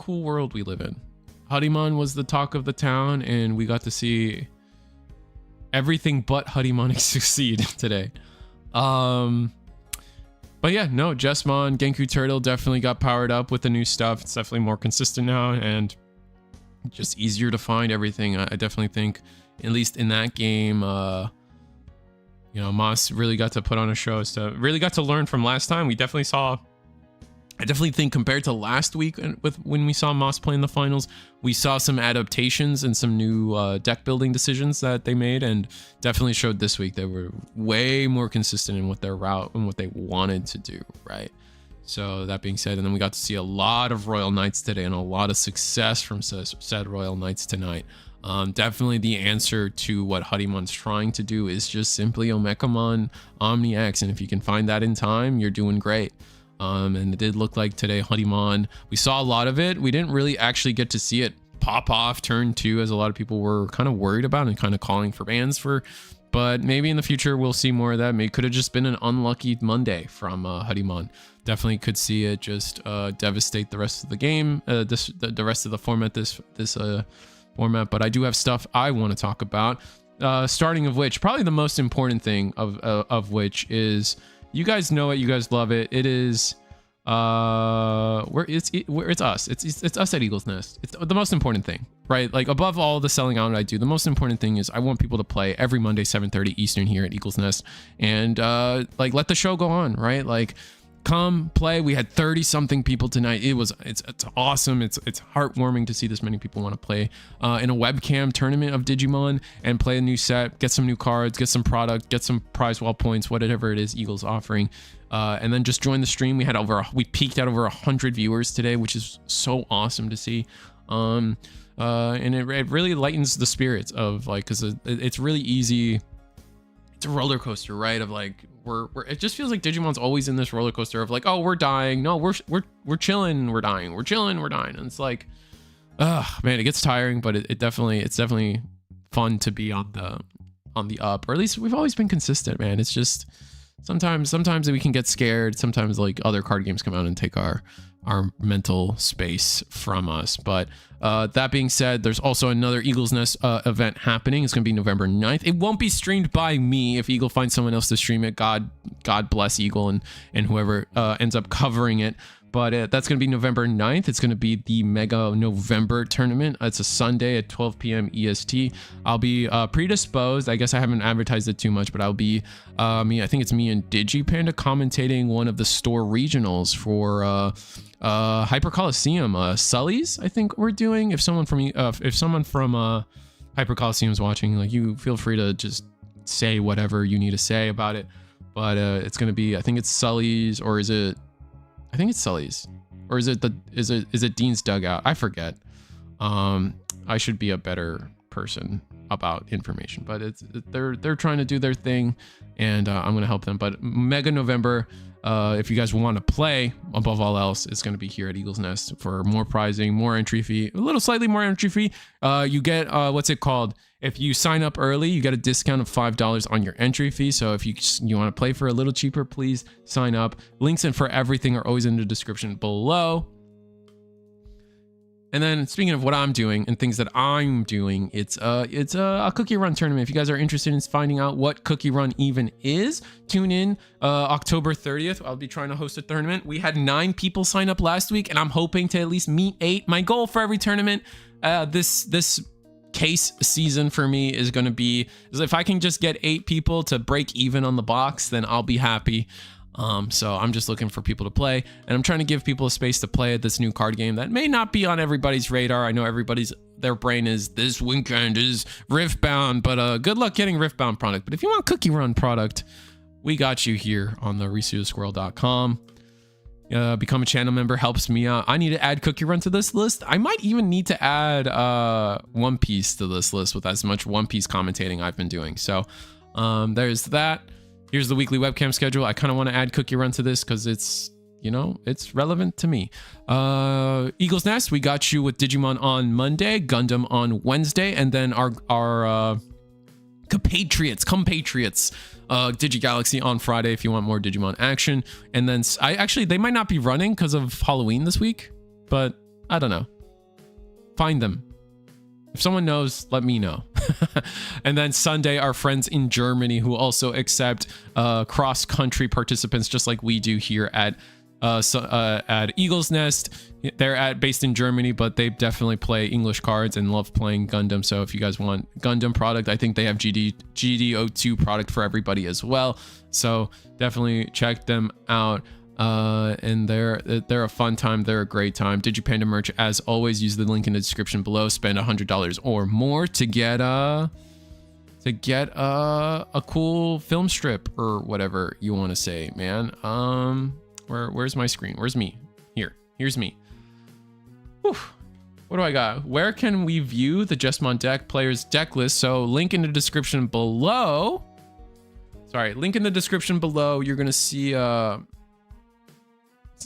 world we live in. Hoodiemon was the talk of the town, and we got to see everything but Hoodiemon succeed today. But yeah, no, Jesmon, Genku Turtle definitely got powered up with the new stuff. It's definitely more consistent now and just easier to find everything. I definitely think, at least in that game, you know, Moss really got to put on a show. So really got to learn from last time. We definitely saw, I definitely think compared to last week with when we saw Moss play in the finals, we saw some adaptations and some new deck building decisions that they made, and definitely showed this week they were way more consistent in what their route and what they wanted to do, right? So that being said, and then we got to see a lot of Royal Knights today and a lot of success from said Royal Knights tonight. Definitely the answer to what Hoodiemon's trying to do is just simply Omekamon Omni X, and if you can find that in time, you're doing great. And it did look like today Hoodiemon, we saw a lot of it. We didn't really actually get to see it pop off turn 2, as a lot of people were kind of worried about and kind of calling for bans for, but maybe in the future we'll see more of that. Maybe could have just been an unlucky Monday from Hoodiemon. Definitely could see it just devastate the rest of the game, the rest of the format this format, but I do have stuff I want to talk about. Starting of which, probably the most important thing of which is, you guys know it, you guys love it. It is it's us. It's us at Eagle's Nest. It's the most important thing, right? Like, above all the selling out I do, the most important thing is I want people to play every Monday 7:30 Eastern here at Eagle's Nest, and like, let the show go on, right? Like, come play. We had 30 something people tonight. It's awesome. It's heartwarming to see this many people want to play in a webcam tournament of Digimon and play a new set, get some new cards, get some product, get some prize wall points, whatever it is Eagle's offering. And then just join the stream. We peaked at over 100 viewers today, which is so awesome to see. And it really lightens the spirits of, like, because it's really easy. It's a roller coaster, right? Of like, it just feels like Digimon's always in this roller coaster of like, oh, we're dying. No, we're chilling. We're dying. We're chilling. We're dying. And it's like, man, it gets tiring, but it's definitely fun to be on the up, or at least we've always been consistent, man. It's just sometimes we can get scared. Sometimes, like, other card games come out and take our mental space from us. But that being said, there's also another Eagle's Nest event happening. It's gonna be November 9th. It won't be streamed by me. If Eagle finds someone else to stream it, God bless Eagle and whoever ends up covering it. But that's going to be November 9th. It's going to be the Mega November tournament. It's a Sunday at 12 p.m. EST. I'll be predisposed. I guess I haven't advertised it too much, but I'll be I think it's me and DigiPanda commentating one of the store regionals for Hyper Coliseum. Sully's, I think we're doing. If someone from Hyper Coliseum is watching, like, you feel free to just say whatever you need to say about it. But it's going to be, I think it's Sully's, or is it? I think it's Sully's, or is it Dean's Dugout? I forget. I should be a better person about information, but they're trying to do their thing, and I'm gonna help them. But Mega November, if you guys want to play, above all else, it's going to be here at Eagle's Nest for more prizing, more entry fee, slightly more entry fee. You get what's it called? If you sign up early, you get a discount of $5 on your entry fee. So if you want to play for a little cheaper, please sign up. Links in for everything are always in the description below. And then, speaking of what I'm doing and things that I'm doing, it's a cookie run tournament. If you guys are interested in finding out what cookie run even is, tune in October 30th. I'll be trying to host a tournament. We had 9 people sign up last week, and I'm hoping to at least meet 8. My goal for every tournament this case season for me is going to be, if I can just get 8 people to break even on the box, then I'll be happy. So I'm just looking for people to play, and I'm trying to give people a space to play at this new card game that may not be on everybody's radar. I know their brain is, this weekend is Riftbound, but good luck getting Riftbound product. But if you want Cookie Run product, we got you here on the ResueTheSquirrel.com. Become a channel member, helps me out. I need to add Cookie Run to this list. I might even need to add One Piece to this list with as much One Piece commentating I've been doing. So there's that. Here's the weekly webcam schedule. I kind of want to add Cookie Run to this because it's relevant to me. Eagle's Nest, we got you with Digimon on Monday, Gundam on Wednesday, and then our compatriots, DigiGalaxy on Friday if you want more Digimon action. And then they might not be running because of Halloween this week, but I don't know. Find them. If someone knows, let me know. And then Sunday, our friends in Germany who also accept cross-country participants just like we do here at Eagle's Nest. They're based in Germany, but they definitely play English cards and love playing Gundam. So if you guys want Gundam product, I think they have GD02 product for everybody as well. So definitely check them out. And they're a fun time. They're a great time. Digipanda merch, as always, use the link in the description below. Spend $100 or more to get a cool film strip or whatever you want to say, man. Where's my screen? Where's me? Here's me. Whew. What do I got? Where can we view the Jesmon deck players deck list? So link in the description below. Sorry, link in the description below. You're gonna see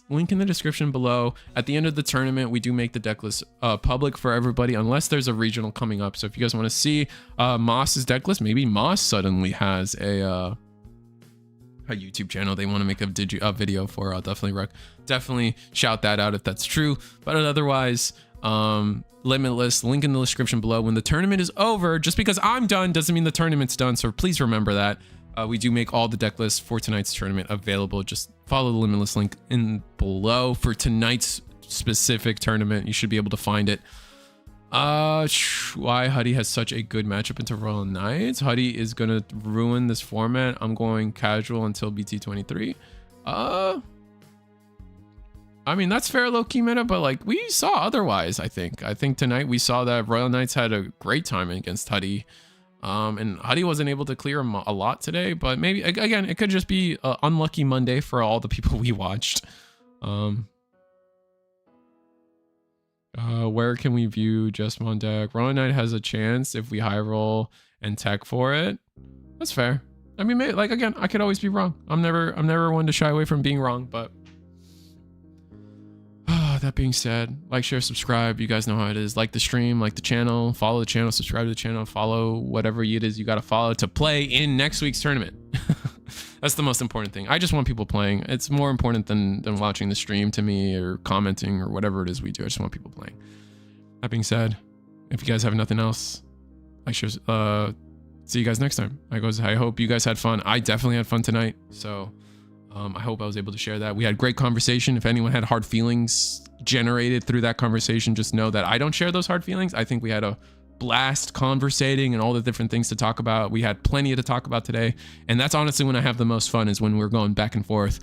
link in the description below. At the end of the tournament, we do make the deck list public for everybody, unless there's a regional coming up. So if you guys want to see Moss's deck list, maybe Moss suddenly has a YouTube channel they want to make a video for, I'll definitely shout that out if that's true. But otherwise, Limitless, link in the description below. When the tournament is over, just because I'm done doesn't mean the tournament's done, so please remember that. We do make all the deck lists for tonight's tournament available. Just follow the Limitless link in below for tonight's specific tournament. You should be able to find it. Why Huddy has such a good matchup into Royal Knights. Huddy is gonna ruin this format. I'm going casual until BT23. I mean, that's fair low-key meta, but like we saw otherwise. I think tonight we saw that Royal Knights had a great time against Huddy. And Huddy wasn't able to clear him a lot today, but maybe again it could just be an unlucky Monday for all the people we watched. Where can we view Jesmon deck? Royal Knight has a chance if we high roll and tech for it. That's fair. I mean, maybe, like again, I could always be wrong. I'm never one to shy away from being wrong, but that being said, like, share, subscribe. You guys know how it is. Like the stream, like the channel, follow the channel, subscribe to the channel, follow whatever it is you got to follow to play in next week's tournament. That's the most important thing. I just want people playing. It's more important than watching the stream to me or commenting or whatever it is we do. I just want people playing. That being said, if you guys have nothing else, like, share, see you guys next time. I hope you guys had fun. I definitely had fun tonight. So I hope I was able to share that. We had great conversation. If anyone had hard feelings generated through that conversation, just know that I don't share those hard feelings. I think we had a blast conversating and all the different things to talk about. We had plenty to talk about today. And that's honestly when I have the most fun, is when we're going back and forth,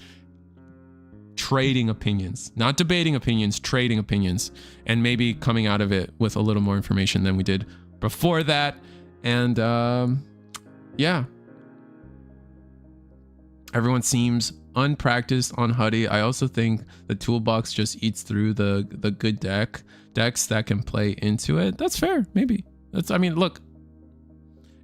trading opinions, not debating opinions, trading opinions, and maybe coming out of it with a little more information than we did before that. And yeah. Everyone seems unpracticed on Huddy. I also think the toolbox just eats through the good decks that can play into it. That's fair, maybe. I mean, look.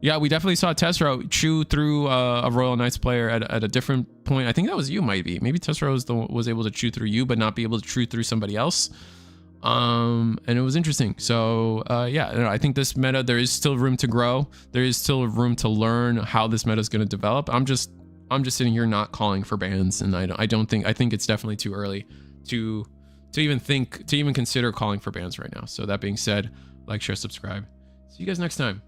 Yeah, we definitely saw Tessero chew through a Royal Knights player at a different point. I think that was you, maybe. Maybe Tessero was able to chew through you, but not be able to chew through somebody else. And it was interesting. So yeah, I think this meta, there is still room to grow. There is still room to learn how this meta is going to develop. I'm just sitting here not calling for bans, and I think it's definitely too early to even consider calling for bans right now. So that being said, like, share, subscribe. See you guys next time.